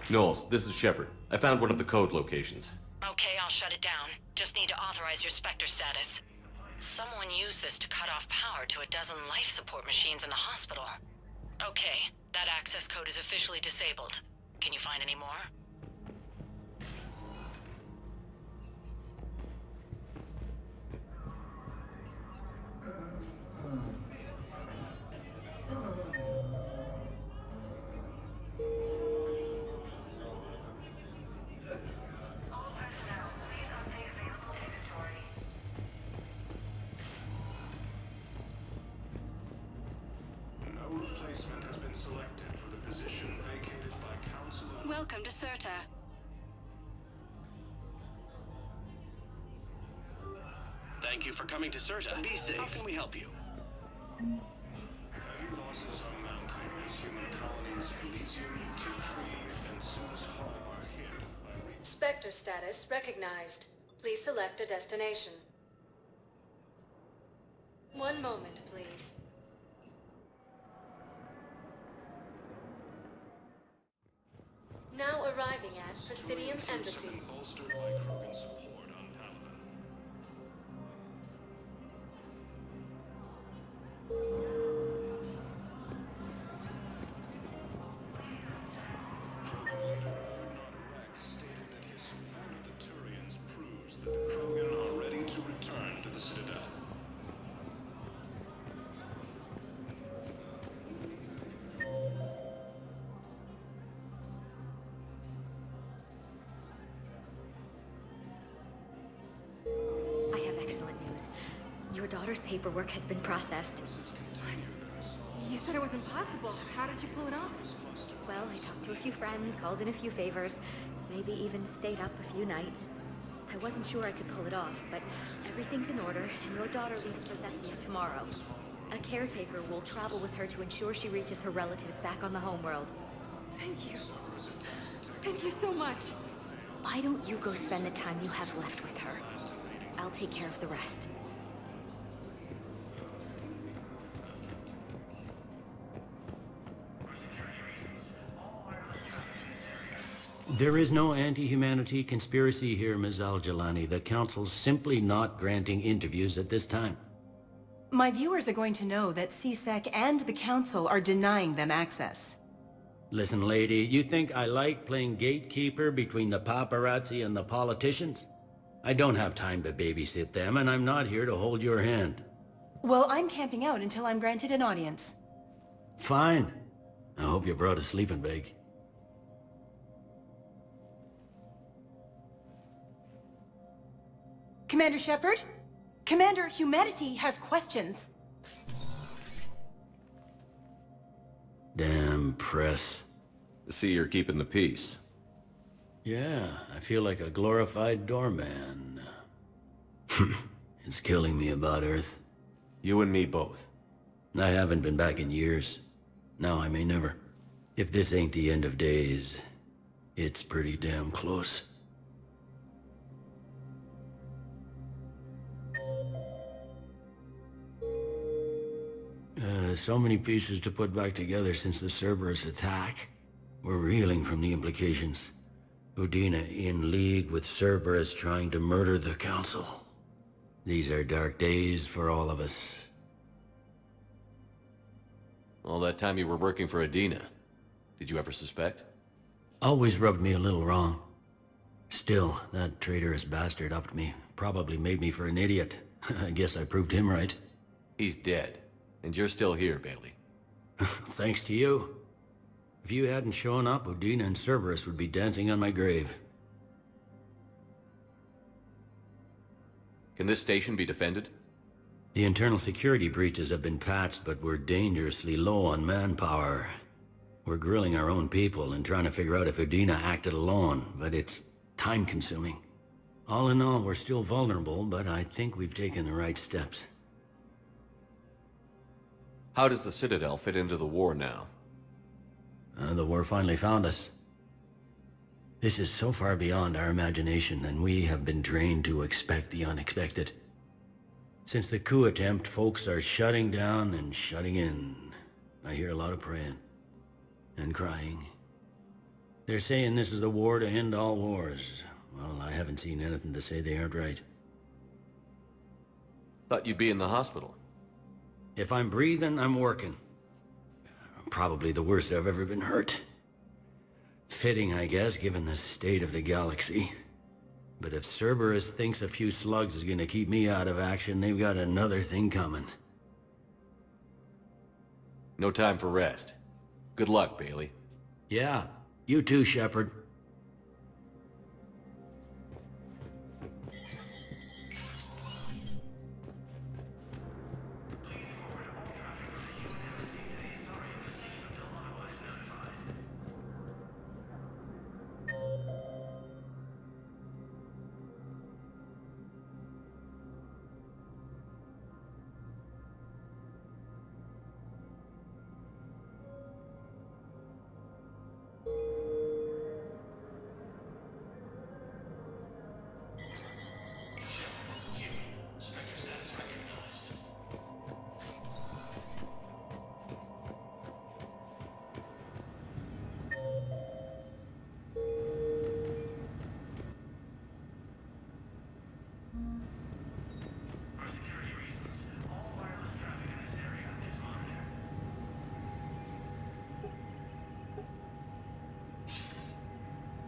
Knowles, this is Shepard. I found one of the code locations. Okay, I'll shut it down. Just need to authorize your Spectre status. Someone used this to cut off power to a dozen life support machines in the hospital. Okay, that access code is officially disabled. Can you find any more? No replacement has been selected for the position vacated by Council of... Welcome to Certa. Thank you for coming to Certa. Be safe. How can we help you? Heavy losses are mounting as human colonies Elysium, Tiltree, and Suez Hub are hit by... Spectre status recognized. Please select a destination. One moment, please. Now arriving at Presidium Embassy. bolstered by Krogan support on Palaven. Stated that his support of the Turians proves that the Krogan are ready to return to the Citadel. I have excellent news. Your daughter's paperwork has been processed. You said it was impossible. How did you pull it off? Well, I talked to a few friends, called in a few favors, maybe even stayed up a few nights. I wasn't sure I could pull it off, but everything's in order, and your daughter leaves for Thessia tomorrow. A caretaker will travel with her to ensure she reaches her relatives back on the homeworld. Thank you. Thank you so much. Why don't you go spend the time you have left with her? I'll take care of the rest. There is no anti-humanity conspiracy here, Ms. Al-Jalani. The Council's simply not granting interviews at this time. My viewers are going to know that CSEC and the Council are denying them access. Listen, lady, you think I like playing gatekeeper between the paparazzi and the politicians? I don't have time to babysit them, and I'm not here to hold your hand. Well, I'm camping out until I'm granted an audience. Fine. I hope you brought a sleeping bag. Commander Shepard? Commander, humanity has questions. Damn press. See, you're keeping the peace. Yeah, I feel like a glorified doorman. It's killing me about Earth. You and me both. I haven't been back in years. Now I may never. If this ain't the end of days, it's pretty damn close. So many pieces to put back together since the Cerberus attack. We're reeling from the implications. Udina in league with Cerberus trying to murder the Council. These are dark days for all of us. All that time you were working for Udina, did you ever suspect? Always rubbed me a little wrong. Still, that traitorous bastard upped me. Probably made me for an idiot. I guess I proved him right. He's dead. And you're still here, Bailey. Thanks to you. If you hadn't shown up, Udina and Cerberus would be dancing on my grave. Can this station be defended? The internal security breaches have been patched, but we're dangerously low on manpower. We're grilling our own people and trying to figure out if Udina acted alone, but it's time-consuming. All in all, we're still vulnerable, but I think we've taken the right steps. How does the Citadel fit into the war now? The war finally found us. This is so far beyond our imagination, and we have been trained to expect the unexpected. Since the coup attempt, folks are shutting down and shutting in. I hear a lot of praying. And crying. They're saying this is the war to end all wars. Well, I haven't seen anything to say they aren't right. Thought you'd be in the hospital. If I'm breathing, I'm working. Probably the worst I've ever been hurt. Fitting, I guess, given the state of the galaxy. But if Cerberus thinks a few slugs is gonna keep me out of action, they've got another thing coming. No time for rest. Good luck, Bailey. Yeah, you too, Shepard.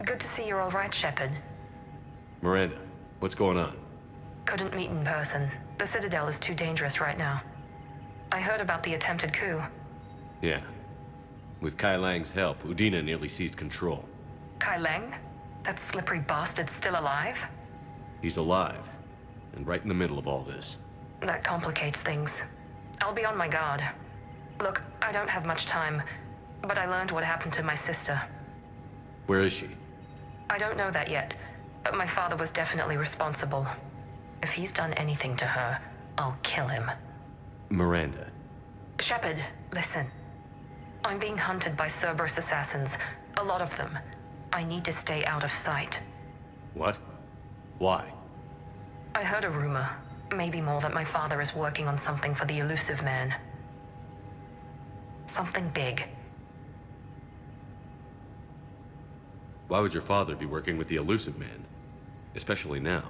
Good to see you're all right, Shepard. Miranda, what's going on? Couldn't meet in person. The Citadel is too dangerous right now. I heard about the attempted coup. Yeah. With Kai Lang's help, Udina nearly seized control. Kai Lang? That slippery bastard's still alive? He's alive, and right in the middle of all this. That complicates things. I'll be on my guard. Look, I don't have much time, but I learned what happened to my sister. Where is she? I don't know that yet, but my father was definitely responsible. If he's done anything to her, I'll kill him. Miranda. Shepard, listen. I'm being hunted by Cerberus assassins. A lot of them. I need to stay out of sight. What? Why? I heard a rumor, maybe more, that my father is working on something for the Elusive Man. Something big. Why would your father be working with the Elusive Man? Especially now.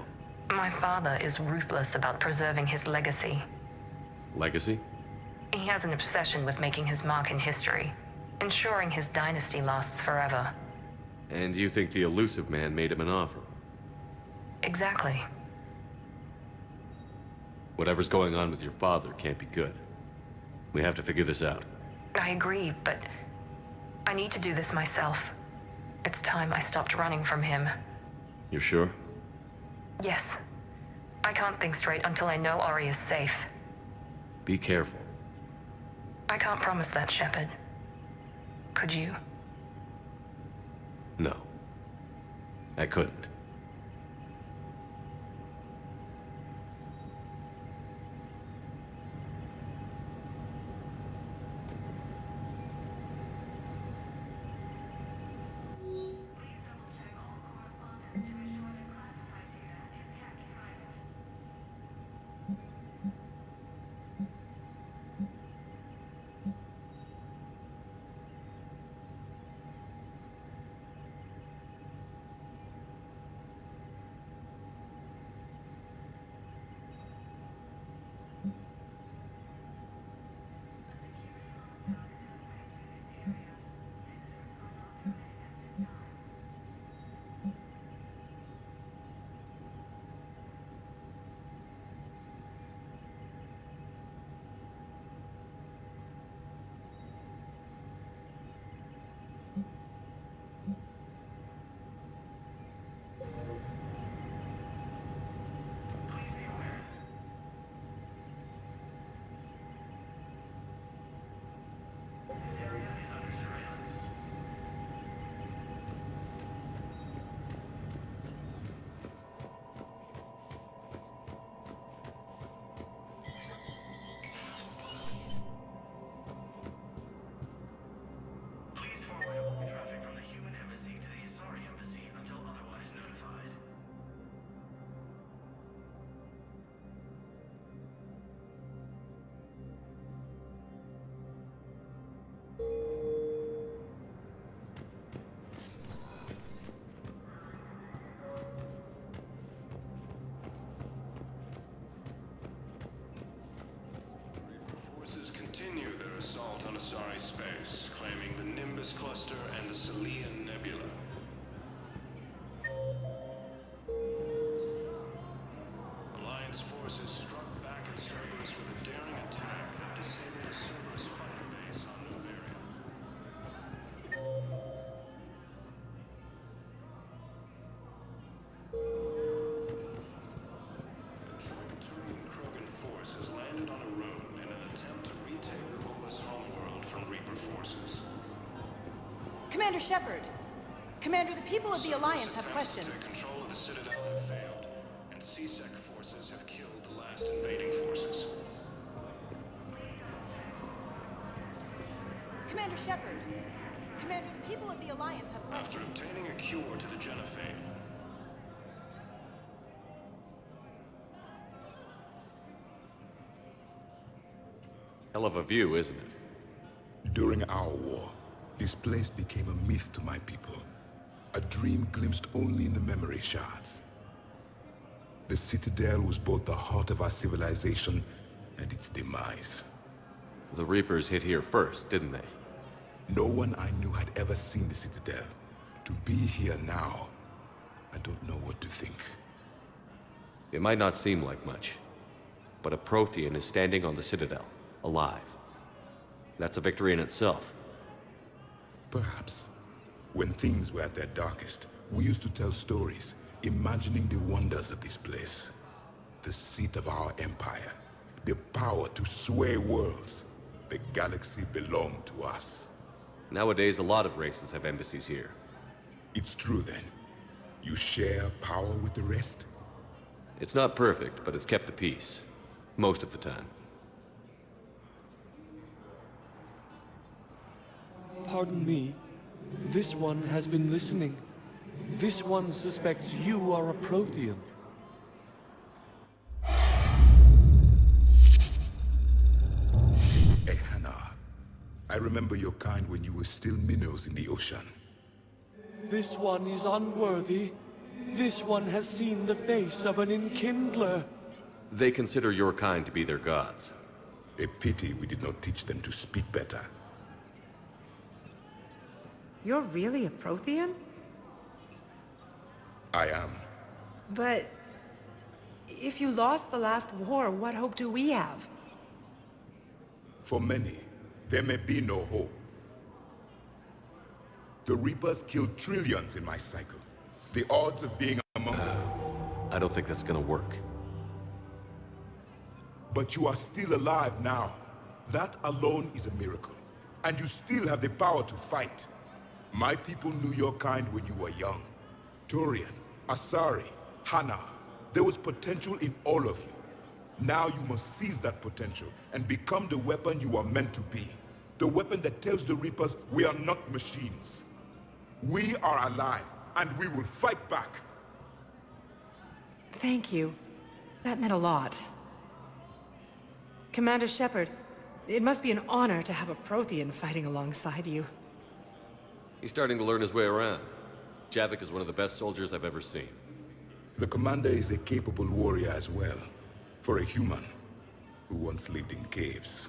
My father is ruthless about preserving his legacy. Legacy? He has an obsession with making his mark in history, ensuring his dynasty lasts forever. And you think the Elusive Man made him an offer? Exactly. Whatever's going on with your father can't be good. We have to figure this out. I agree, but I need to do this myself. It's time I stopped running from him. You're sure? Yes. I can't think straight until I know Ori is safe. Be careful. I can't promise that, Shepard. Could you? No. I couldn't. occupy space, claiming the Nimbus Cluster and the Selian Nebula. Alliance forces struck back at Cerberus with a daring attack that disabled a Cerberus fighter base on Noveria. A joint Turian-Krogan force has landed on a rune in an attempt to retake the Volus homeworld from Reaper forces. Commander Shepard! Commander, the people of the Alliance have questions. Attempts to take control of the Citadel have failed, and C-Sec forces have killed the last invading forces. Commander Shepard! Commander, the people of the Alliance have After questions. obtaining a cure to the Genophane, Hell of a view, isn't it? During our war, this place became a myth to my people. A dream glimpsed only in the memory shards. The Citadel was both the heart of our civilization and its demise. The Reapers hit here first, didn't they? No one I knew had ever seen the Citadel. To be here now, I don't know what to think. It might not seem like much, but a Prothean is standing on the Citadel, alive. That's a victory in itself. Perhaps. When things were at their darkest, we used to tell stories, imagining the wonders of this place. The seat of our empire. The power to sway worlds. The galaxy belonged to us. Nowadays, a lot of races have embassies here. It's true then. You share power with the rest? It's not perfect, but it's kept the peace. Most of the time. Pardon me. This one has been listening. This one suspects you are a Prothean. Ehana. I remember your kind when you were still minnows in the ocean. This one is unworthy. This one has seen the face of an enkindler. They consider your kind to be their gods. A pity we did not teach them to speak better. You're really a Prothean? I am. But... if you lost the last war, what hope do we have? For many, there may be no hope. The Reapers killed trillions in my cycle. The odds of being among them... I don't think that's gonna work. But you are still alive now. That alone is a miracle. And you still have the power to fight. My people knew your kind when you were young. Turian, Asari, Hana. There was potential in all of you. Now you must seize that potential and become the weapon you are meant to be. The weapon that tells the Reapers we are not machines. We are alive, and we will fight back. Thank you. That meant a lot. Commander Shepard, it must be an honor to have a Prothean fighting alongside you. He's starting to learn his way around. Javik is one of the best soldiers I've ever seen. The commander is a capable warrior as well. For a human who once lived in caves.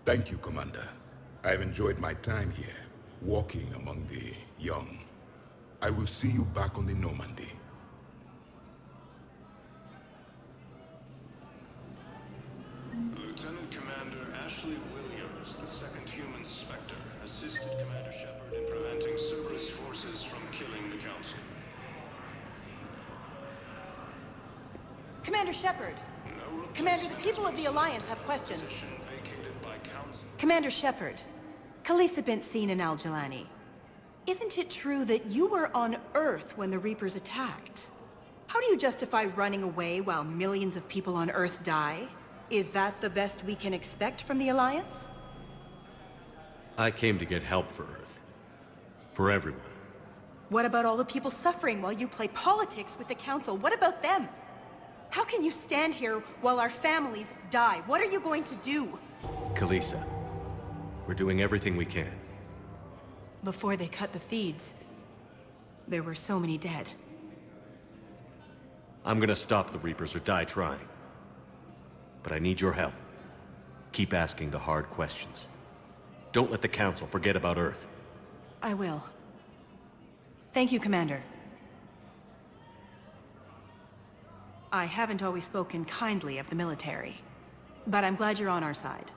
Thank you, Commander. I've enjoyed my time here, walking among the young. I will see you back on the Normandy. Lieutenant Commander Ashley Williams, the second human Spectre, assisted Commander Shepard in preventing Cerberus forces from killing the Council. Commander Shepard! Commander, the people of the Alliance have questions. Commander Shepard, Khalisah bint Sin and Al-Jalani. Isn't it true that you were on Earth when the Reapers attacked? How do you justify running away while millions of people on Earth die? Is that the best we can expect from the Alliance? I came to get help for Earth. For everyone. What about all the people suffering while you play politics with the Council? What about them? How can you stand here while our families die? What are you going to do? Khalisah, we're doing everything we can. Before they cut the feeds, there were so many dead. I'm gonna stop the Reapers or die trying. But I need your help. Keep asking the hard questions. Don't let the Council forget about Earth. I will. Thank you, Commander. I haven't always spoken kindly of the military, but I'm glad you're on our side.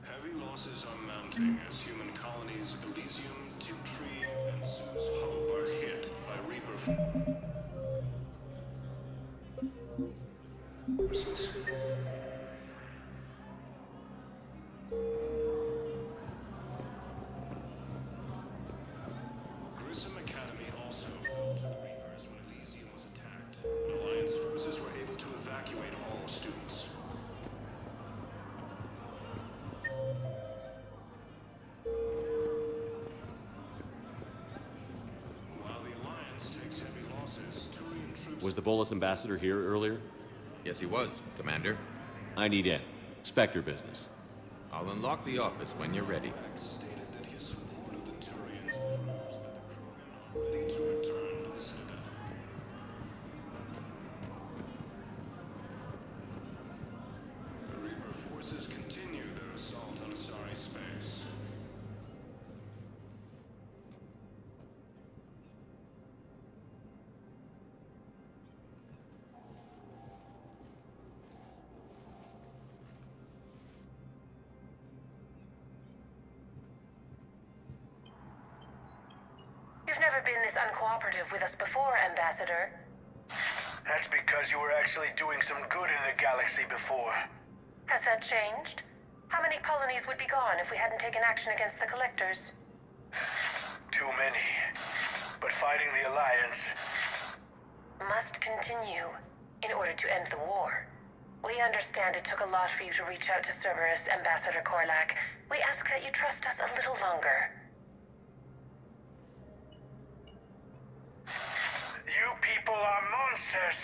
Heavy losses are mounting as human colonies Elysium, Tiptree, and Zeus Hope are hit by Reaper forces. Grissom Academy also fell to the Reapers when Elysium was attacked. Alliance forces were able to evacuate all students. While the Alliance takes heavy losses, Turian troops... Was the Volus ambassador here earlier? Yes, he was, Commander. I need in. Spectre business. I'll unlock the office when you're ready. stated that his support of the Turians proves that the Krogan are ready to return to the Citadel. The Reaper forces continue their assault on Asari space. You've never been this uncooperative with us before, Ambassador. That's because you were actually doing some good in the galaxy before. Has that changed? How many colonies would be gone if we hadn't taken action against the Collectors? Too many. But fighting the Alliance... Must continue in order to end the war. We understand it took a lot for you to reach out to Cerberus, Ambassador Korlak. We ask that you trust us a little longer. You people are monsters!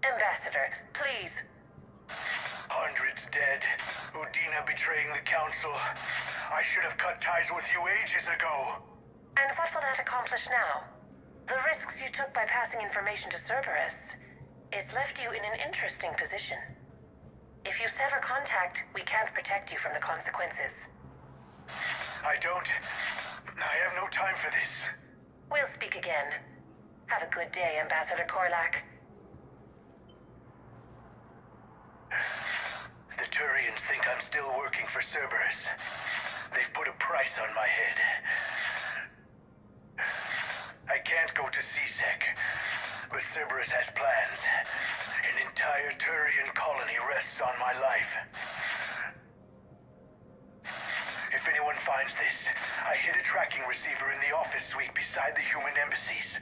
Ambassador, please. Hundreds dead. Udina betraying the Council. I should have cut ties with you ages ago. And what will that accomplish now? The risks you took by passing information to Cerberus, it's left you in an interesting position. If you sever contact, we can't protect you from the consequences. I have no time for this. We'll speak again. Have a good day, Ambassador Korlak. The Turians think I'm still working for Cerberus. They've put a price on my head. I can't go to CSEC, but Cerberus has plans. An entire Turian colony rests on my life. If anyone finds this, I hid a tracking receiver in the office suite beside the human embassies.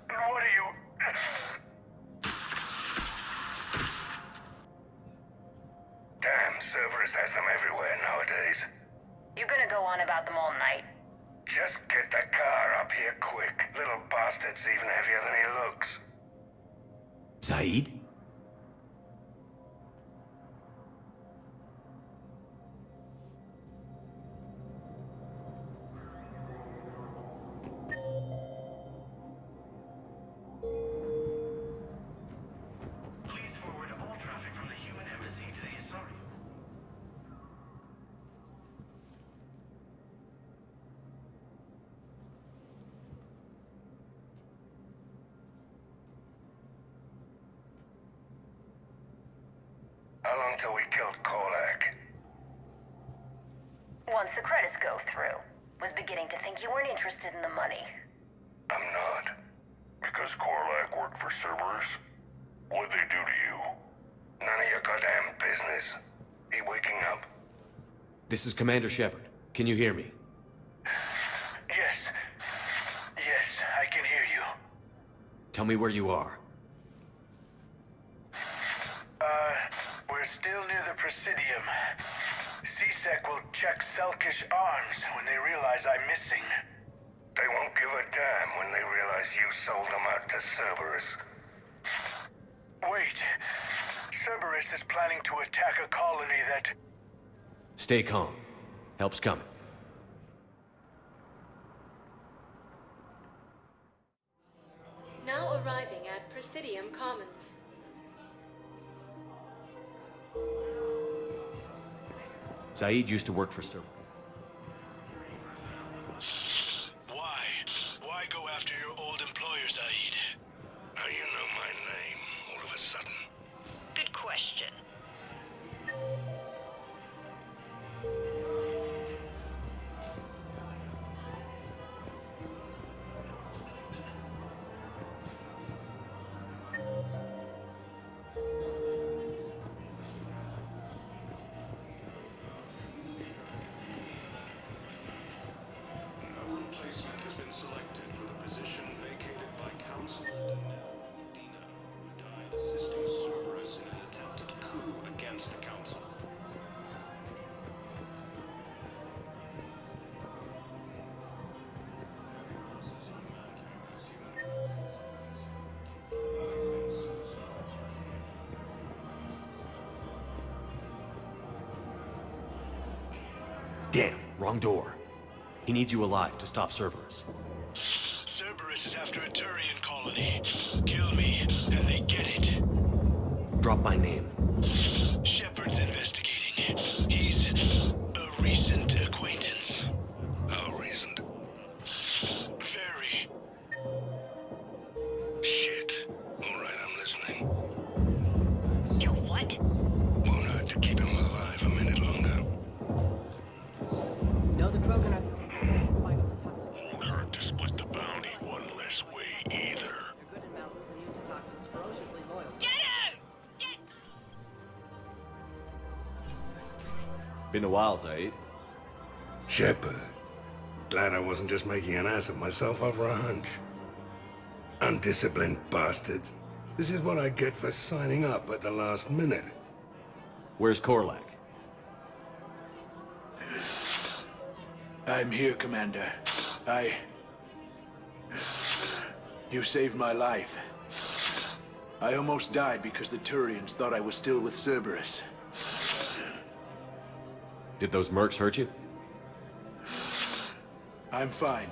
What are you... Damn, Cerberus has them everywhere nowadays. You gonna go on about them all night? Just get the car up here quick. Little bastard's even heavier than he looks. Saeed? How long till we killed Korlak? Once the credits go through. Was beginning to think you weren't interested in the money. I'm not. Because Korlak worked for Cerberus? What'd they do to you? None of your goddamn business. He waking up? This is Commander Shepard. Can you hear me? Yes. Yes, I can hear you. Tell me where you are. We're still near the Presidium. CSEC will check Selkish arms when they realize I'm missing. They won't give a damn when they realize you sold them out to Cerberus. Wait. Cerberus is planning to attack a colony that... Stay calm. Help's coming. arriving at Presidium Commons. Zaid used to work for Cerberus. Why? Why go after your old employer, Zaid? How you know my name all of a sudden? Good question. Replacement has been selected for the position vacated by Council Dina, who died assisting Cerberus in an attempted coup against the Council. Damn, wrong door. He needs you alive to stop Cerberus. Cerberus is after a Turian colony. Kill me, and they get it. Drop my name. Shepard's investigating. He's a recent acquaintance. How recent? Very. Shit. All right, I'm listening. You what? Won't hurt to keep him alive a minute longer. No, the Krogan are... Won't hurt to split the bounty one less way either. They're good in mountains, immune to toxins, ferociously loyal. Been a while, Zaid. Shepard. Glad I wasn't just making an ass of myself over a hunch. Undisciplined bastards. This is what I get for signing up at the last minute. Where's Korlak? I'm here, Commander. You saved my life. I almost died because the Turians thought I was still with Cerberus. Did those mercs hurt you? I'm fine.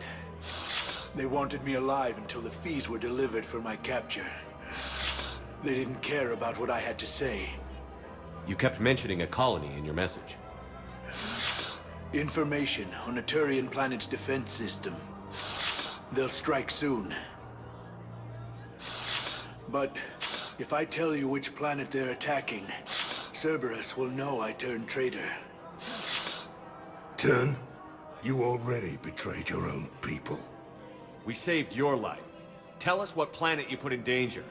They wanted me alive until the fees were delivered for my capture. They didn't care about what I had to say. You kept mentioning a colony in your message. Information on a Turian planet's defense system. They'll strike soon. But if I tell you which planet they're attacking, Cerberus will know I turned traitor. Turn? You already betrayed your own people. We saved your life. Tell us what planet you put in danger.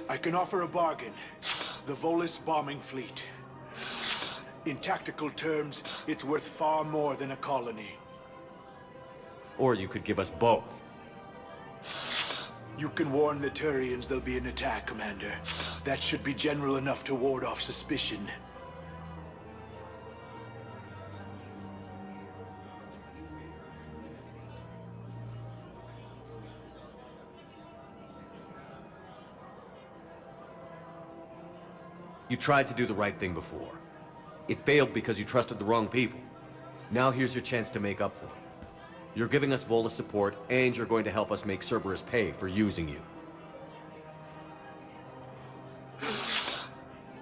I can offer a bargain. The Volus bombing fleet. In tactical terms, it's worth far more than a colony. Or you could give us both. You can warn the Turians there'll be an attack, Commander. That should be general enough to ward off suspicion. You tried to do the right thing before. It failed because you trusted the wrong people. Now here's your chance to make up for it. You're giving us Volus support, and you're going to help us make Cerberus pay for using you.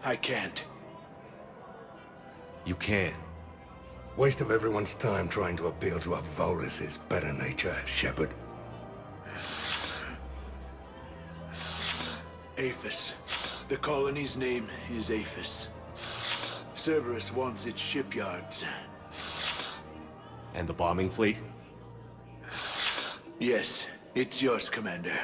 I can't. You can. Waste of everyone's time trying to appeal to a Volus's better nature, Shepard. Aphis. The colony's name is Aphis. Cerberus wants its shipyards. And the bombing fleet? Yes, it's yours, Commander.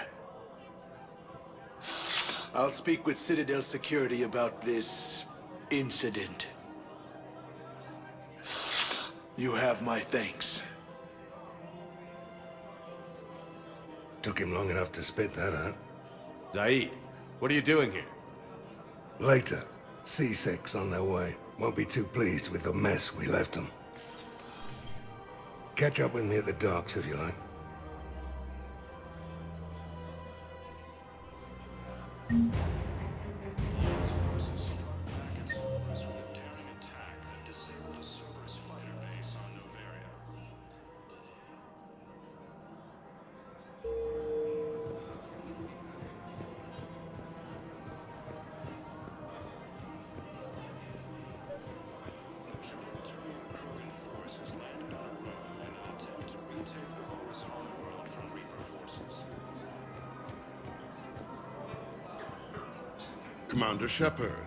I'll speak with Citadel Security about this incident. You have my thanks. Took him long enough to spit that out. Zaid, what are you doing here? Later. C6 on their way. Won't be too pleased with the mess we left them. Catch up with me at the docks if you like. Commander Shepard.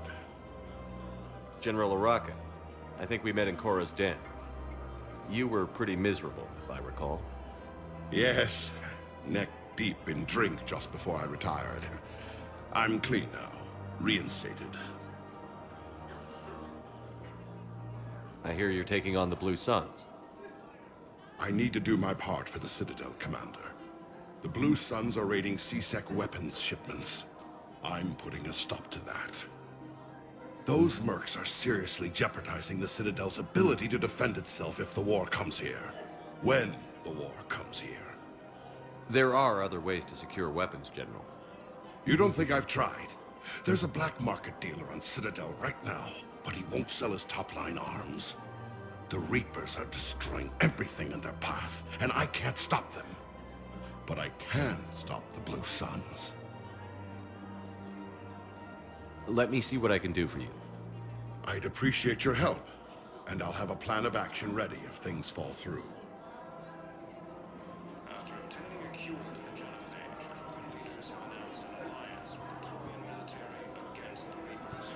General Araka. I think we met in Korra's den. You were pretty miserable, if I recall. Yes, neck deep in drink just before I retired. I'm clean now, reinstated. I hear you're taking on the Blue Suns. I need to do my part for the Citadel, Commander. The Blue Suns are raiding C-Sec weapons shipments. I'm putting a stop to that. Those mercs are seriously jeopardizing the Citadel's ability to defend itself if the war comes here. When the war comes here. There are other ways to secure weapons, General. You don't think I've tried? There's a black market dealer on Citadel right now, but he won't sell his top-line arms. The Reapers are destroying everything in their path, and I can't stop them. But I can stop the Blue Suns. Let me see what I can do for you. I'd appreciate your help, and I'll have a plan of action ready if things fall through. After obtaining a cure to the genophage, Krogan leaders have announced an alliance with the Turian military against the Reapers.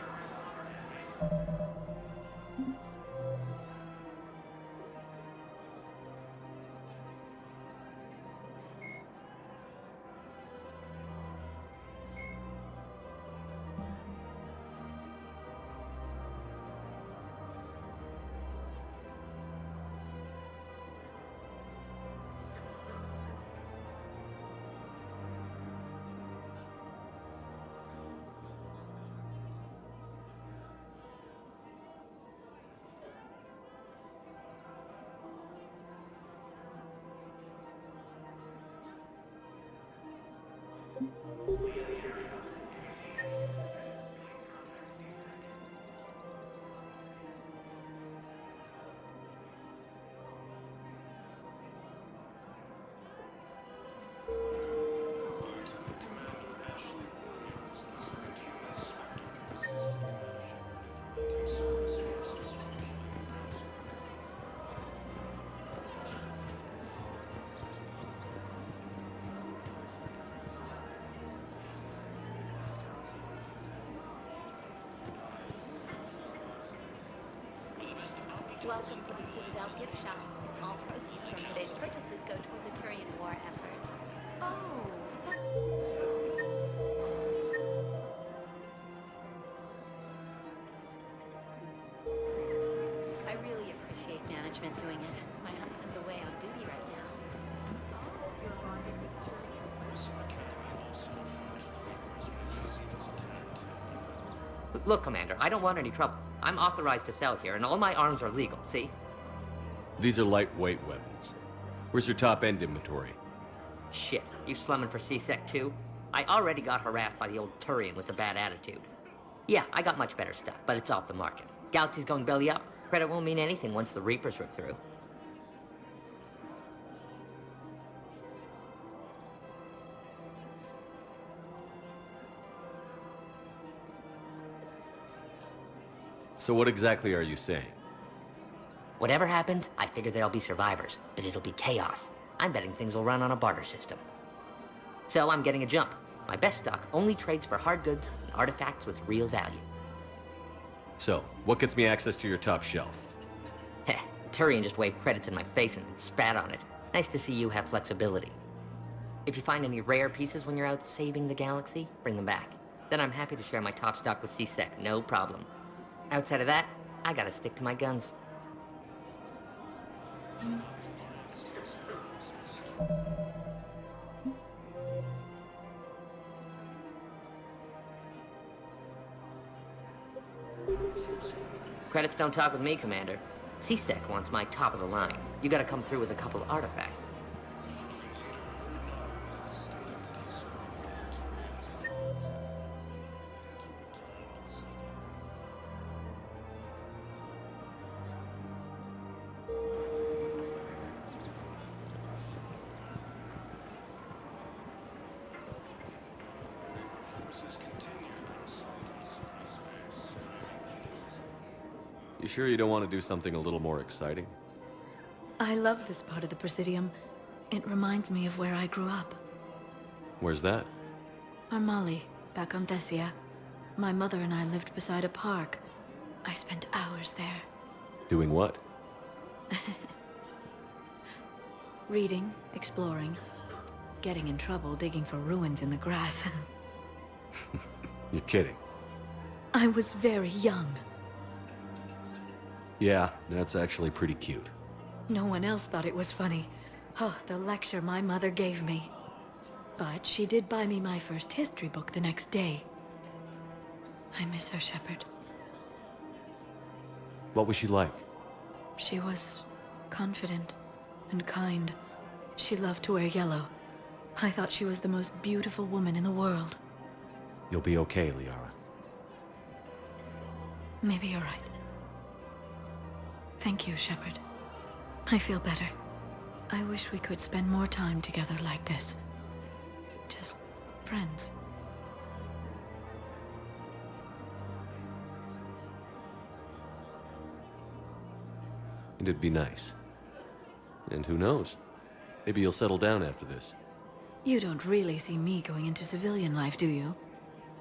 Welcome to the Citadel gift shop. All proceeds from today's purchases go toward the Turian war effort. Oh, I really appreciate management doing it. My husband's away on duty right now. Look, Commander, I don't want any trouble. I'm authorized to sell here, and all my arms are legal, see? These are lightweight weapons. Where's your top-end inventory? Shit, you slumming for C-Sec too? I already got harassed by the old Turian with the bad attitude. Yeah, I got much better stuff, but it's off the market. Galaxy's going belly up. Credit won't mean anything once the Reapers rip through. So what exactly are you saying? Whatever happens, I figure there'll be survivors, but it'll be chaos. I'm betting things will run on a barter system. So I'm getting a jump. My best stock only trades for hard goods and artifacts with real value. So, what gets me access to your top shelf? Heh, Turian just waved credits in my face and spat on it. Nice to see you have flexibility. If you find any rare pieces when you're out saving the galaxy, bring them back. Then I'm happy to share my top stock with C-Sec, no problem. Outside of that, I gotta stick to my guns. Credits don't talk with me, Commander. C-Sec wants my top of the line. You gotta come through with a couple of artifacts. You sure you don't want to do something a little more exciting? I love this part of the Presidium. It reminds me of where I grew up. Where's that? Armali, back on Thessia. My mother and I lived beside a park. I spent hours there. Doing what? Reading, exploring, getting in trouble digging for ruins in the grass. You're kidding. I was very young. Yeah, that's actually pretty cute. No one else thought it was funny. Oh, the lecture my mother gave me. But she did buy me my first history book the next day. I miss her, Shepard. What was she like? She was confident and kind. She loved to wear yellow. I thought she was the most beautiful woman in the world. You'll be okay, Liara. Maybe you're right. Thank you, Shepard. I feel better. I wish we could spend more time together like this. Just friends. It'd be nice. And who knows? Maybe you'll settle down after this. You don't really see me going into civilian life, do you?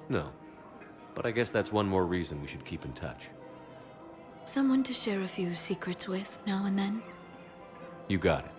No. But I guess that's one more reason we should keep in touch. Someone to share a few secrets with now and then? You got it.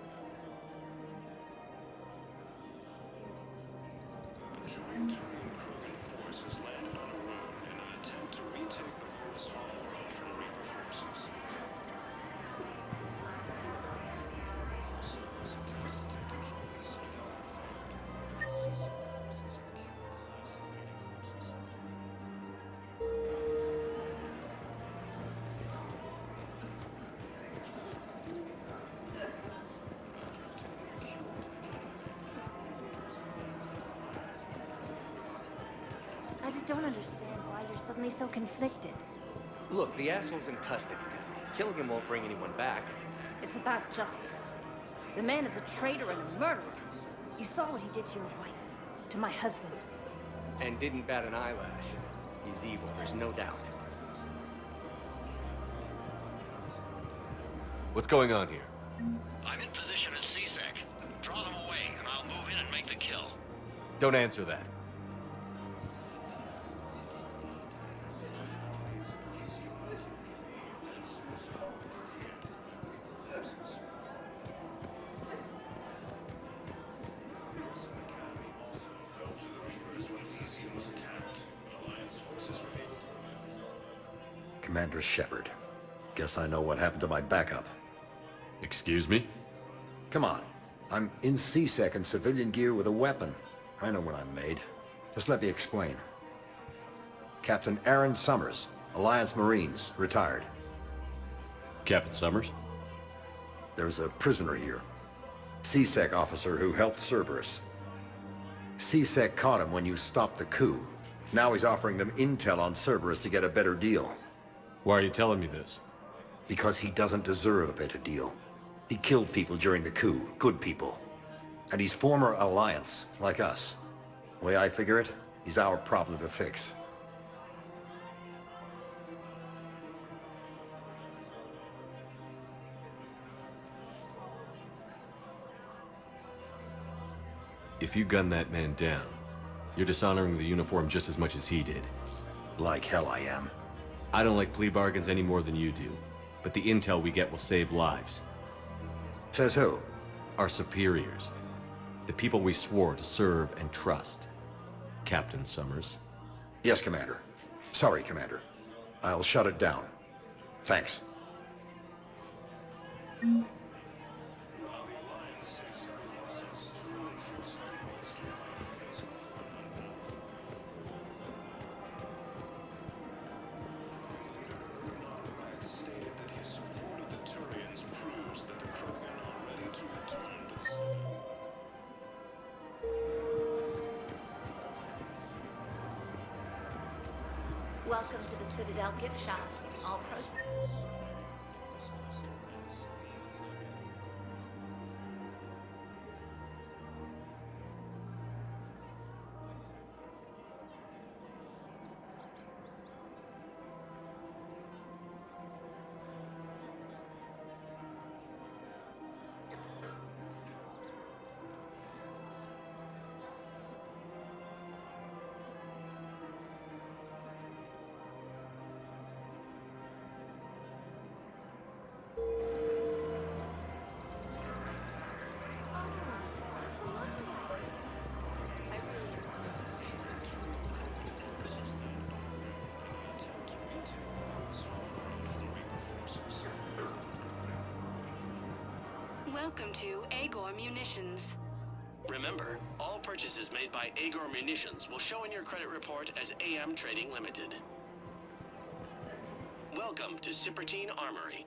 I just don't understand why you're suddenly so conflicted. Look, the asshole's in custody. Killing him won't bring anyone back. It's about justice. The man is a traitor and a murderer. You saw what he did to your wife, to my husband. And didn't bat an eyelash. He's evil, there's no doubt. What's going on here? I'm in position at CSEC. Draw them away, and I'll move in and make the kill. Don't answer that. Commander Shepard. Guess I know what happened to my backup. Excuse me? Come on. I'm in CSEC in civilian gear with a weapon. I know what I'm made. Just let me explain. Captain Aaron Summers, Alliance Marines, retired. Captain Summers? There's a prisoner here. CSEC officer who helped Cerberus. CSEC caught him when you stopped the coup. Now he's offering them intel on Cerberus to get a better deal. Why are you telling me this? Because he doesn't deserve a better deal. He killed people during the coup, good people. And he's former Alliance, like us. The way I figure it, he's our problem to fix. If you gun that man down, you're dishonoring the uniform just as much as he did. Like hell I am. I don't like plea bargains any more than you do, but the intel we get will save lives. Says who? Our superiors. The people we swore to serve and trust. Captain Summers. Yes, Commander. Sorry, Commander. I'll shut it down. Thanks. Welcome to the Citadel gift shop. All proceeds. Welcome to Agor Munitions. Remember, all purchases made by Agor Munitions will show in your credit report as AM Trading Limited. Welcome to Cipertine Armory.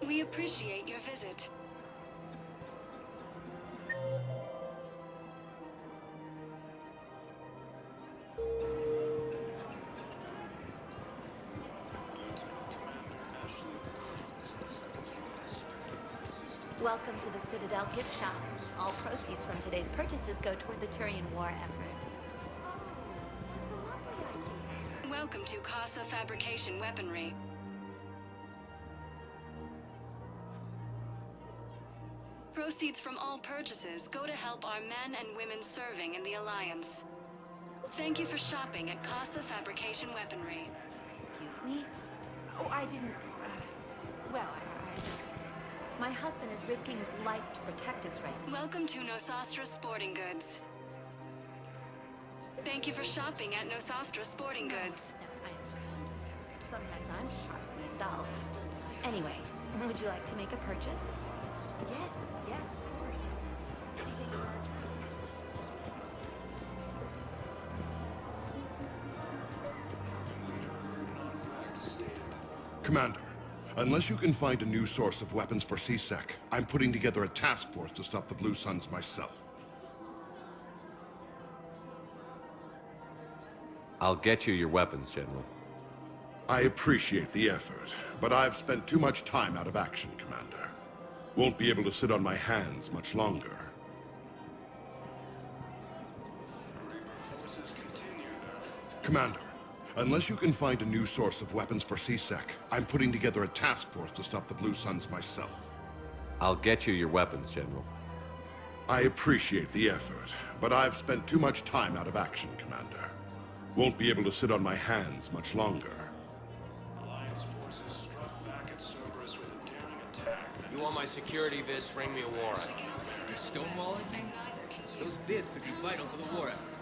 We appreciate your visit. Welcome to the Citadel gift shop. All proceeds from today's purchases go toward the Turian war effort. Welcome to Casa Fabrication Weaponry. Proceeds from all purchases go to help our men and women serving in the Alliance. Thank you for shopping at Casa Fabrication Weaponry. Excuse me? Oh, I didn't... well, I just... My husband is risking his life to protect us right now. Welcome to Nosastra Sporting Goods. Thank you for shopping at Nosastra Sporting Goods. Sometimes I'm surprised myself. Anyway, would you like to make a purchase? Yes, yes, of course. Anything large? Commander, unless you can find a new source of weapons for CSEC, I'm putting together a task force to stop the Blue Suns myself. I'll get you your weapons, General. I appreciate the effort, but I've spent too much time out of action, Commander. Won't be able to sit on my hands much longer. Commander, unless you can find a new source of weapons for CSEC, I'm putting together a task force to stop the Blue Suns myself. I'll get you your weapons, General. I appreciate the effort, but I've spent too much time out of action, Commander. Won't be able to sit on my hands much longer. Alliance forces struck back at Cerberus with a daring attack. You want my security bids? Bring me a warrant. You stonewalling me? Those bids could be vital for the war effort.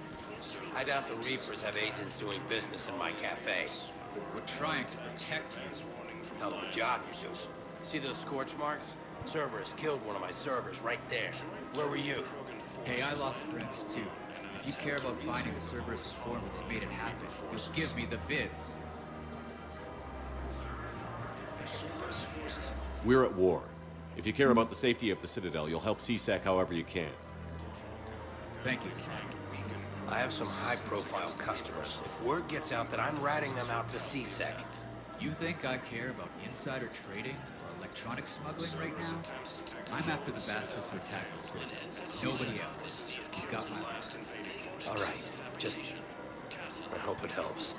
I doubt the Reapers have agents doing business in my cafe. We're trying to protect you. Hell of a job you're doing. See those scorch marks? Cerberus killed one of my servers right there. Where were you? Hey, I lost friends too. If you care about finding the Cerberus informants who made it happen, you'll give me the bids. We're at war. If you care about the safety of the Citadel, you'll help CSEC however you can. Thank you. I have some high-profile customers. If word gets out that I'm ratting them out to CSEC... You think I care about insider trading or electronic smuggling right now? I'm after the bastards who attacked the Citadel. Nobody else. You got my last. All right, just... I hope it helps.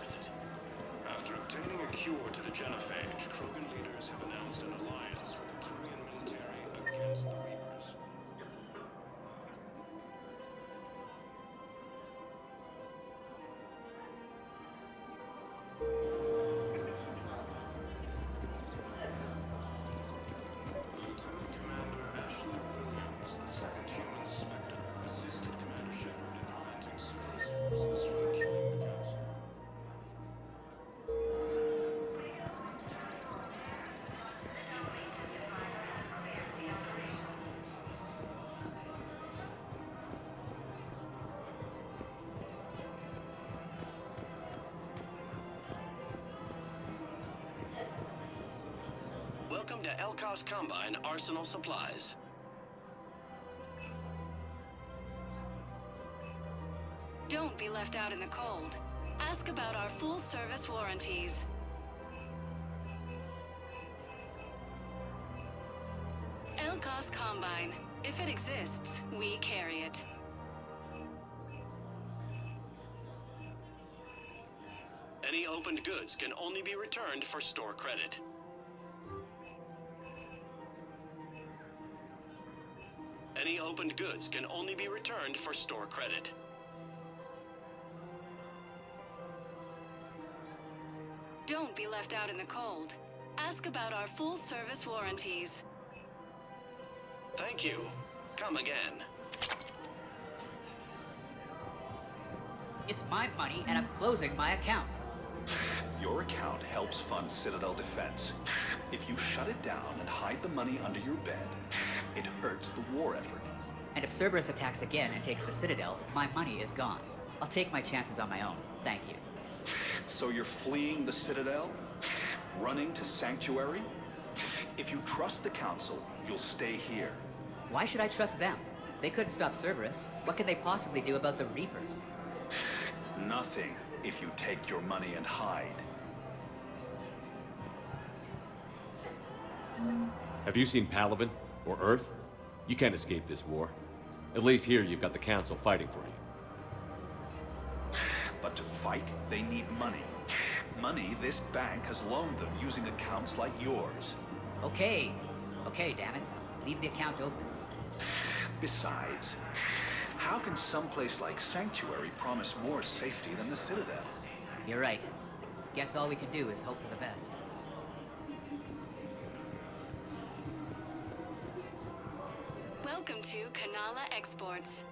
After obtaining a cure to the genophage, Krogan leaders have announced an alliance with the Turian military against the Reapers. Lieutenant Commander Ashley Williams, the second human Spectre, assisted Commander Shepard in preventing Cerberus forces from killing the Council. Welcome to Elkos Combine Arsenal Supplies. Don't be left out in the cold. Ask about our full-service warranties. Elkos Combine. If it exists, we carry it. Any opened goods can only be returned for store credit. Any opened goods can only be returned for store credit. Don't be left out in the cold. Ask about our full-service warranties. Thank you. Come again. It's my money and I'm closing my account. Your account helps fund Citadel defense. If you shut it down and hide the money under your bed, it hurts the war effort. And if Cerberus attacks again and takes the Citadel, my money is gone. I'll take my chances on my own. Thank you. So you're fleeing the Citadel? Running to Sanctuary? If you trust the Council, you'll stay here. Why should I trust them? They couldn't stop Cerberus. What could they possibly do about the Reapers? Nothing if you take your money and hide. Have you seen Palaven? Or Earth? You can't escape this war. At least here you've got the Council fighting for you. But to fight, they need money. Money this bank has loaned them using accounts like yours. Okay. Okay, damn it. Leave the account open. Besides, how can someplace like Sanctuary promise more safety than the Citadel? You're right. Guess all we can do is hope for the best. Welcome to Kanala Exports.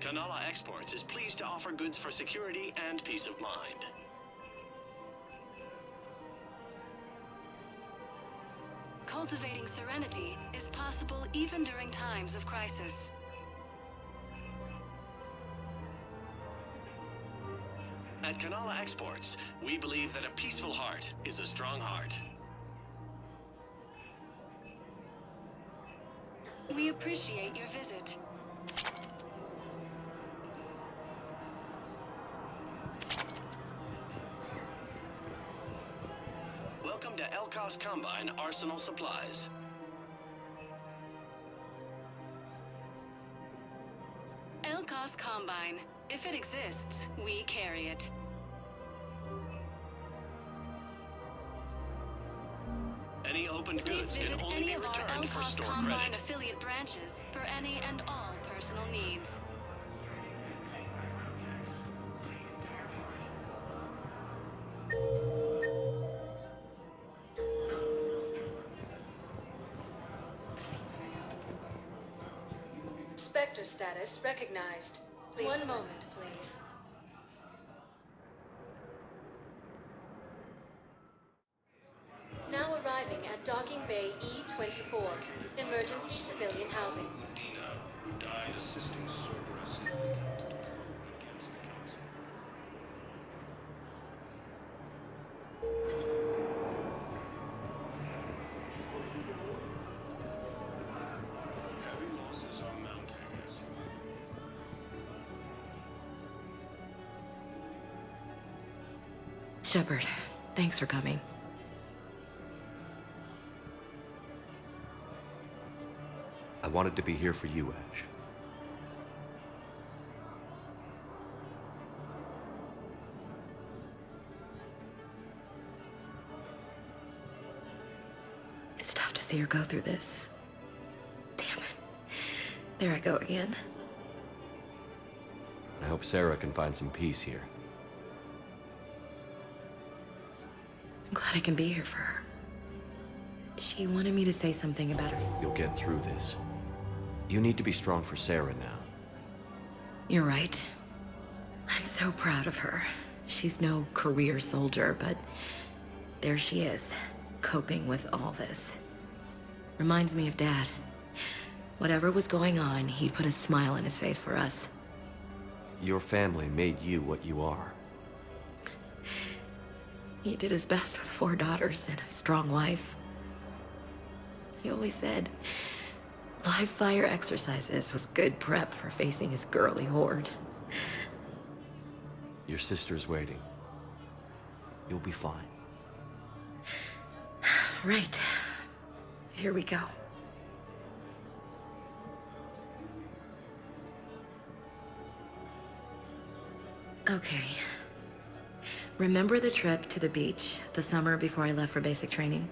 Kanala Exports is pleased to offer goods for security and peace of mind. Cultivating serenity is possible even during times of crisis. At Kanala Exports, we believe that a peaceful heart is a strong heart. We appreciate your visit. Welcome to Elkos Combine Arsenal Supplies. Elkos Combine. If it exists, we carry it. Any opened Please goods visit can only any be of our returned for Elkos store Combine credit. affiliate branches for any and all personal needs. Spectre status recognized. One moment, please. Now arriving at Docking Bay E-24, emergency civilian housing. Dina, who died assisting Cerberus in an attempted coup against the Council. Heavy losses are mounting. Shepard, thanks for coming. I wanted to be here for you, Ash. It's tough to see her go through this. Damn it. There I go again. I hope Sarah can find some peace here. I'm glad I can be here for her. She wanted me to say something about her. You'll get through this. You need to be strong for Sarah now. You're right. I'm so proud of her. She's no career soldier, but there she is, coping with all this. Reminds me of Dad. Whatever was going on, he put a smile on his face for us. Your family made you what you are. He did his best with 4 daughters and a strong wife. He always said live fire exercises was good prep for facing his girly horde. Your sister's waiting. You'll be fine. Right. Here we go. Okay. Remember the trip to the beach the summer before I left for basic training?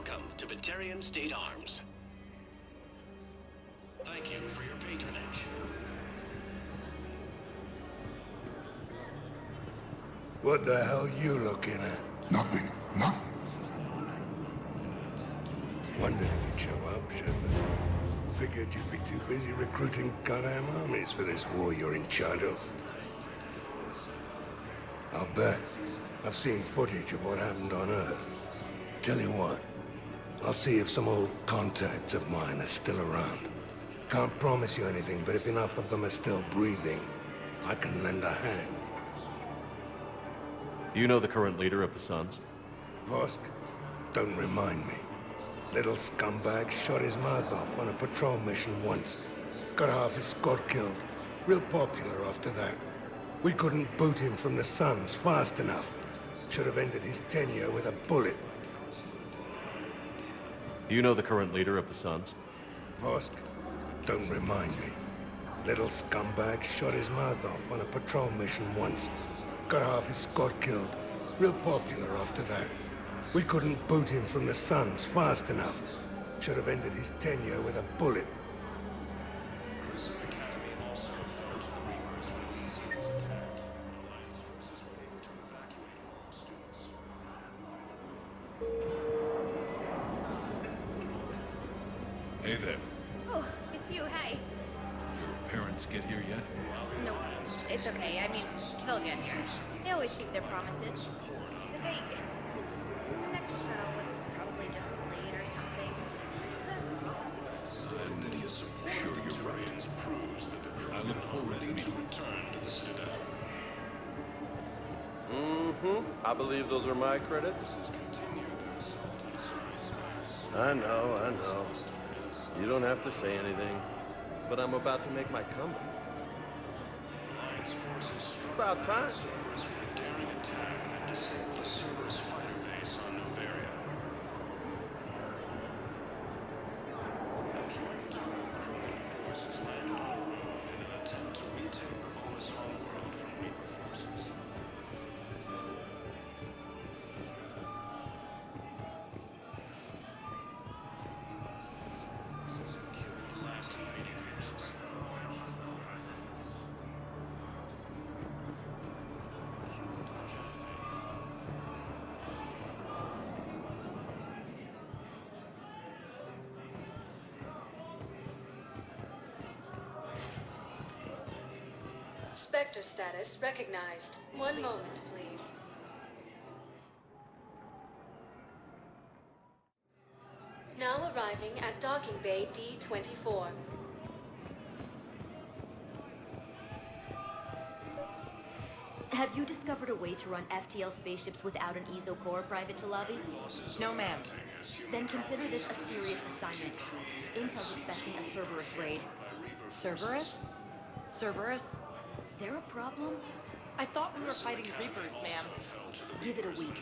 Welcome to Batarian State Arms. Thank you for your patronage. What the hell you looking at? Nothing. Nothing. Wondered if you'd show up, Shepard. Figured you'd be too busy recruiting goddamn armies for this war you're in charge of. I'll bet. I've seen footage of what happened on Earth. Tell you what, I'll see if some old contacts of mine are still around. Can't promise you anything, but if enough of them are still breathing, I can lend a hand. You know the current leader of the Suns? Vosk? Don't remind me. Little scumbag shot his mouth off on a patrol mission once. Got half his squad killed. Real popular after that. We couldn't boot him from the Suns fast enough. Should have ended his tenure with a bullet. You know the current leader of the Suns? Vosk? Don't remind me. Little scumbag shot his mouth off on a patrol mission once. Got half his squad killed. Real popular after that. We couldn't boot him from the Suns fast enough. Should have ended his tenure with a bullet. Hey there. Oh, it's you, hey. Your parents get here yet? No, it's okay. I mean, they'll get here. They always keep their promises. The next shuttle was probably just delayed or something. That his support of Turians proves that the crew I look forward to to meeting. return to the Citadel. I believe those are my credits. I know. You don't have to say anything. But I'm about to make my comeback. Alliance forces struck About time. Cerberus with a daring attack that disabled a Cerberus fighter base on Noveria. Joint Turian crewing forces landed on Rome in an attempt to retake the Volus homeworld from Reaper forces. Forces have killed the last invading forces. Spectre status recognized. One moment, please. Now arriving at docking bay D-24. Have you discovered a way to run FTL spaceships without an ESO core, Private Chalabi? No, ma'am. Then consider this a serious assignment. Intel's expecting a Cerberus raid. Cerberus? Cerberus? They're a problem? I thought we were fighting Reapers, ma'am. Give it a week.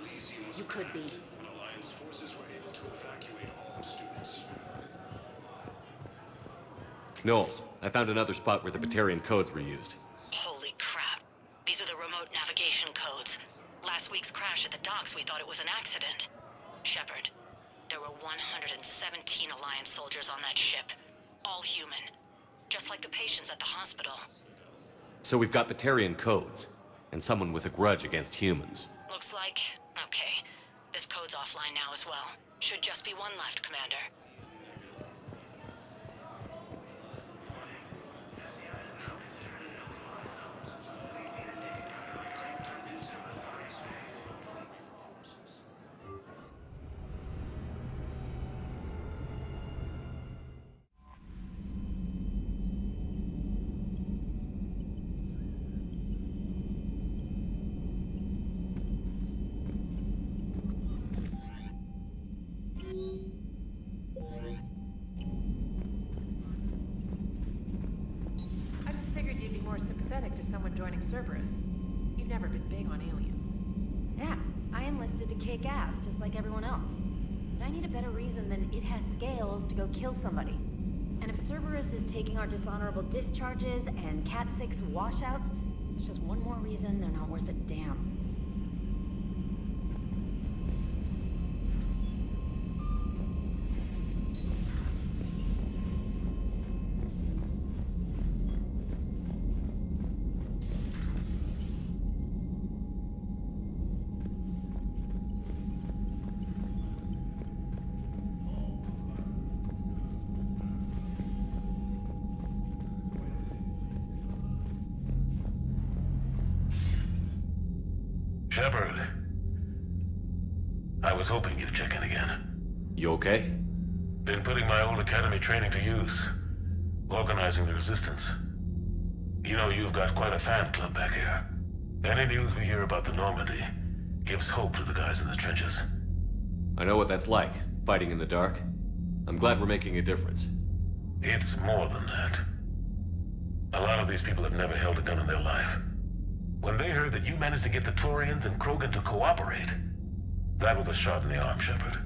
You could be. Alliance forces were able to evacuate all students. Knowles, I found another spot where the Batarian codes were used. Holy crap. These are the remote navigation codes. Last week's crash at the docks, we thought it was an accident. Shepard, there were 117 Alliance soldiers on that ship. All human. Just like the patients at the hospital. So we've got Batarian codes, and someone with a grudge against humans. Looks like... okay. This code's offline now as well. Should just be one left, Commander. I just figured you'd be more sympathetic to someone joining Cerberus. You've never been big on aliens. Yeah, I enlisted to kick ass, just like everyone else. But I need a better reason than it has scales to go kill somebody. And if Cerberus is taking our dishonorable discharges and Cat-6 washouts, it's just one more reason they're not worth a damn. was hoping you'd check in again. You okay? Been putting my old academy training to use. Organizing the resistance. You know, you've got quite a fan club back here. Any news we hear about the Normandy gives hope to the guys in the trenches. I know what that's like, fighting in the dark. I'm glad we're making a difference. It's more than that. A lot of these people have never held a gun in their life. When they heard that you managed to get the Turians and Krogan to cooperate, that was a shot in the arm, Shepard.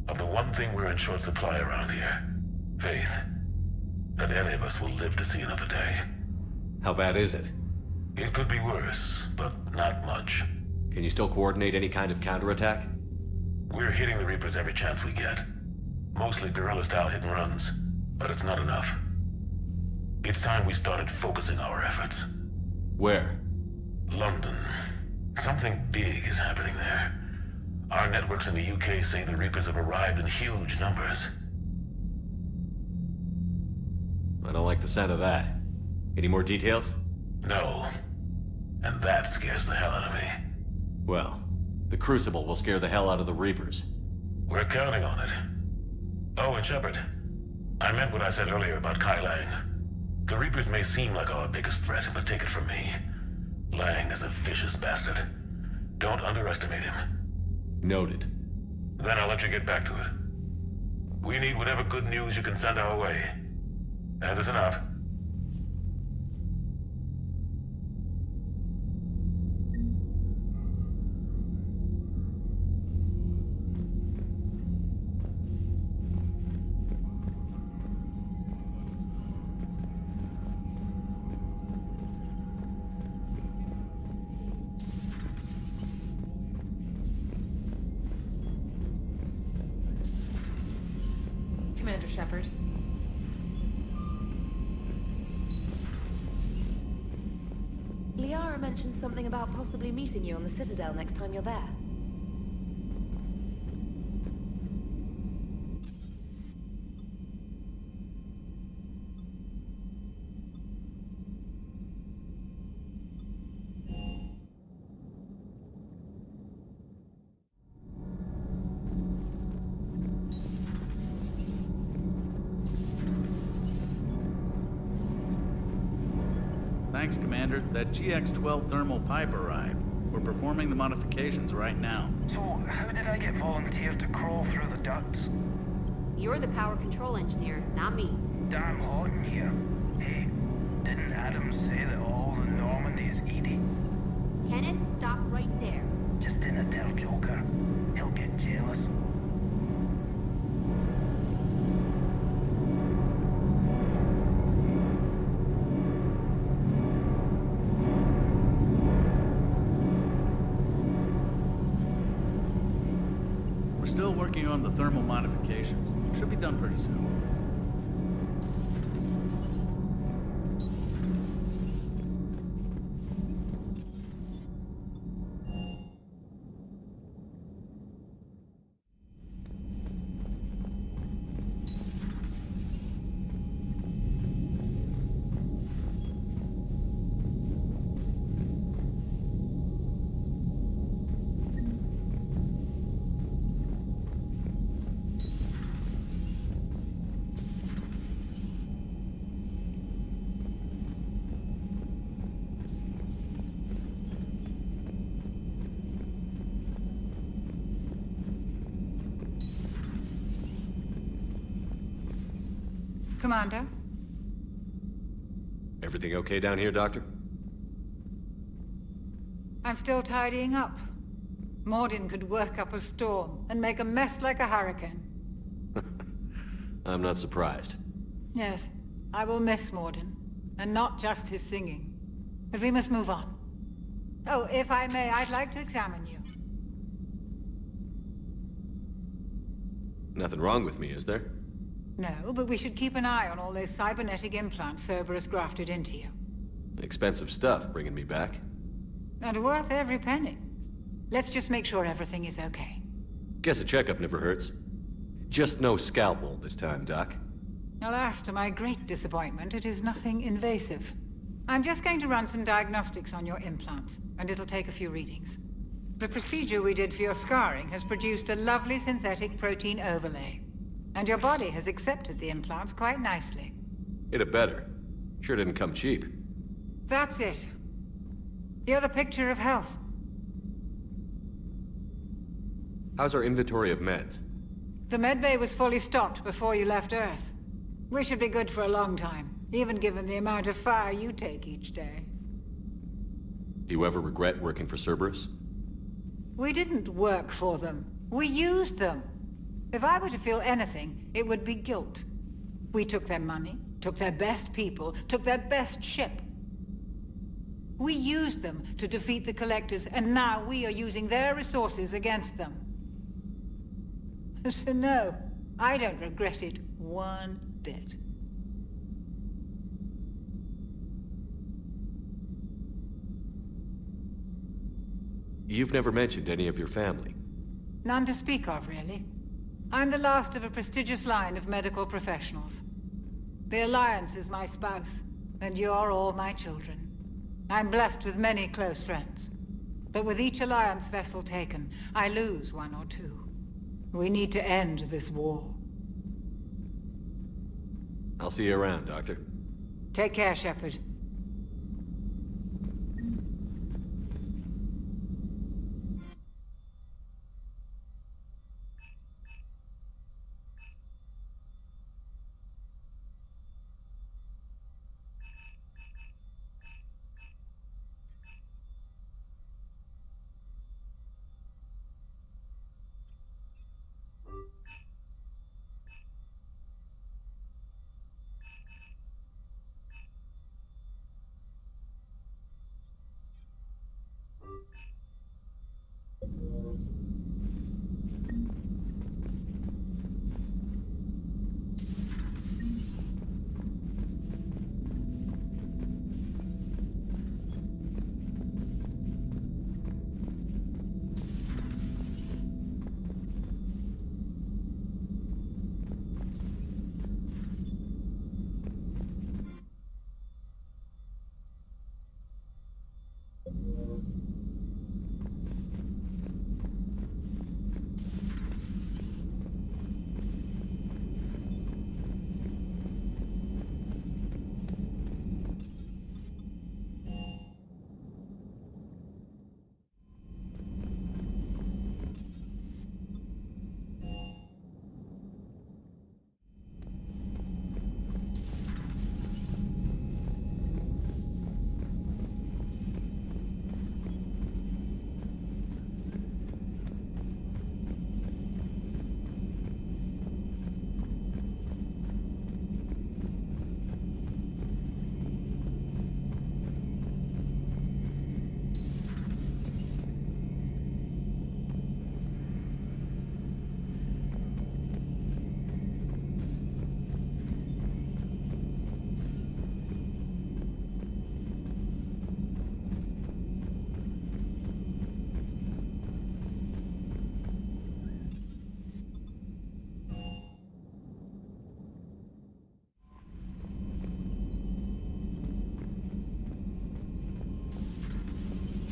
Of the one thing we're in short supply around here, faith. That any of us will live to see another day. How bad is it? It could be worse, but not much. Can you still coordinate any kind of counterattack? We're hitting the Reapers every chance we get. Mostly guerrilla-style hit-and-runs, but it's not enough. It's time we started focusing our efforts. Where? London. Something big is happening there. Our networks in the UK say the Reapers have arrived in huge numbers. I don't like the sound of that. Any more details? No. And that scares the hell out of me. Well, the Crucible will scare the hell out of the Reapers. We're counting on it. Oh, and Shepard, I meant what I said earlier about Kai Lang. The Reapers may seem like our biggest threat, but take it from me. Lang is a vicious bastard. Don't underestimate him. Noted. Then I'll let you get back to it. We need whatever good news you can send our way. And listen up. Commander Shepard. Liara mentioned something about possibly meeting you on the Citadel next time you're there. Thanks, Commander. That GX-12 thermal pipe arrived. We're performing the modifications right now. So, how did I get volunteered to crawl through the ducts? You're the power control engineer, not me. Damn hot in here. Hey, didn't Adams say that all the Normandy is Edie? Kenneth, stop right there. Just didn't tell Joker. He'll get jealous. Still working on the thermal modifications. Should be done pretty soon. Commander? Everything okay down here, Doctor? I'm still tidying up. Mordin could work up a storm and make a mess like a hurricane. I'm not surprised. Yes, I will miss Mordin. And not just his singing. But we must move on. Oh, if I may, I'd like to examine you. Nothing wrong with me, is there? No, but we should keep an eye on all those cybernetic implants Cerberus grafted into you. Expensive stuff bringing me back. And worth every penny. Let's just make sure everything is okay. Guess a checkup never hurts. Just no scalpel this time, Doc. Alas, to my great disappointment, it is nothing invasive. I'm just going to run some diagnostics on your implants, and it'll take a few readings. The procedure we did for your scarring has produced a lovely synthetic protein overlay. And your body has accepted the implants quite nicely. It had better. Sure didn't come cheap. That's it. You're the picture of health. How's our inventory of meds? The medbay was fully stocked before you left Earth. We should be good for a long time, even given the amount of fire you take each day. Do you ever regret working for Cerberus? We didn't work for them. We used them. If I were to feel anything, it would be guilt. We took their money, took their best people, took their best ship. We used them to defeat the Collectors, and now we are using their resources against them. So no, I don't regret it one bit. You've never mentioned any of your family. None to speak of, really. I'm the last of a prestigious line of medical professionals. The Alliance is my spouse, and you're all my children. I'm blessed with many close friends. But with each Alliance vessel taken, I lose one or two. We need to end this war. I'll see you around, Doctor. Take care, Shepard.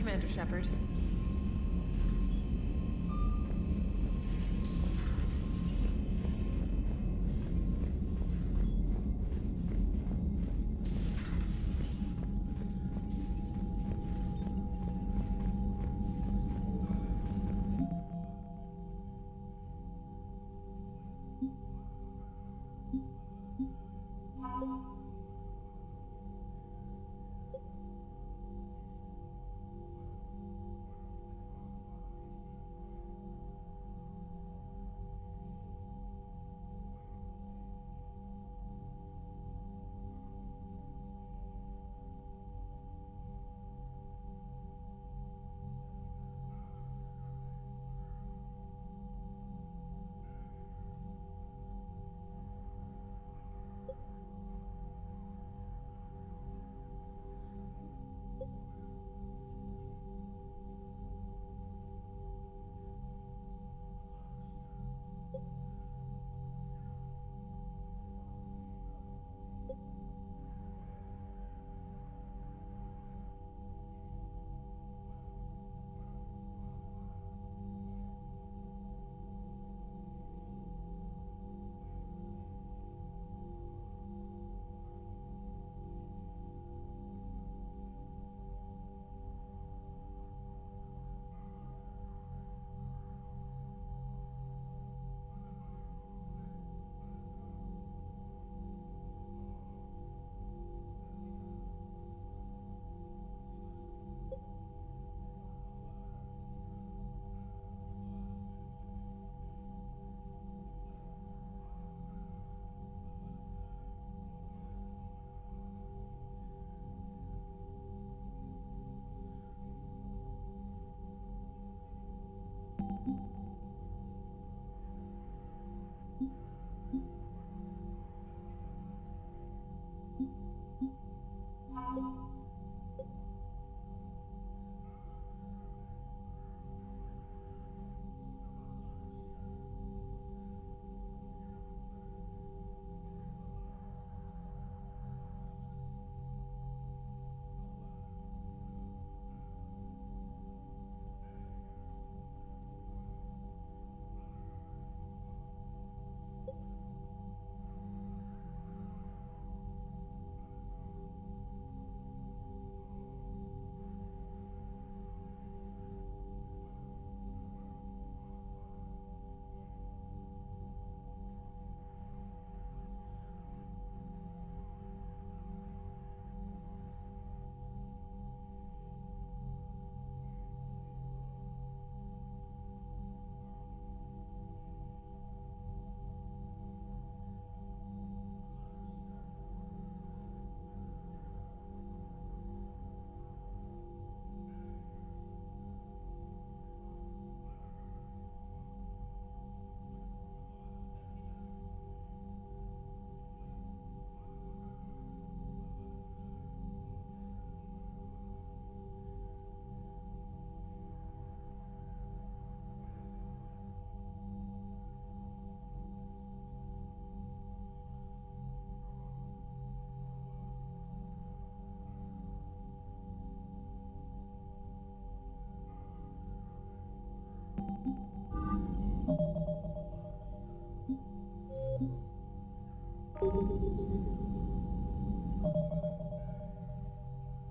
Commander Shepard.